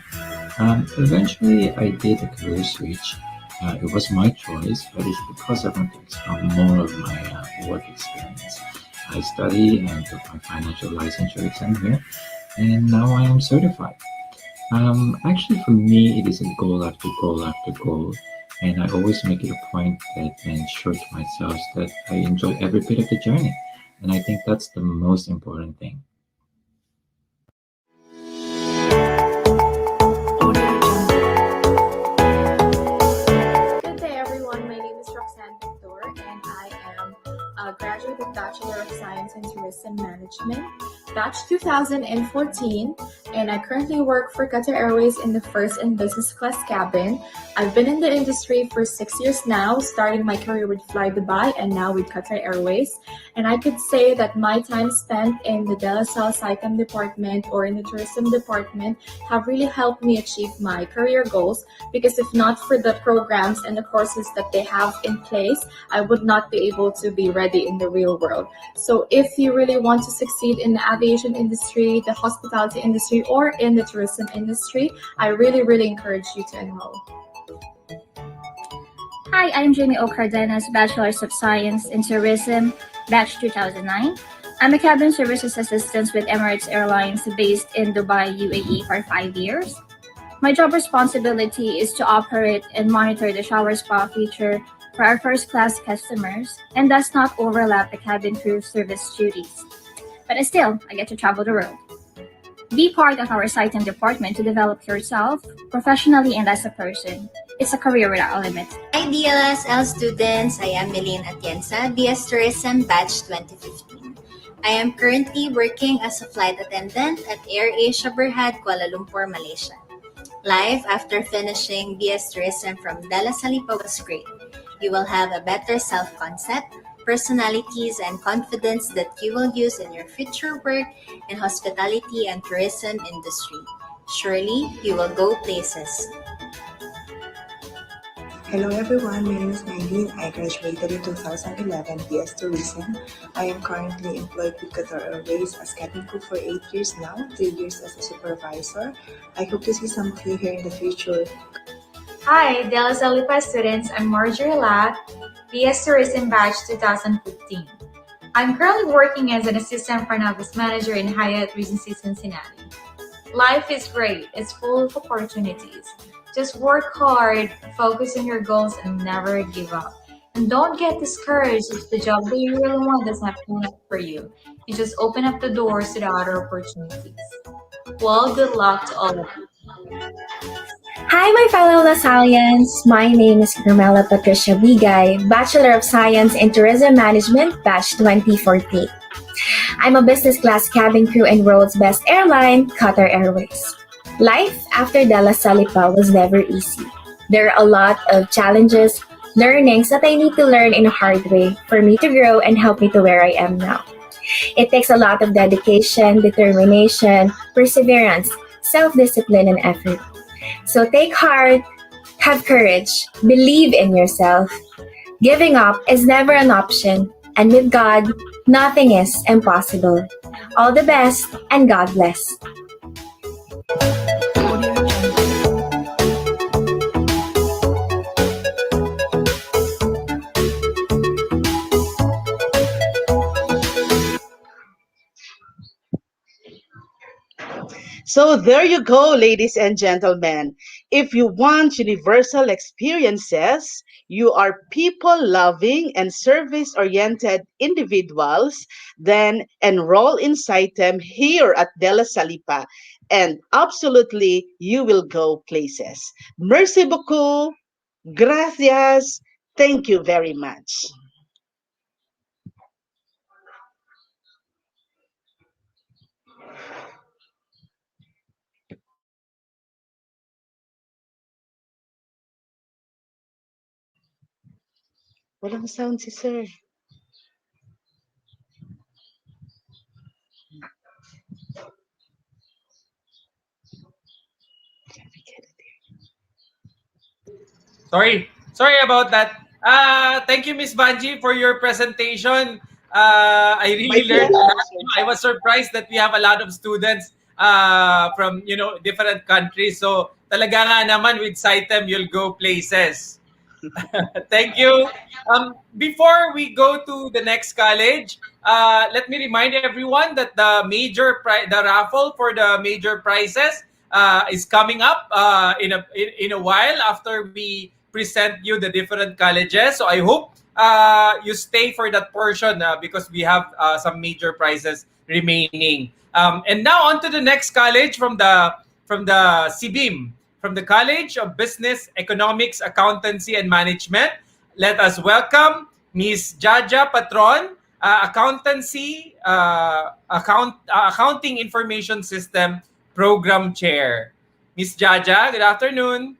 Eventually, I did a career switch. It was my choice, but it's because I want to explore more of my work experience. I studied and took my financial licensure exam here, and now I am certified. Actually, for me, it is a goal after goal after goal, and I always make it a point that I ensure to myself that I enjoy every bit of the journey, and I think that's the most important thing. A graduate of Bachelor of Science in Tourism Management, batch 2014, and I currently work for Qatar Airways in the first and business class cabin. I've been in the industry for 6 years now, starting my career with Fly Dubai and now with Qatar Airways. And I could say that my time spent in the De La Salle SITEM department or in the tourism department have really helped me achieve my career goals, because if not for the programs and the courses that they have in place, I would not be able to be ready in the real world. So if you really want to succeed in the aviation industry, the hospitality industry, or in the tourism industry, I really encourage you to enroll. Hi, I'm Jamie O. Cardenas, Bachelor's of Science in Tourism, batch 2009. I'm a cabin services assistant with Emirates Airlines based in Dubai, UAE for 5 years. My job responsibility is to operate and monitor the shower spa feature for our first-class customers, and does not overlap the cabin crew service duties. But still, I get to travel the world. Be part of our SITEM department to develop yourself professionally and as a person. It's a career without limits. Hi, DLSL students. I am Milene Atienza, BS Tourism Batch 2015. I am currently working as a flight attendant at AirAsia Berhad, Kuala Lumpur, Malaysia. Life after finishing BS Tourism from De La Salle Lipa was great. You will have a better self-concept, personalities, and confidence that you will use in your future work in hospitality and tourism industry. Surely, you will go places. Hello everyone, my name is Maylene. I graduated in 2011 BS Tourism. I am currently employed with Qatar Airways as cabin crew for 8 years now, 3 years as a supervisor. I hope to see some of you here in the future. Hi, De La Salle Lipa students. I'm Marjorie Lat, BS Tourism Batch 2015. I'm currently working as an assistant front office manager in Hyatt Regency Cincinnati. Life is great, it's full of opportunities. Just work hard, focus on your goals, and never give up. And don't get discouraged if the job that you really want does not connect for you. You just open up the doors to the other opportunities. Well, good luck to all of you. Hi, my fellow Lasallians. My name is Carmela Patricia Bigay, Bachelor of Science in Tourism Management, Batch 2014. I'm a business class cabin crew in world's best airline, Qatar Airways. Life after Salle Lipa was never easy. There are a lot of challenges, learnings that I need to learn in a hard way for me to grow and help me to where I am now. It takes a lot of dedication, determination, perseverance, self-discipline, and effort. So take heart, have courage, believe in yourself. Giving up is never an option, and with God, nothing is impossible. All the best, and God bless. So there you go, ladies and gentlemen. If you want universal experiences, you are people-loving and service-oriented individuals, then enroll in SITEM here at Dela Salipa, and absolutely you will go places. Merci beaucoup. Gracias. Thank you very much. Walang sound si sir. Sorry about that. Thank you, Miss Banji, for your presentation. I My really learned a lot. pleasure. I was surprised that we have a lot of students from different countries. So talaga nga naman with SITEM, you'll go places. Thank you. Before we go to the next college, let me remind everyone that the raffle for the major prizes is coming up in a while after we present you the different colleges. So I hope you stay for that portion because we have some major prizes remaining. And now on to the next college from the CBIM, from the College of Business, Economics, Accountancy, and Management. Let us welcome Ms. Jaja Patron, Accounting Information System Program Chair. Ms. Jaja, good afternoon.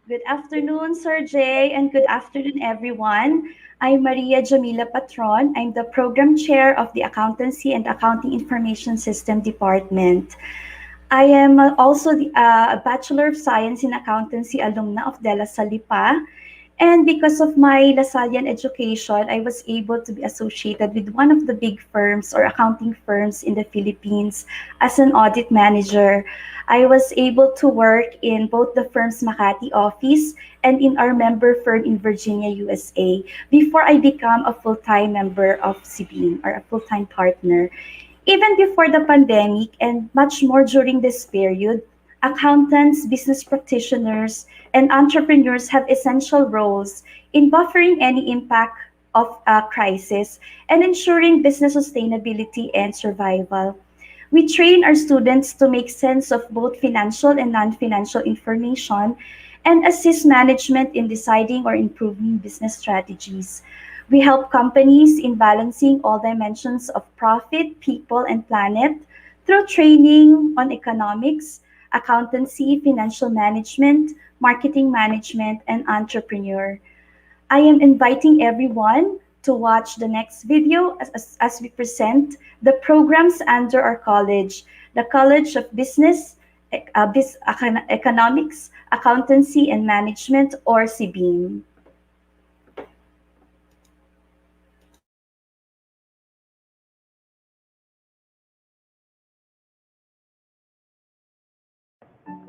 Good afternoon, Sir Jay, and good afternoon, everyone. I'm Maria Jamila Patron. I'm the Program Chair of the Accountancy and Accounting Information System Department. I am also a Bachelor of Science in Accountancy alumna of Dela Salipa. And because of my Lasallian education, I was able to be associated with one of the big firms or accounting firms in the Philippines as an audit manager. I was able to work in both the firm's Makati office and in our member firm in Virginia, USA, before I became a full-time member of CBIM or a full-time partner. Even before the pandemic and much more during this period, accountants, business practitioners, and entrepreneurs have essential roles in buffering any impact of a crisis and ensuring business sustainability and survival. We train our students to make sense of both financial and non-financial information and assist management in deciding or improving business strategies. We help companies in balancing all dimensions of profit, people, and planet through training on economics, accountancy, financial management, marketing management, and entrepreneur. I am inviting everyone to watch the next video as we present the programs under our college, the College of Business, Economics, Accountancy, and Management, or CBIM.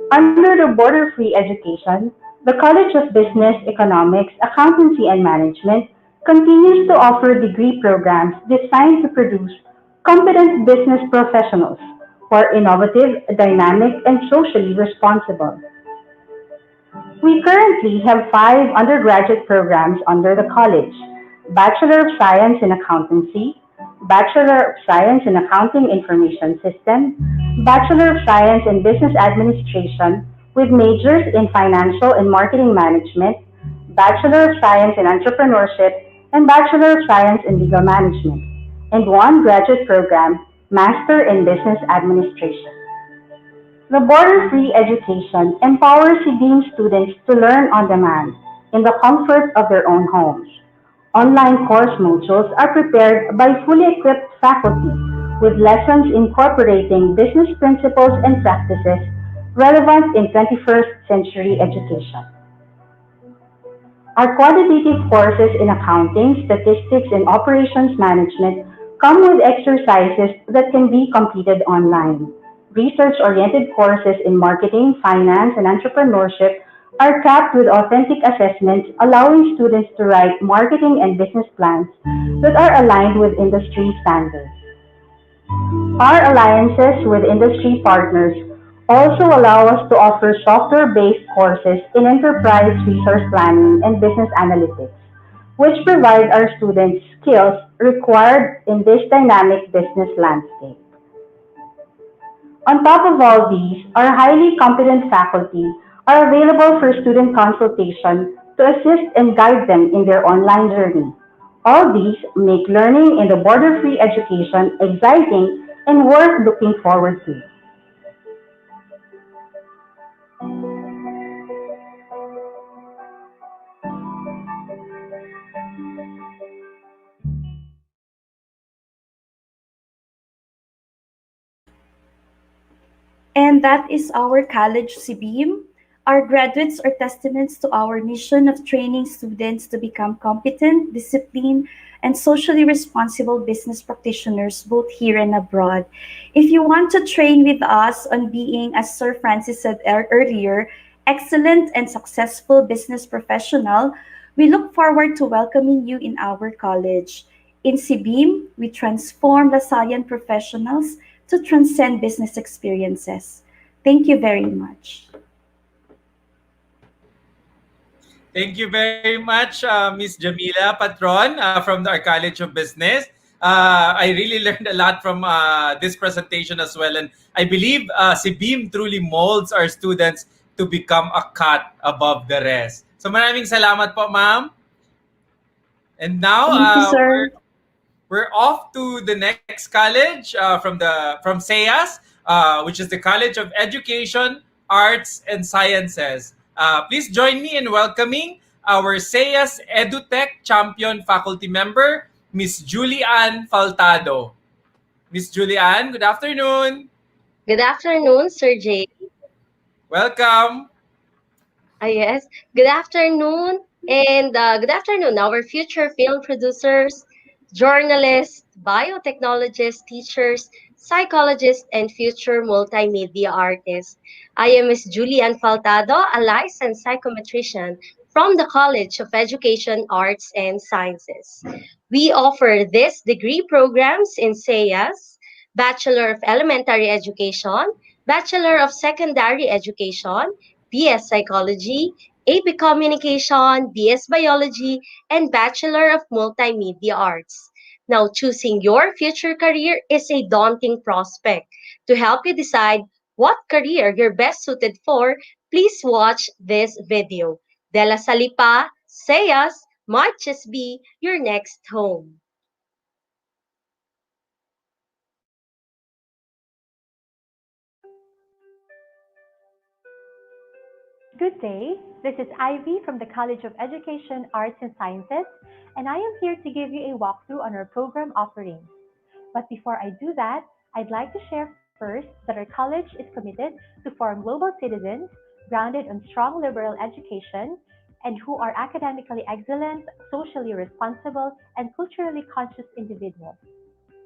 Under the border-free education, the College of Business, Economics, Accountancy, and Management continues to offer degree programs designed to produce competent business professionals for innovative, dynamic, and socially responsible. We currently have 5 undergraduate programs under the college: Bachelor of Science in Accountancy, Bachelor of Science in Accounting Information System, Bachelor of Science in Business Administration with majors in Financial and Marketing Management, Bachelor of Science in Entrepreneurship, and Bachelor of Science in Legal Management, and one graduate program, Master in Business Administration. The border-free education empowers CBEAM students to learn on demand in the comfort of their own homes. Online course modules are prepared by fully equipped faculty with lessons incorporating business principles and practices relevant in 21st century education. Our quantitative courses in accounting, statistics, and operations management come with exercises that can be completed online. Research-oriented courses in marketing, finance, and entrepreneurship are capped with authentic assessments, allowing students to write marketing and business plans that are aligned with industry standards. Our alliances with industry partners also allow us to offer software-based courses in enterprise resource planning and business analytics, which provide our students skills required in this dynamic business landscape. On top of all these, our highly competent faculty are available for student consultation to assist and guide them in their online journey. All these make learning in the border-free education exciting and worth looking forward to. And that is our college CBEAM. Our graduates are testaments to our mission of training students to become competent, disciplined, and socially responsible business practitioners both here and abroad. If you want to train with us on being, as Sir Francis said earlier, excellent and successful business professional, we look forward to welcoming you in our college. In CBEAM, we transform Lasallian professionals to transcend business experiences. Thank you very much. Thank you very much, Miss Jamila Patron from our College of Business. I really learned a lot from this presentation as well. And I believe si Beam truly molds our students to become a cut above the rest. So maraming salamat po, ma'am. And now Thank you, sir. we're off to the next college from SEAS, which is the College of Education, Arts, and Sciences. Please join me in welcoming our SEAS EduTech Champion Faculty Member, Miss Julianne Faltado. Miss Julianne, good afternoon. Good afternoon, Sir Jay. Welcome. Yes, good afternoon. And good afternoon, our future film producers, journalists, biotechnologists, teachers, psychologists, and future multimedia artists. I am Ms. Julian Faltado, a licensed psychometrician from the College of Education, Arts, and Sciences. We offer these degree programs in SEAS, Bachelor of Elementary Education, Bachelor of Secondary Education, BS Psychology, AP Communication, BS Biology, and Bachelor of Multimedia Arts. Now, choosing your future career is a daunting prospect. To help you decide what career you're best suited for, please watch this video. De La Salipa, Sayas, might just be your next home. Good day. This is Ivy from the College of Education, Arts and Sciences, and I am here to give you a walkthrough on our program offerings. But before I do that, I'd like to share first that our college is committed to form global citizens grounded on strong liberal education and who are academically excellent, socially responsible, and culturally conscious individuals.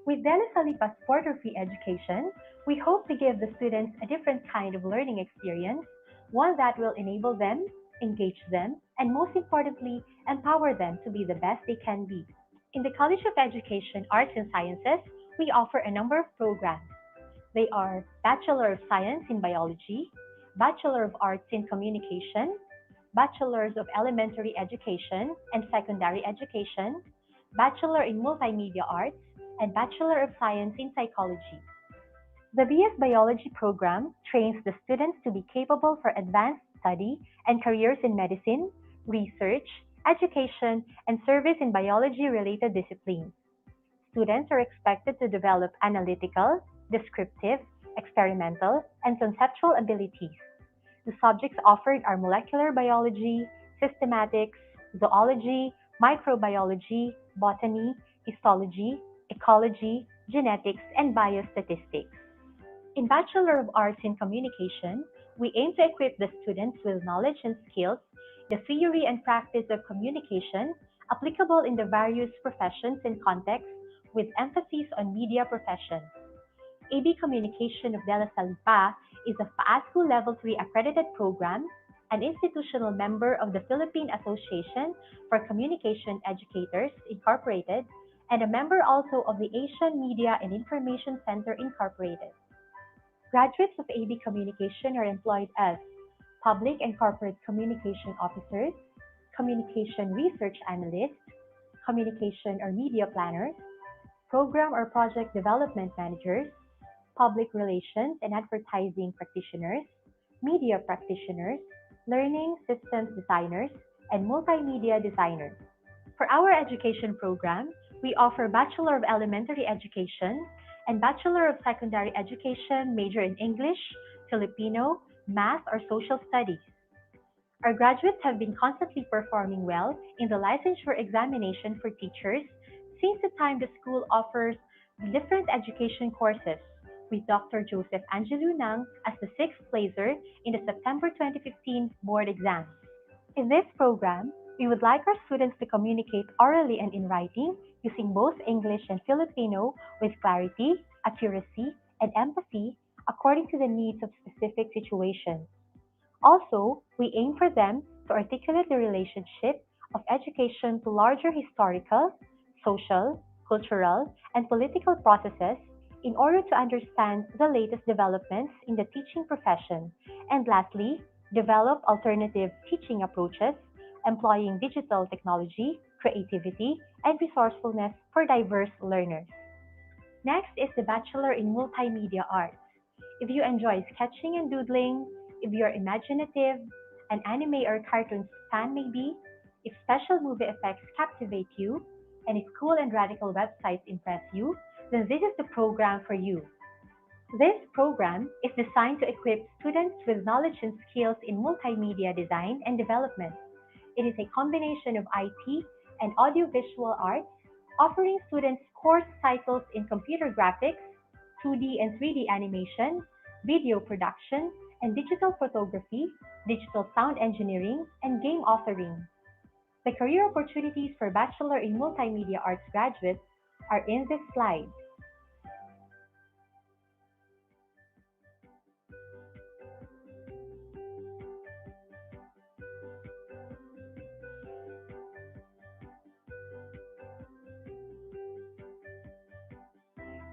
With Dela Salipa's border-free education, we hope to give the students a different kind of learning experience, one that will enable them, engage them, and most importantly, empower them to be the best they can be. In the College of Education, Arts and Sciences, we offer a number of programs. They are Bachelor of Science in Biology, Bachelor of Arts in Communication, Bachelors of Elementary Education and Secondary Education, Bachelor in Multimedia Arts, and Bachelor of Science in Psychology. The BS Biology program trains the students to be capable for advanced study and careers in medicine, research, education, and service in biology-related disciplines. Students are expected to develop analytical, descriptive, experimental, and conceptual abilities. The subjects offered are molecular biology, systematics, zoology, microbiology, botany, histology, ecology, genetics, and biostatistics. In Bachelor of Arts in Communication, we aim to equip the students with knowledge and skills, the theory and practice of communication applicable in the various professions and contexts with emphasis on media professions. AB Communication of De La Salle Lipa is a PASCO Level 3 accredited program, an institutional member of the Philippine Association for Communication Educators, Incorporated, and a member also of the Asian Media and Information Center, Incorporated. Graduates of AB Communication are employed as Public and Corporate Communication Officers, Communication Research Analysts, Communication or Media Planners, Program or Project Development Managers, Public Relations and Advertising Practitioners, Media Practitioners, Learning Systems Designers, and Multimedia Designers. For our education program, we offer Bachelor of Elementary Education and Bachelor of Secondary Education major in English, Filipino, Math, or Social Studies. Our graduates have been constantly performing well in the licensure examination for teachers since the time the school offers different education courses, with Dr. Joseph Angelou Nang as the sixth placer in the September 2015 board exams. In this program, we would like our students to communicate orally and in writing using both English and Filipino with clarity, accuracy, and empathy according to the needs of specific situations. Also, we aim for them to articulate the relationship of education to larger historical, social, cultural, and political processes in order to understand the latest developments in the teaching profession, and lastly, develop alternative teaching approaches employing digital technology, creativity, and resourcefulness for diverse learners. Next is the Bachelor in Multimedia Arts. If you enjoy sketching and doodling, if you're imaginative, an anime or cartoon fan maybe, if special movie effects captivate you, and if cool and radical websites impress you, then this is the program for you. This program is designed to equip students with knowledge and skills in multimedia design and development. It is a combination of IT and audiovisual arts, offering students course cycles in computer graphics, 2D and 3D animation, video production, and digital photography, digital sound engineering, and game authoring. The career opportunities for Bachelor in Multimedia Arts graduates are in this slide.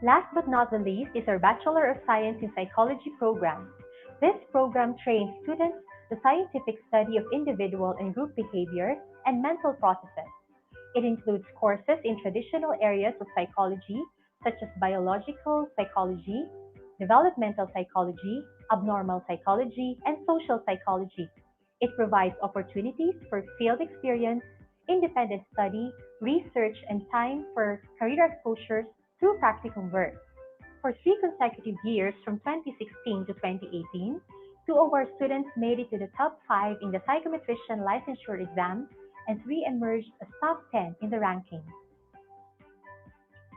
Last but not the least is our Bachelor of Science in Psychology program. This program trains students the scientific study of individual and group behavior and mental processes. It includes courses in traditional areas of psychology such as biological psychology, developmental psychology, abnormal psychology, and social psychology. It provides opportunities for field experience, independent study, research, and time for career exposures through practicum work. For 3 consecutive years from 2016 to 2018, 2 of our students made it to the top 5 in the psychometrician licensure exam and 3 emerged as top 10 in the ranking.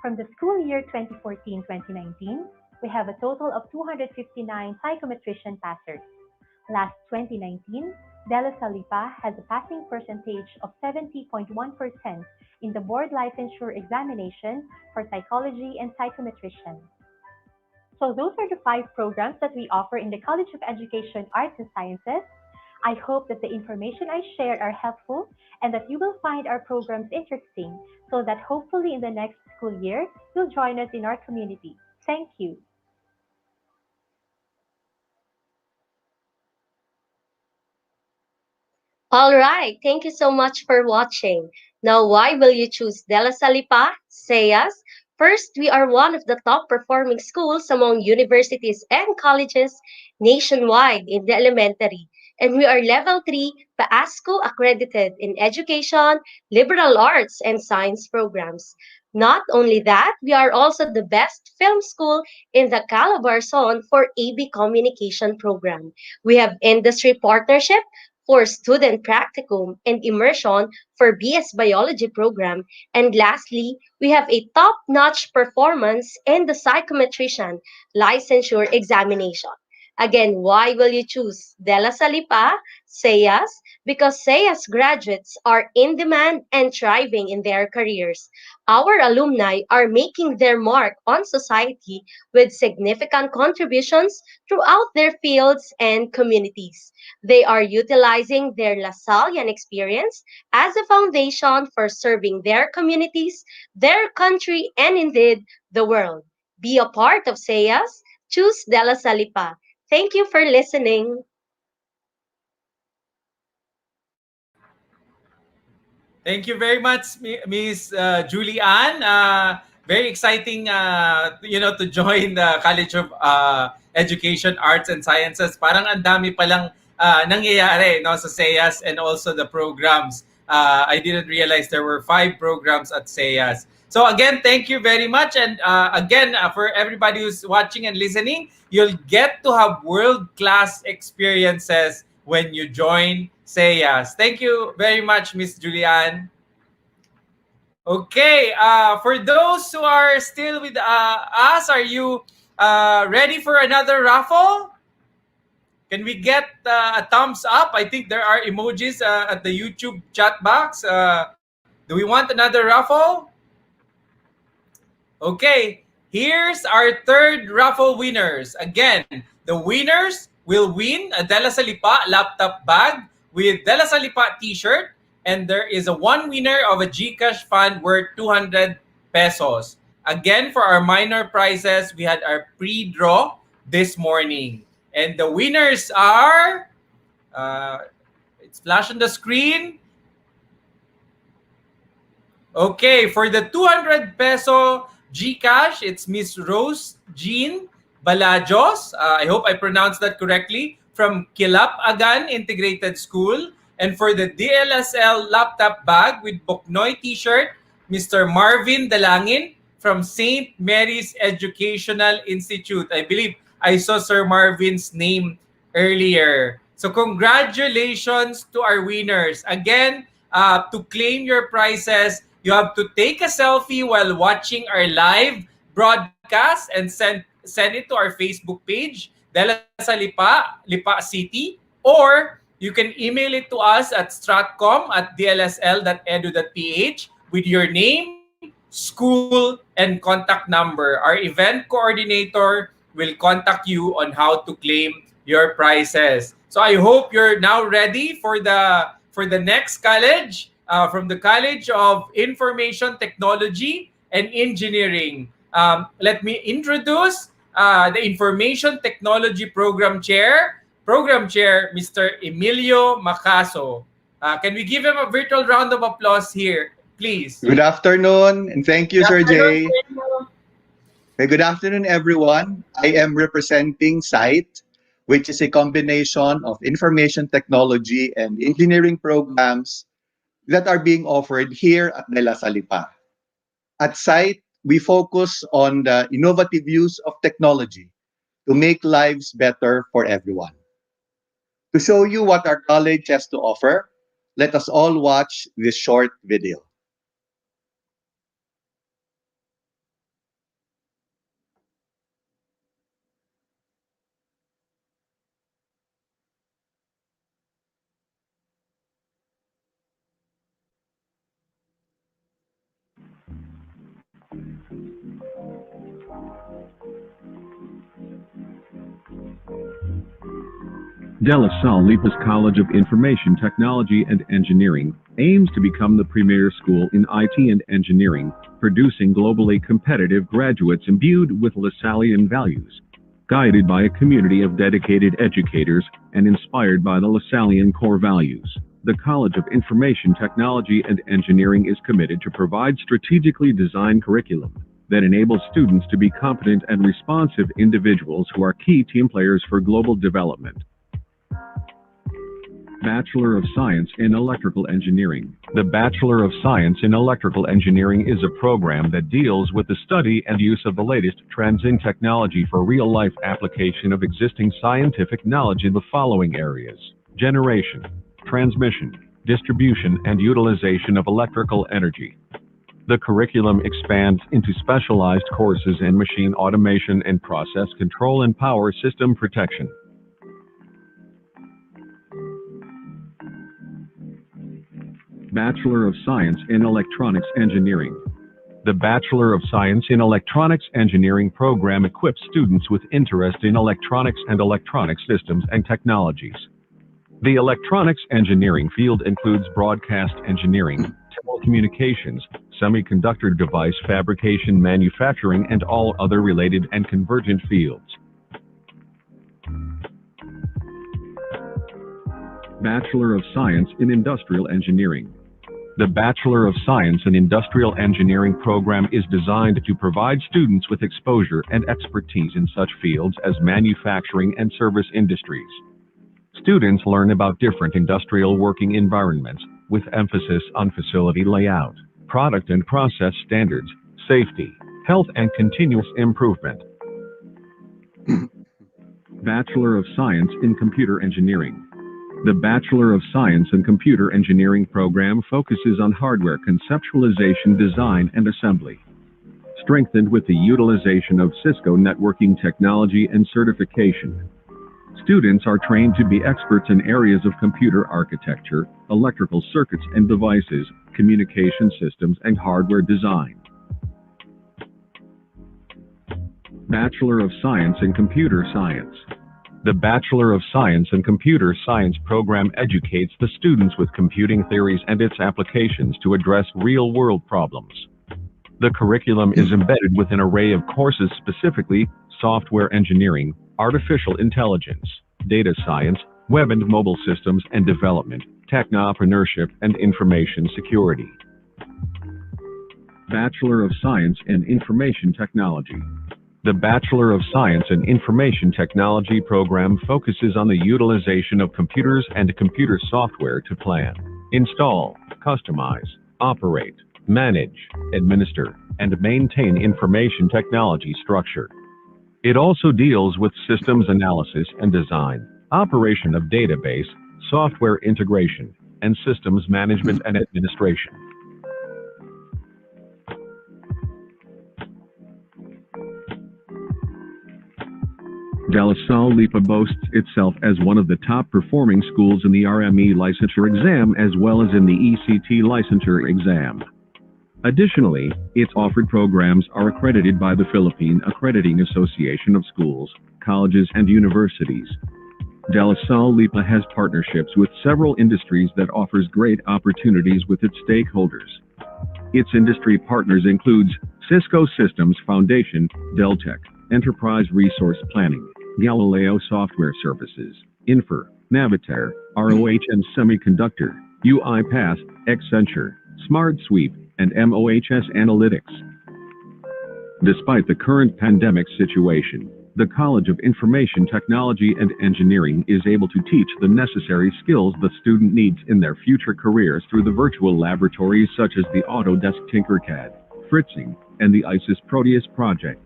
From the school year 2014-2019, we have a total of 259 psychometrician passers. Last 2019, De La Salle Lipa has a passing percentage of 70.1% in the board licensure examination for psychology and psychometrician. So those are the 5 programs that we offer in the College of Education, Arts and Sciences. I hope that the information I shared are helpful and that you will find our programs interesting so that hopefully in the next school year, you'll join us in our community. Thank you. All right, thank you so much for watching. Now, why will you choose De La Salipa? Say us. First, we are one of the top performing schools among universities and colleges nationwide in the elementary, and we are level 3 PASCO accredited in education, liberal arts, and science programs. Not only that, we are also the best film school in the Kalibrr zone for AB communication program. We have industry partnership for student practicum and immersion for BS Biology program. And lastly, we have a top-notch performance in the psychometrician licensure examination. Again, why will you choose De La Salipa, SEAS? Because SEAS graduates are in demand and thriving in their careers. Our alumni are making their mark on society with significant contributions throughout their fields and communities. They are utilizing their Lasallian experience as a foundation for serving their communities, their country, and indeed the world. Be a part of SEAS. Choose De La Salipa. Thank you for listening. Thank you very much, Miss Julianne. Very exciting, to join the College of Education, Arts, and Sciences. Parang ang dami palang nangyayari, no, sa SEAS and also the programs. I didn't realize there were 5 programs at SEAS. So again, thank you very much. And again, for everybody who's watching and listening, you'll get to have world-class experiences when you join SEAS. Thank you very much, Miss Julianne. Okay, for those who are still with us, are you ready for another raffle? Can we get a thumbs up? I think there are emojis at the YouTube chat box. Do we want another raffle? Okay, here's our third raffle winners. Again, the winners will win a De La Salipa laptop bag with De La Salipa t-shirt, and there is a one winner of a GCash fund worth 200 pesos. Again, for our minor prizes, we had our pre-draw this morning. And the winners are, it's flash on the screen. Okay, for the 200 peso GCash, it's Miss Rose Jean Balajos. I hope I pronounced that correctly. From Kilap Agan Integrated School. And for the DLSL laptop bag with Boknoy t-shirt, Mr. Marvin Dalangin from St. Mary's Educational Institute. I believe I saw Sir Marvin's name earlier. So congratulations to our winners. Again, to claim your prizes, you have to take a selfie while watching our live broadcast and send it to our Facebook page, De La Salipa, Lipa City, or you can email it to us at stratcom@dlsl.edu.ph with your name, school, and contact number. Our event coordinator will contact you on how to claim your prizes. So I hope you're now ready for the next college, from the College of Information Technology and Engineering. Let me introduce the Information Technology Program Chair, Mr. Emilio Macaso. Can we give him a virtual round of applause here, please? Good afternoon, and thank you, Sir Jay. Okay, good afternoon, everyone. I am representing SITE, which is a combination of information technology and engineering programs that are being offered here at De La Salipa. At SITE, we focus on the innovative use of technology to make lives better for everyone. To show you what our college has to offer, let us all watch this short video. De La Salle Lipa's College of Information Technology and Engineering aims to become the premier school in IT and engineering, producing globally competitive graduates imbued with Lasallian values, guided by a community of dedicated educators and inspired by the Lasallian core values. The College of Information Technology and Engineering is committed to provide strategically designed curriculum that enables students to be competent and responsive individuals who are key team players for global development. Bachelor of Science in Electrical Engineering. The Bachelor of Science in Electrical Engineering is a program that deals with the study and use of the latest trends in technology for real-life application of existing scientific knowledge in the following areas: generation, transmission, distribution, and utilization of electrical energy. The curriculum expands into specialized courses in machine automation and process control and power system protection. Bachelor of Science in Electronics Engineering. The Bachelor of Science in Electronics Engineering program equips students with interest in electronics and electronic systems and technologies. The electronics engineering field includes broadcast engineering, telecommunications, semiconductor device fabrication, manufacturing, and all other related and convergent fields. Bachelor of Science in Industrial Engineering. The Bachelor of Science in Industrial Engineering program is designed to provide students with exposure and expertise in such fields as manufacturing and service industries. Students learn about different industrial working environments, with emphasis on facility layout, product and process standards, safety, health, and continuous improvement. Bachelor of Science in Computer Engineering. The Bachelor of Science in Computer Engineering program focuses on hardware conceptualization, design, and assembly, strengthened with the utilization of Cisco networking technology and certification. Students are trained to be experts in areas of computer architecture, electrical circuits and devices, communication systems, and hardware design. Bachelor of Science in Computer Science. The Bachelor of Science in Computer Science program educates the students with computing theories and its applications to address real-world problems. The curriculum is embedded with an array of courses, specifically software engineering, artificial intelligence, data science, web and mobile systems and development, technopreneurship, and information security. Bachelor of Science in Information Technology. The Bachelor of Science in Information Technology program focuses on the utilization of computers and computer software to plan, install, customize, operate, manage, administer, and maintain information technology structure. It also deals with systems analysis and design, operation of database, software integration, and systems management and administration. Salle Lipa boasts itself as one of the top performing schools in the RME licensure exam as well as in the ECT licensure exam. Additionally, its offered programs are accredited by the Philippine Accrediting Association of Schools, Colleges, and Universities. Salle Lipa has partnerships with several industries that offers great opportunities with its stakeholders. Its industry partners includes Cisco Systems Foundation, Deltec, Enterprise Resource Planning, Galileo Software Services, Infer, Navitaire, ROH and Semiconductor, UiPath, Accenture, Smart Sweep, and MOHS Analytics. Despite the current pandemic situation, the College of Information Technology and Engineering is able to teach the necessary skills the student needs in their future careers through the virtual laboratories such as the Autodesk Tinkercad, Fritzing, and the ISIS Proteus project,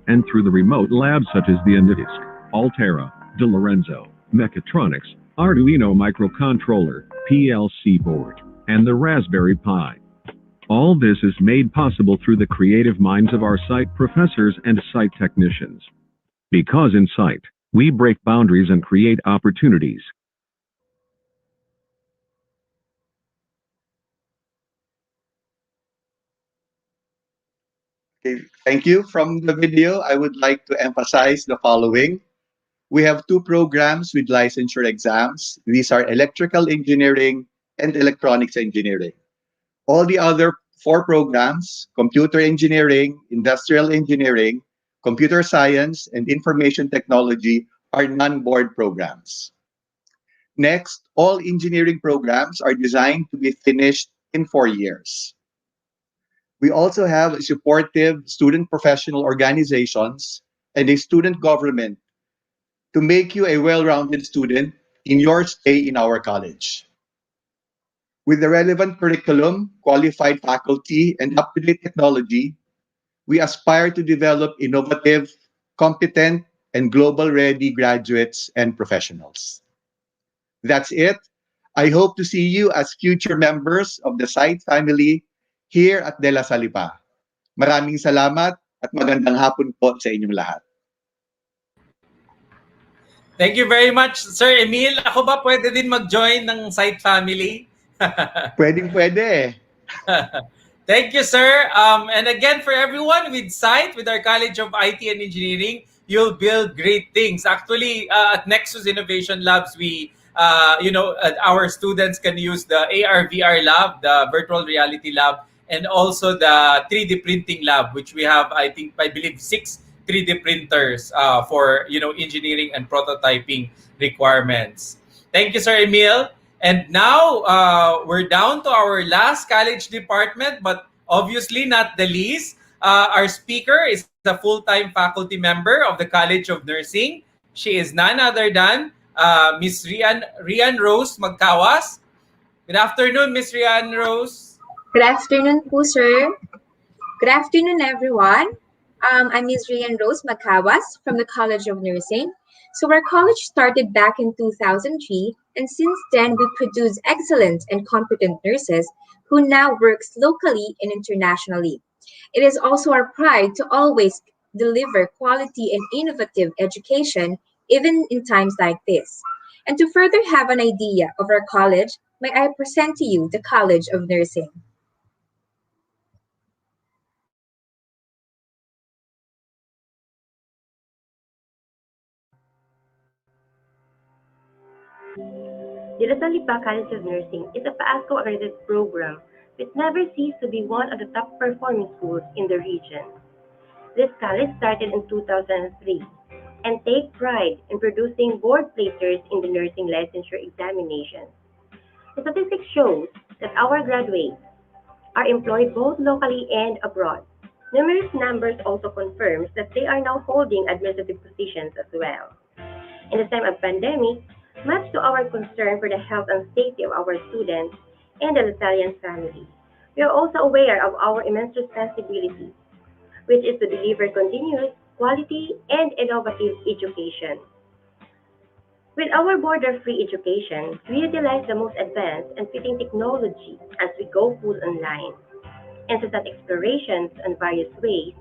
and through the remote labs such as the Andidisk, Altera, De Lorenzo, Mechatronics, Arduino microcontroller, PLC board, and the Raspberry Pi. All this is made possible through the creative minds of our site professors and site technicians. Because in site, we break boundaries and create opportunities. Okay, thank you. From the video, I would like to emphasize the following. We have two programs with licensure exams. These are electrical engineering and electronics engineering. All the other four programs, computer engineering, industrial engineering, computer science, and information technology, are non-board programs. Next, all engineering programs are designed to be finished in 4 years. We also have supportive student professional organizations and a student government to make you a well-rounded student in your stay in our college. With the relevant curriculum, qualified faculty, and up-to-date technology, we aspire to develop innovative, competent, and global-ready graduates and professionals. That's it. I hope to see you as future members of the site family here at De La Salipa. Maraming salamat at magandang hapon po sa inyong lahat. Thank you very much, Sir Emil. Ako ba pwede din mag-join ng site family? Pwede. Thank you, sir. And again, for everyone with SITE, with our College of IT and Engineering, you'll build great things. Actually, at Nexus Innovation Labs, our students can use the AR/VR lab, the virtual reality lab, and also the 3D printing lab, which we have, I believe, 6 3D printers for engineering and prototyping requirements. Thank you, Sir Emil. And now we're down to our last college department, but obviously not the least. Our speaker is a full-time faculty member of the College of Nursing. She is none other than Miss Rian Rose Magkawas. Good afternoon, Miss Rian Rose. Good afternoon po, sir. Good afternoon, everyone. I'm Ms. Rian Rose Magkawas from the College of Nursing. So our college started back in 2003, and since then we produce excellent and competent nurses who now works locally and internationally. It is also our pride to always deliver quality and innovative education, even in times like this. And to further have an idea of our college, may I present to you the College of Nursing. The Salle Lipa College of Nursing is a PASCO accredited program which never ceased to be one of the top performing schools in the region. This college started in 2003 and take pride in producing board placers in the nursing licensure examinations. The statistics shows that our graduates are employed both locally and abroad. Numerous numbers also confirms that they are now holding administrative positions as well. In the time of pandemic, much to our concern for the health and safety of our students and the Lasallian family, we are also aware of our immense responsibility, which is to deliver continuous, quality, and innovative education. With our border-free education, we utilize the most advanced and fitting technology as we go full online. And so that explorations in various ways,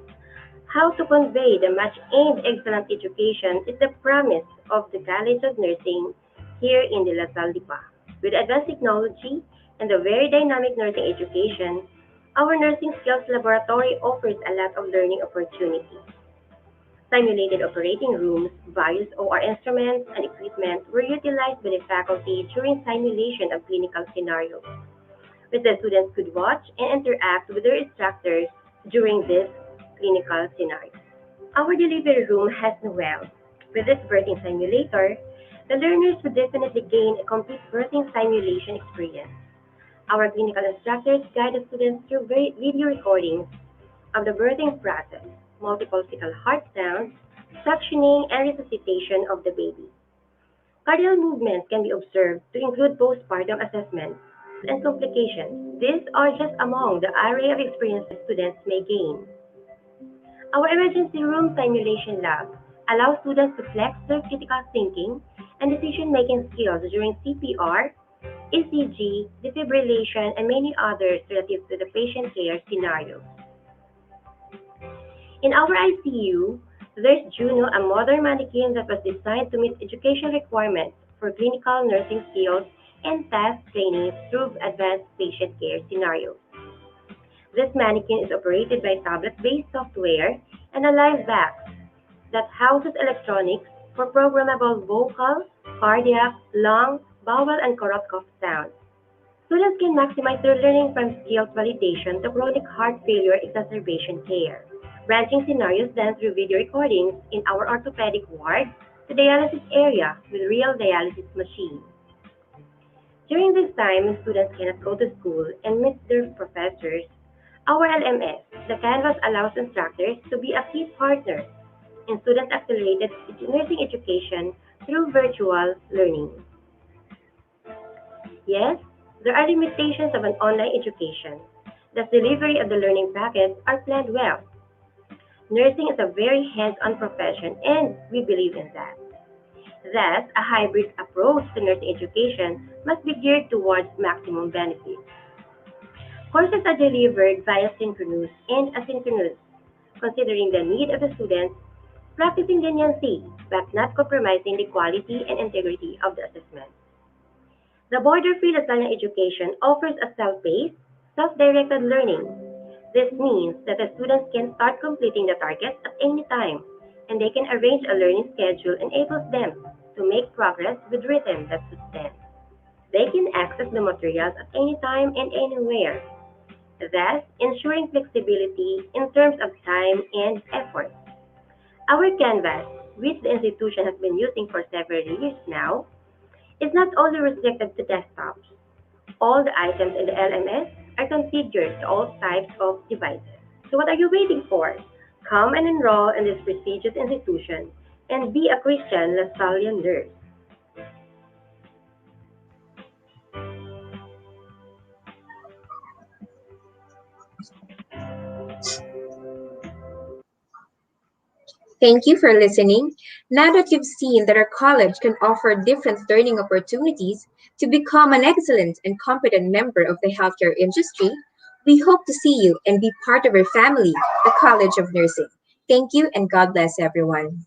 how to convey the much-aimed excellent education is the promise of the College of Nursing here in the Salle Lipa. With advanced technology and a very dynamic nursing education, our nursing skills laboratory offers a lot of learning opportunities. Simulated operating rooms, various OR instruments, and equipment were utilized by the faculty during simulation of clinical scenarios, which the students could watch and interact with their instructors during this clinical scenario. Our delivery room has Noel. With this birthing simulator, the learners would definitely gain a complete birthing simulation experience. Our clinical instructors guide the students through video recordings of the birthing process, multiple fetal heart sounds, suctioning, and resuscitation of the baby. Cardiac movements can be observed to include postpartum assessments and complications. These are just among the array of experiences students may gain. Our emergency room simulation lab allows students to flex their critical thinking and decision-making skills during CPR, ECG, defibrillation, and many others relative to the patient care scenario. In our ICU, there's Juno, a modern mannequin that was designed to meet education requirements for clinical nursing skills and task training through advanced patient care scenarios. This mannequin is operated by tablet-based software and a live box that houses electronics for programmable vocal, cardiac, lung, bowel, and corrupt cough sounds. Students can maximize their learning from skills validation to chronic heart failure exacerbation care, branching scenarios done through video recordings in our orthopedic ward to dialysis area with real dialysis machines. During this time when students cannot go to school and meet their professors, our LMS, the Canvas, allows instructors to be a key partner in student-accelerated nursing education through virtual learning. Yes, there are limitations of an online education. The delivery of the learning packets are planned well. Nursing is a very hands-on profession and we believe in that. Thus, a hybrid approach to nursing education must be geared towards maximum benefit. Courses are delivered via synchronous and asynchronous, considering the need of the students, practicing leniency, but not compromising the quality and integrity of the assessment. The border-free Lasallian education offers a self-paced, self-directed learning. This means that the students can start completing the targets at any time, and they can arrange a learning schedule enables them to make progress with rhythm that suits them. They can access the materials at any time and anywhere, thus ensuring flexibility in terms of time and effort. Our Canvas, which the institution has been using for several years now, is not only restricted to desktops. All the items in the LMS are configured to all types of devices. So what are you waiting for? Come and enroll in this prestigious institution and be a Christian Lasallian nurse. Thank you for listening. Now that you've seen that our college can offer different learning opportunities to become an excellent and competent member of the healthcare industry, we hope to see you and be part of our family, the College of Nursing. Thank you and God bless everyone.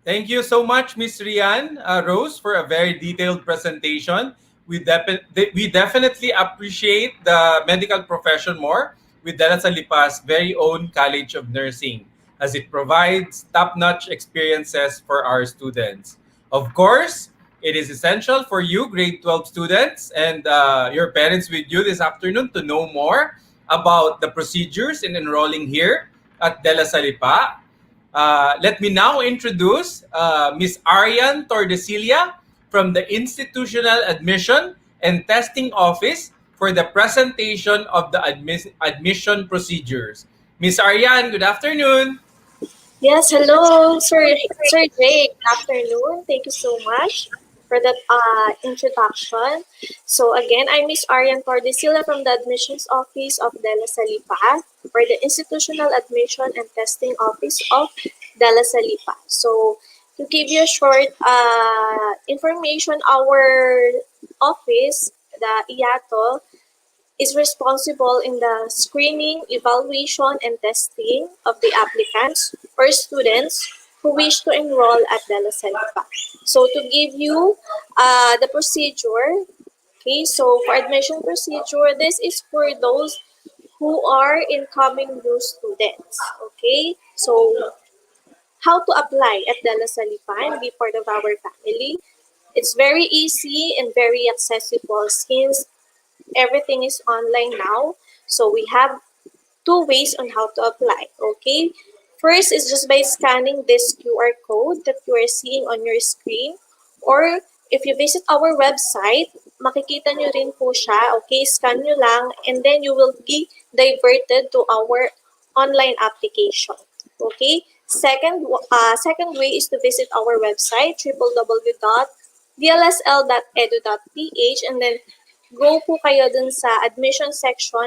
Thank you so much, Miss Rian Rose, for a very detailed presentation. We definitely appreciate the medical profession more with De La Lipa's very own College of Nursing, as it provides top-notch experiences for our students. Of course, it is essential for you, grade 12 students, and your parents with you this afternoon to know more about the procedures in enrolling here at De La Lipa. Let me now introduce Ms. Arian Tordesillas from the Institutional Admission and Testing Office for the presentation of the admission procedures. Ms. Arian, good afternoon. Yes, hello, Sir Jay. Good afternoon. Thank you so much for that introduction. So again, I'm Miss Arian Cordesilla from the Admissions Office of De La Lipa, or the Institutional Admission and Testing Office of De La Lipa. So to give you a short information, our office, the IATO, is responsible in the screening, evaluation, and testing of the applicants or students who wish to enroll at De La Lipa. So to give you the procedure, okay, so for admission procedure, this is for those who are incoming new students, okay? So how to apply at De La Lipa and be part of our family. It's very easy and very accessible since everything is online now. So we have two ways on how to apply, okay? First is just by scanning this QR code that you are seeing on your screen, or if you visit our website, makikita nyo rin po siya, okay? Scan nyo lang and then you will be diverted to our online application, okay? Second way is to visit our website, www.dlsl.edu.ph, and then go po kayo dun sa admission section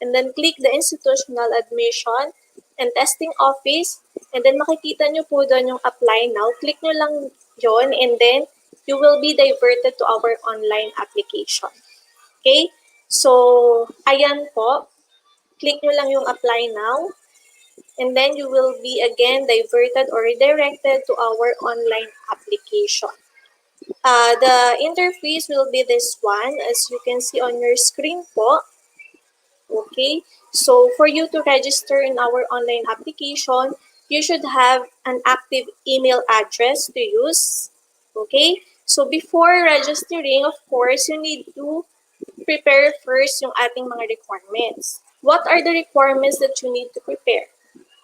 and then click the institutional admission and testing office, and then makikita nyo po doon yung apply now. Click nyo lang yon and then you will be diverted to our online application. Okay? So, ayan po. Click nyo lang yung apply now and then you will be again diverted or redirected to our online application. The interface will be this one, as you can see on your screen po. Okay, so for you to register in our online application, you should have an active email address to use. Okay, so before registering, of course, you need to prepare first yung ating mga requirements. What are the requirements that you need to prepare?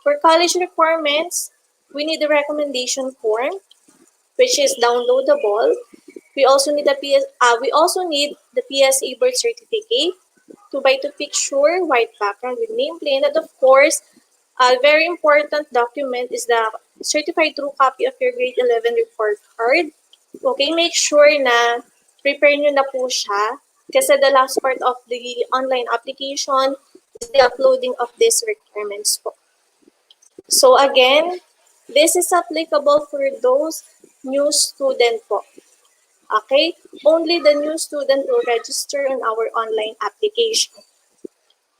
For college requirements, we need the recommendation form. which is downloadable. We also need the PSA birth certificate, 2x2 picture, white background with nameplate, and of course, a very important document is the certified true copy of your grade 11 report card. Okay, make sure na prepare nyo na po siya kasi the last part of the online application is the uploading of these requirements po. So again, this is applicable for those new student po. Okay? Only the new student will register on our online application.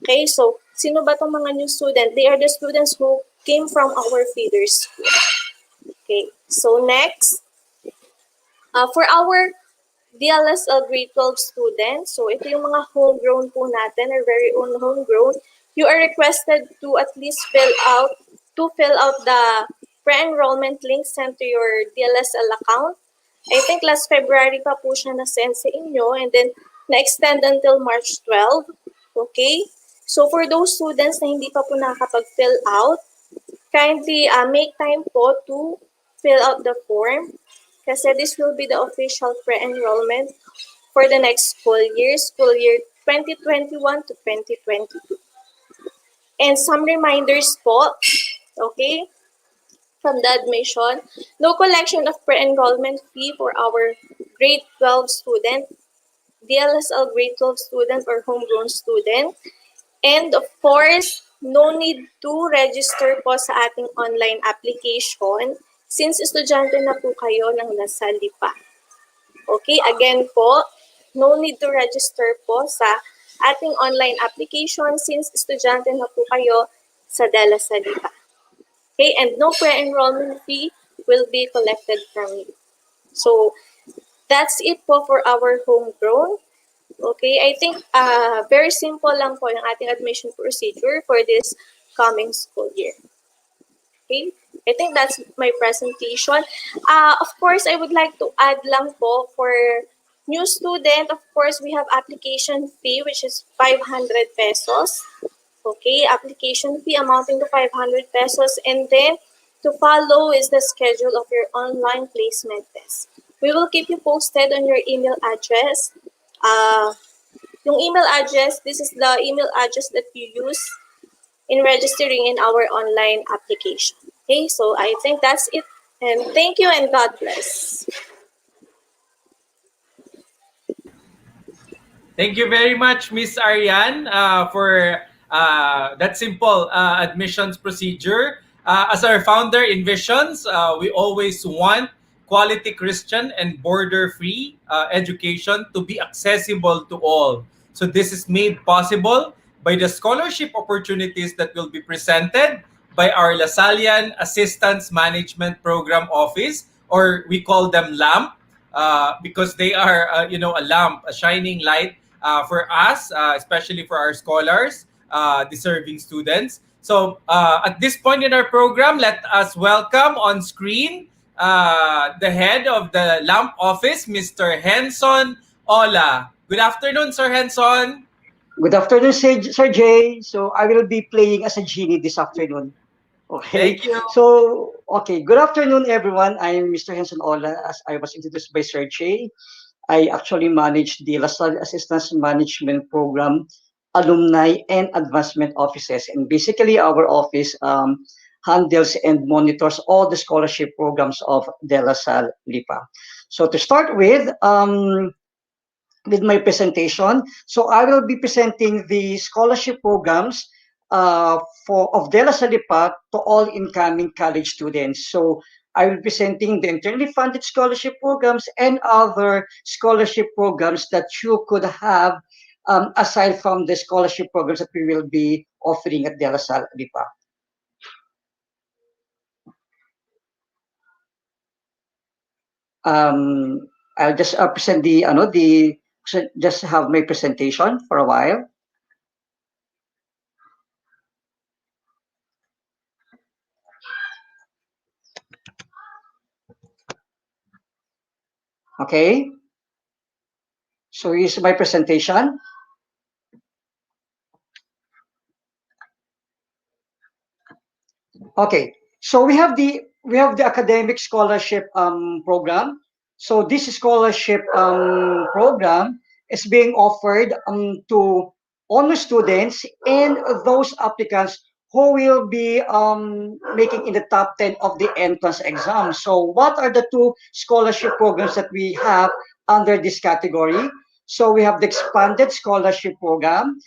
Okay? So, sino ba itong mga new student? They are the students who came from our feeder school. Okay. So, next, for our DLSL grade 12 students, so ito yung mga homegrown po natin, our very own homegrown, you are requested to at least fill out the pre-enrollment link sent to your DLSL account. I think last February pa po siya na-send sa inyo and then na-extend until March 12. Okay? So for those students na hindi pa po nakakapag-fill out, kindly make time po to fill out the form kasi this will be the official pre-enrollment for the next school year 2021 to 2022. And some reminders po, okay? From the admission, no collection of pre-enrollment fee for our grade 12 student, DLSL grade 12 student or homegrown student. And of course, no need to register po sa ating online application since estudyante na po kayo ng Salle Lipa. Okay, again po, no need to register po sa ating online application since estudyante na po kayo sa Salle Lipa. Okay, and no pre-enrollment fee will be collected from you. So, that's it po for our homegrown. Okay, I think very simple lang po yung ating admission procedure for this coming school year. Okay, I think that's my presentation. Of course, I would like to add lang po for new student, of course, we have application fee which is 500 pesos. Okay, application fee amounting to 500 pesos, and then to follow is the schedule of your online placement test. We will keep you posted on your email address. Yung email address, this is the email address that you use in registering in our online application. Okay, so I think that's it. And thank you and God bless. Thank you very much, Miss Ariane, for that simple admissions procedure. As our founder envisions, we always want quality Christian and border-free education to be accessible to all. So this is made possible by the scholarship opportunities that will be presented by our Lasallian Assistance Management Program Office, or we call them LAMP, because they are, a lamp, a shining light for us, especially for our scholars, deserving students. So at this point in our program, let us welcome on screen the head of the LAMP office, Mr. Henson Ola. Good afternoon, Sir Henson. Good afternoon, Sir Jay. So I will be playing as a genie this afternoon. Okay. Thank you. So, okay. Good afternoon, everyone. I'm Mr. Henson Ola, as I was introduced by Sir Jay. I actually manage the LaSalle Assistance Management Program Alumni and Advancement Offices. And basically, our office handles and monitors all the scholarship programs of De La Salle Lipa. So to start with my presentation, so I will be presenting the scholarship programs of De La Salle Lipa to all incoming college students. So I will be presenting the internally funded scholarship programs and other scholarship programs that you could have aside from the scholarship programs that we will be offering at De La Salle Lipa. I'll just present just have my presentation for a while. Okay. So here's my presentation. Okay. So we have we have the academic scholarship program. So this scholarship program is being offered to honor students and those applicants who will be making in the top 10 of the entrance exam. So what are the two scholarship programs that we have under this category? So we have the expanded scholarship program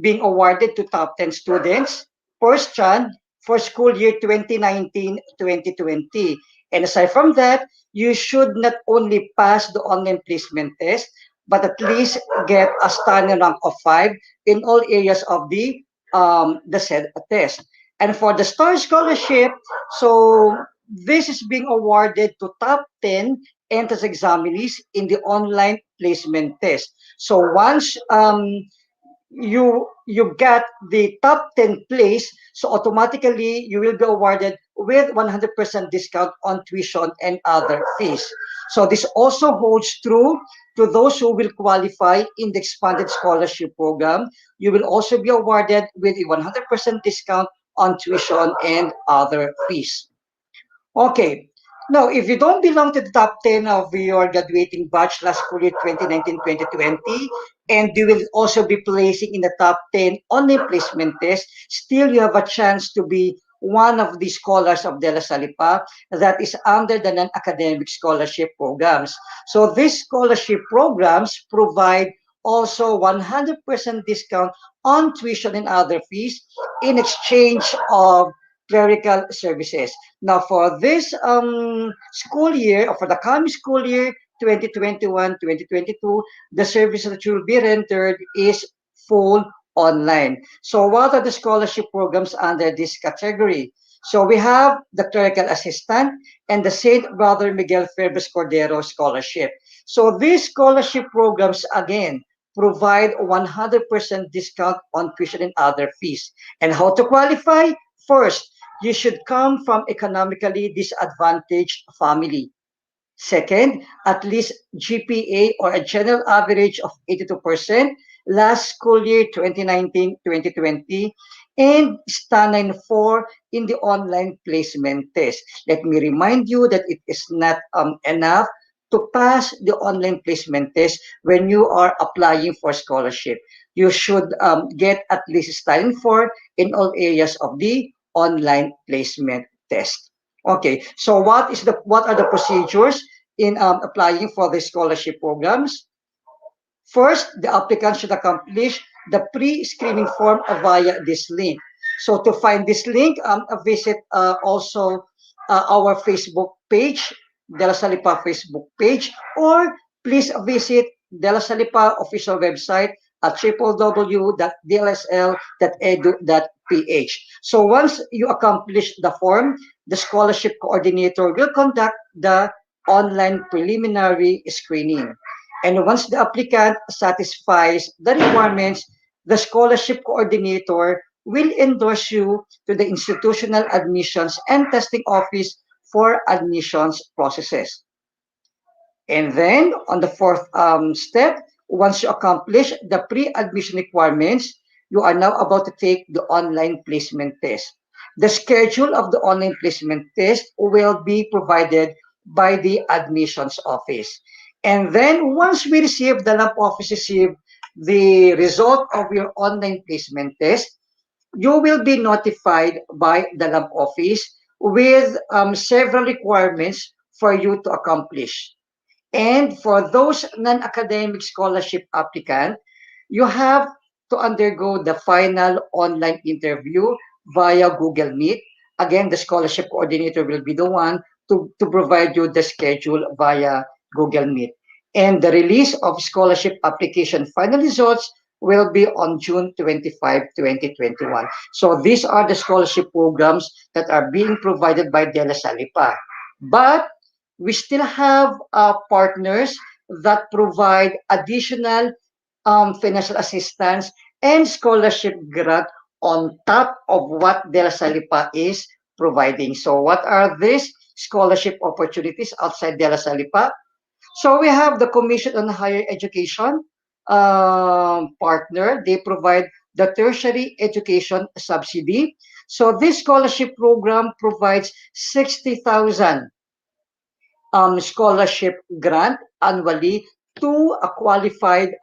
being awarded to top 10 students, first chance for school year 2019-2020. And aside from that, you should not only pass the online placement test, but at least get a standard rank of 5 in all areas of the said test. And for the STAR scholarship, so this is being awarded to top 10 entrance examinees in the online placement test. So once you get the top 10 place, so automatically you will be awarded with 100% discount on tuition and other fees. So this also holds true to those who will qualify in the expanded scholarship program. You will also be awarded with a 100% discount on tuition and other fees. Okay. Now, if you don't belong to the top 10 of your graduating batch last school year 2019-2020, and you will also be placing in the top 10 on the placement test, still you have a chance to be one of the scholars of De La Salle Lipa that is under the non-academic scholarship programs. So these scholarship programs provide also 100% discount on tuition and other fees in exchange of clerical services. Now, for this school year, or for the coming school year, 2021-2022, the service that will be rendered is full online. So what are the scholarship programs under this category? So we have the clerical assistant and the Saint Brother Miguel Febres Cordero scholarship. So these scholarship programs, again, provide 100% discount on tuition and other fees. And how to qualify? First, you should come from economically disadvantaged family. Second, at least GPA or a general average of 82% last school year 2019-2020 and stand 4 in the online placement test. Let me remind you that it is not enough to pass the online placement test when you are applying for scholarship. You should get at least stand 4 in all areas of the online placement test. Okay, so what are the procedures in applying for the scholarship programs? First, the applicant should accomplish the pre-screening form via this link. So to find this link, visit also our Facebook page, De La Salle Lipa Facebook page, or please visit De La Salle Lipa official website at www.dlsl.edu.ph. So once you accomplish the form, the scholarship coordinator will conduct the online preliminary screening. And once the applicant satisfies the requirements, the scholarship coordinator will endorse you to the institutional admissions and testing office for admissions processes. And then on the fourth step, once you accomplish the pre-admission requirements, you are now about to take the online placement test. The schedule of the online placement test will be provided by the admissions office. And then once we receive, the LAMP office receive the result of your online placement test, you will be notified by the LAMP office with several requirements for you to accomplish. And for those non-academic scholarship applicant, you have to undergo the final online interview via Google Meet. Again, the scholarship coordinator will be the one to provide you the schedule via Google Meet. And the release of scholarship application final results will be on June 25, 2021. So these are the scholarship programs that are being provided by De La Salle Lipa. But we still have partners that provide additional financial assistance and scholarship grant on top of what De La Salle Lipa is providing. So what are these scholarship opportunities outside De La Salle Lipa? So we have the Commission on Higher Education partner. They provide the tertiary education subsidy. So this scholarship program provides 60,000 scholarship grant annually to a qualified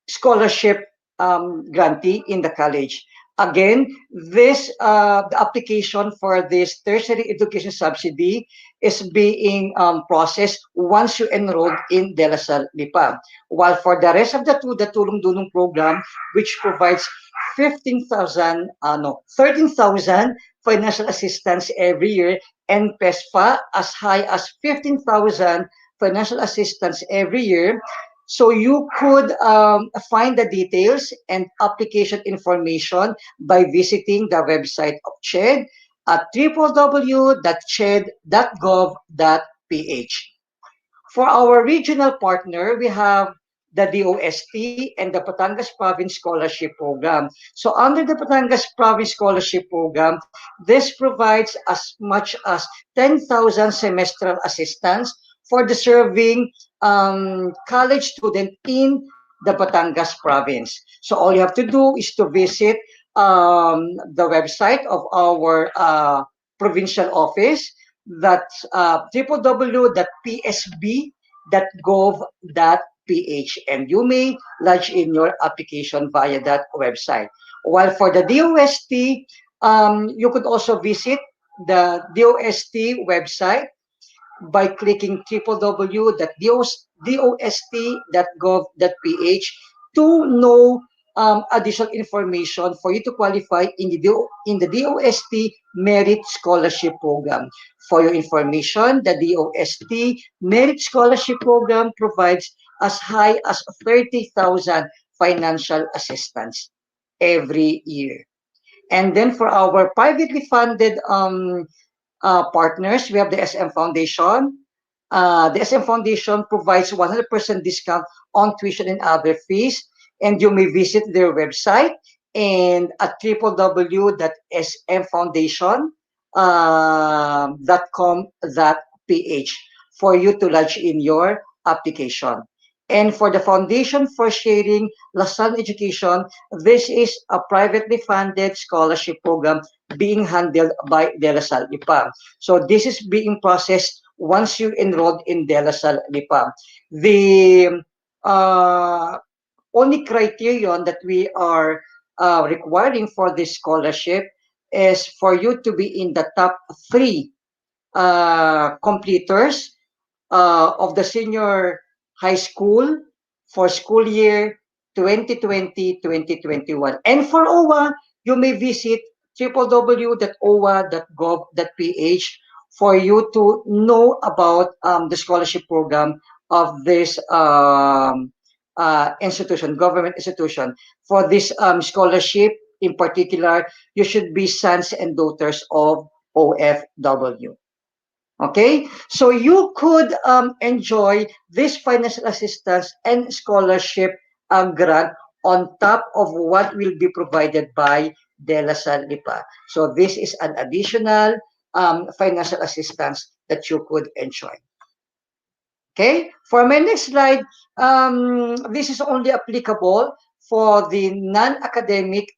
scholarship grantee in the college. Again, the application for this tertiary education subsidy is being processed once you enroll in De La Salle Lipa. While for the rest of the Tulong Dunong program, which provides 13,000 financial assistance every year, and PESPA as high as 15,000 financial assistance every year. So you could find the details and application information by visiting the website of CHED at www.ched.gov.ph. For our regional partner, we have the DOST and the Batangas Province Scholarship Program. So under the Batangas Province Scholarship Program, this provides as much as 10,000 semestral assistance for the serving college student in the Batangas Province. So all you have to do is to visit the website of our provincial office. That's www.psb.gov.ph, and you may lodge in your application via that website. While for the DOST, you could also visit the DOST website by clicking www.dost.gov.ph to know additional information for you to qualify in the DOST Merit Scholarship Program. For your information, the DOST Merit Scholarship Program provides as high as 30,000 financial assistance every year. And then for our privately funded partners, we have the SM Foundation. The SM Foundation provides 100% discount on tuition and other fees, and you may visit their website and at www.smfoundation.com.ph for you to lodge in your application. And for the Foundation for Sharing LaSalle Education, this is a privately funded scholarship program being handled by De La Salle Lipa. So this is being processed once you enrolled in De La Salle Lipa. The only criterion that we are requiring for this scholarship is for you to be in the top 3 completers of the senior high school for school year 2020-2021. And for OWA, you may visit www.owa.gov.ph for you to know about the scholarship program of this institution, government institution. For this scholarship in particular, you should be sons and daughters of OFW. Okay, so you could enjoy this financial assistance and scholarship grant on top of what will be provided by De La Salle Lipa. So this is an additional financial assistance that you could enjoy. Okay, for my next slide, this is only applicable for the non-academic,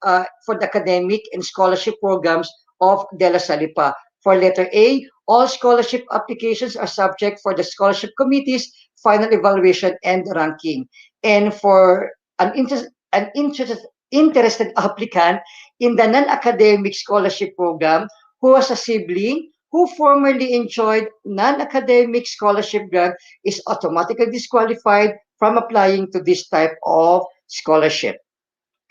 for the academic and scholarship programs of De La Salle Lipa. For letter A, all scholarship applications are subject for the scholarship committee's final evaluation and ranking. And for an interested applicant in the non-academic scholarship program who has a sibling who formerly enjoyed non-academic scholarship grant is automatically disqualified from applying to this type of scholarship,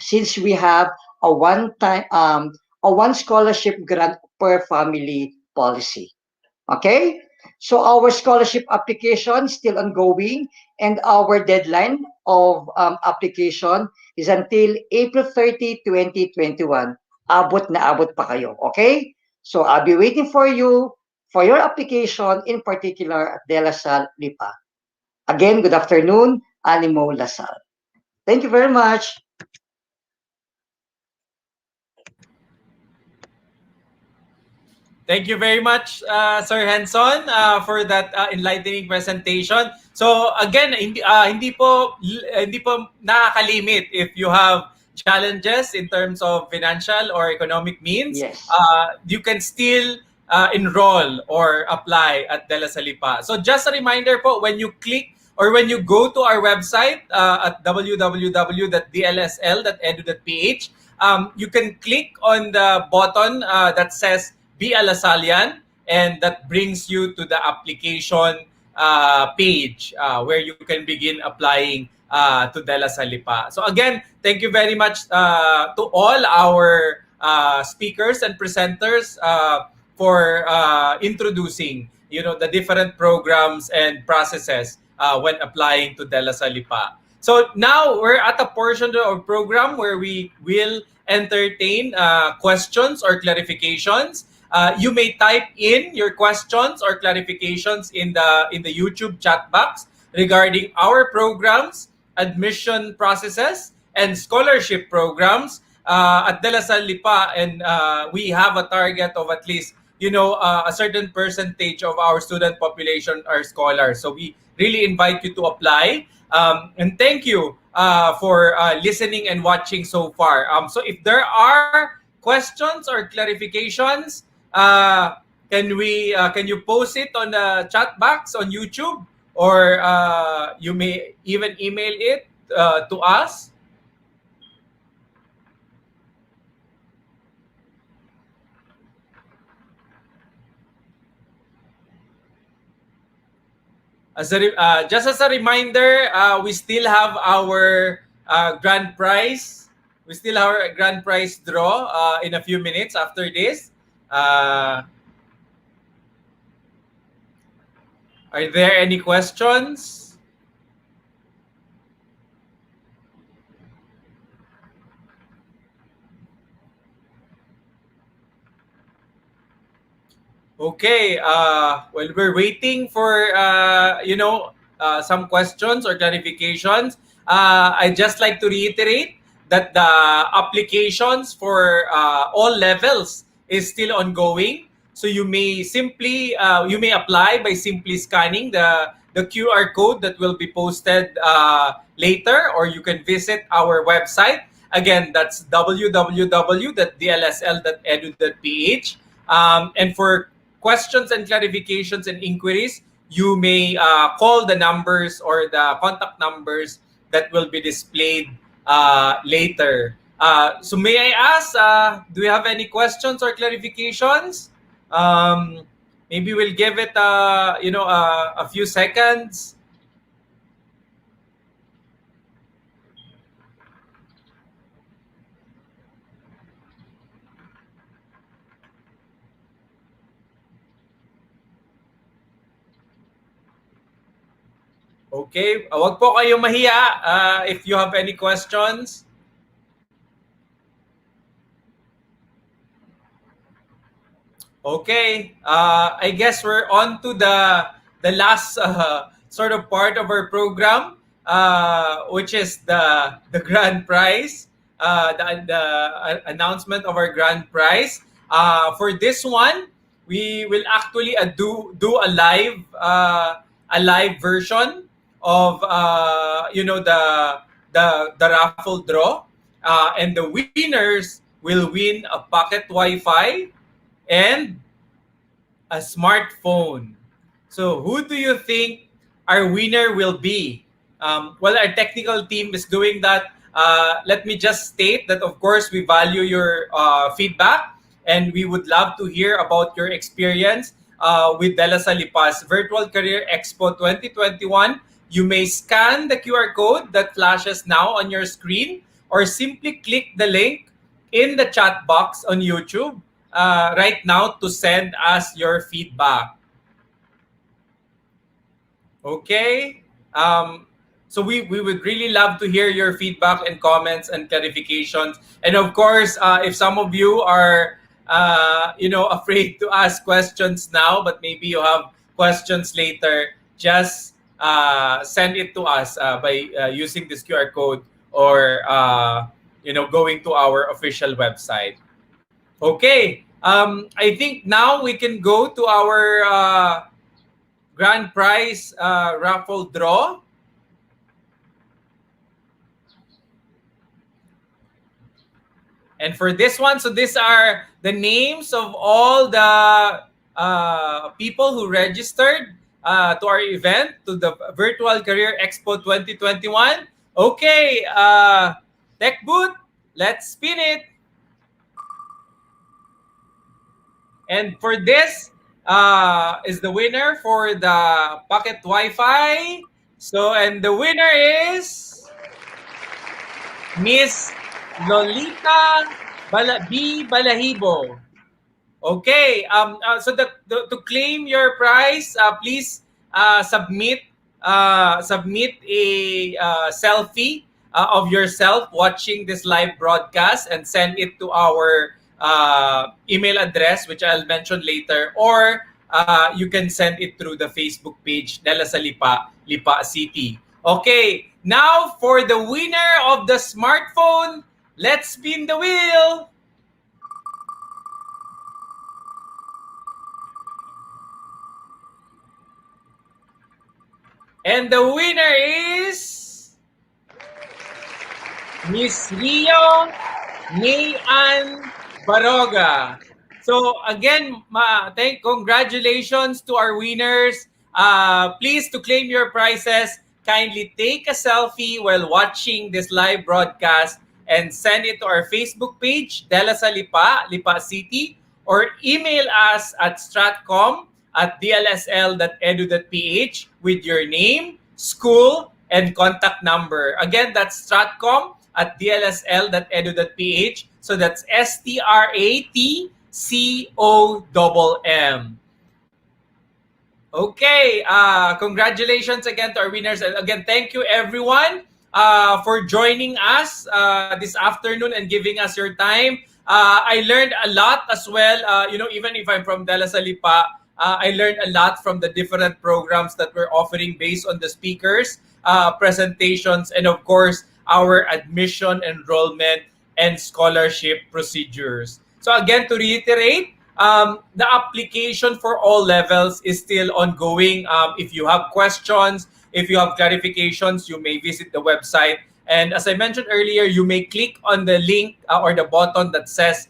since we have a one scholarship grant per family policy. Okay, so our scholarship application is still ongoing, and our deadline of application is until April 30, 2021. Abot na abot pa kayo, okay? So I'll be waiting for you for your application, in particular at De La Salle Lipa. Again, good afternoon, Animo LaSalle. Thank you very much. Thank you very much, Sir Henson, for that enlightening presentation. So again, hindi po nakakalimit if you have challenges in terms of financial or economic means, Yes. you can still enroll or apply at De La Salle Lipa. So just a reminder po, when you click or when you go to our website at www.dlsl.edu.ph, you can click on the button that says Be a Lasallian, and that brings you to the application page where you can begin applying to De La Salle Lipa. So again, thank you very much to all our speakers and presenters for introducing the different programs and processes when applying to De La Salle Lipa. So now we're at a portion of our program where we will entertain questions or clarifications. You may type in your questions or clarifications in the YouTube chat box regarding our programs, admission processes, and scholarship programs at De La Salle Lipa, and we have a target of at least a certain percentage of our student population are scholars. So we really invite you to apply. And thank you for listening and watching so far. So if there are questions or clarifications, can you post it on the chat box on YouTube, or you may even email it to us? Just as a reminder, we still have our grand prize. We still have our grand prize draw in a few minutes after this. Are there any questions? Okay. Well, we're waiting for some questions or clarifications. I'd just like to reiterate that the applications for all levels is still ongoing. So you may apply by simply scanning the QR code that will be posted later, or you can visit our website. Again, that's www.dlsl.edu.ph. And for questions and clarifications and inquiries, you may call the numbers or the contact numbers that will be displayed later. So may I ask, do you have any questions or clarifications? Maybe we'll give it a few seconds. Okay, wag po kayong mahiya if you have any questions. Okay, I guess we're on to the last sort of part of our program, which is the grand prize, the announcement of our grand prize. For this one, we will actually do a live version of the raffle draw, and the winners will win a pocket Wi-Fi and a smartphone. So who do you think our winner will be? Well, our technical team is doing that. Let me just state that, of course, we value your feedback, and we would love to hear about your experience with De La Salle Lipa's Virtual Career Expo 2021. You may scan the QR code that flashes now on your screen, or simply click the link in the chat box on YouTube right now to send us your feedback. Okay? So we would really love to hear your feedback and comments and clarifications. And of course, if some of you are afraid to ask questions now, but maybe you have questions later, just send it to us by using this QR code, or going to our official website. Okay, I think now we can go to our grand prize raffle draw. And for this one, so these are the names of all the people who registered to our event, to the Virtual Career Expo 2021. Okay, Tech Booth, let's spin it. And for this is the winner for the Pocket Wi-Fi. So, and the winner is Miss Lolita B. Balahibo. Okay. So to claim your prize, please submit a selfie of yourself watching this live broadcast and send it to our email address, which I'll mention later, or you can send it through the Facebook page Dela sa Lipa, Lipa City. Okay, now for the winner of the smartphone, let's spin the wheel. And the winner is Miss Rio Mayan Baroga. So again, congratulations to our winners. Please, to claim your prizes, kindly take a selfie while watching this live broadcast and send it to our Facebook page, Dela sa Lipa, Lipa City, or email us at stratcom@dlsl.edu.ph with your name, school, and contact number. Again, that's stratcom@dlsl.edu.ph. So that's STRATCOMM. Okay, congratulations again to our winners. And again, thank you everyone for joining us this afternoon and giving us your time. I learned a lot as well. Even if I'm from Dela sa Lipa, I learned a lot from the different programs that we're offering based on the speakers, presentations, and of course, our admission, enrollment, and scholarship procedures. So again, to reiterate, the application for all levels is still ongoing. If you have questions, if you have clarifications, you may visit the website. And as I mentioned earlier, you may click on the link or the button that says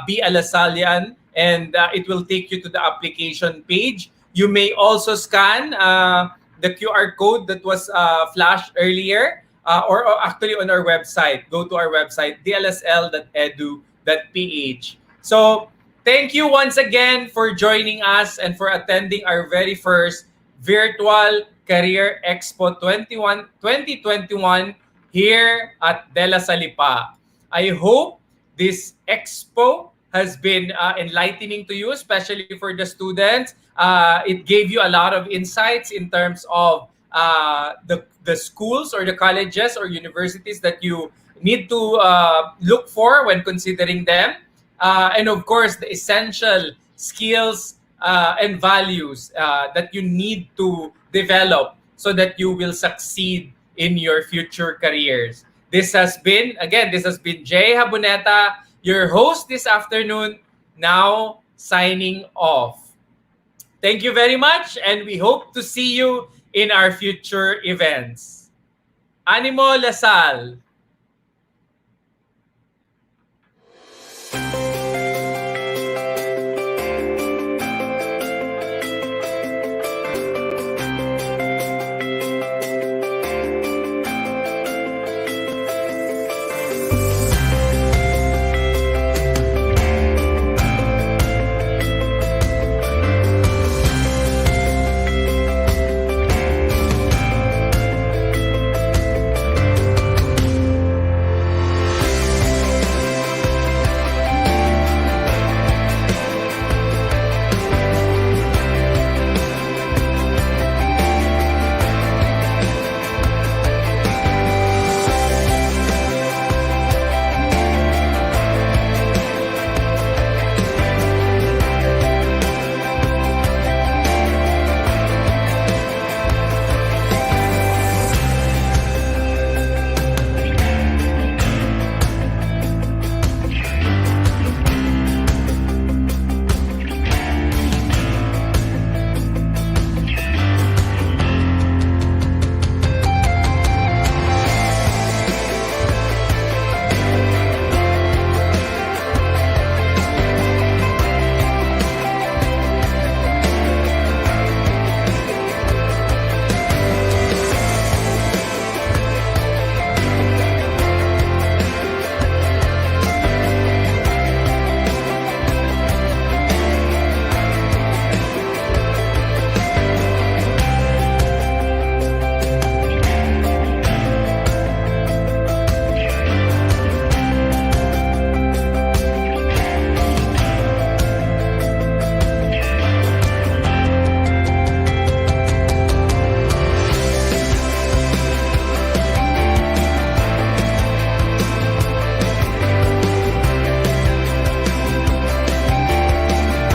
Be a Lasallian, and it will take you to the application page. You may also scan the QR code that was flashed earlier, or actually on our website. Go to our website, dlsl.edu.ph. So thank you once again for joining us and for attending our very first Virtual Career Expo 2021 here at Dela sa Lipa. I hope this expo has been enlightening to you, especially for the students. It gave you a lot of insights in terms of the schools or the colleges or universities that you need to look for when considering them. And of course, the essential skills and values that you need to develop so that you will succeed in your future careers. This has been Jay Habuneta, your host this afternoon, now signing off. Thank you very much, and we hope to see you in our future events. Animo Lasal!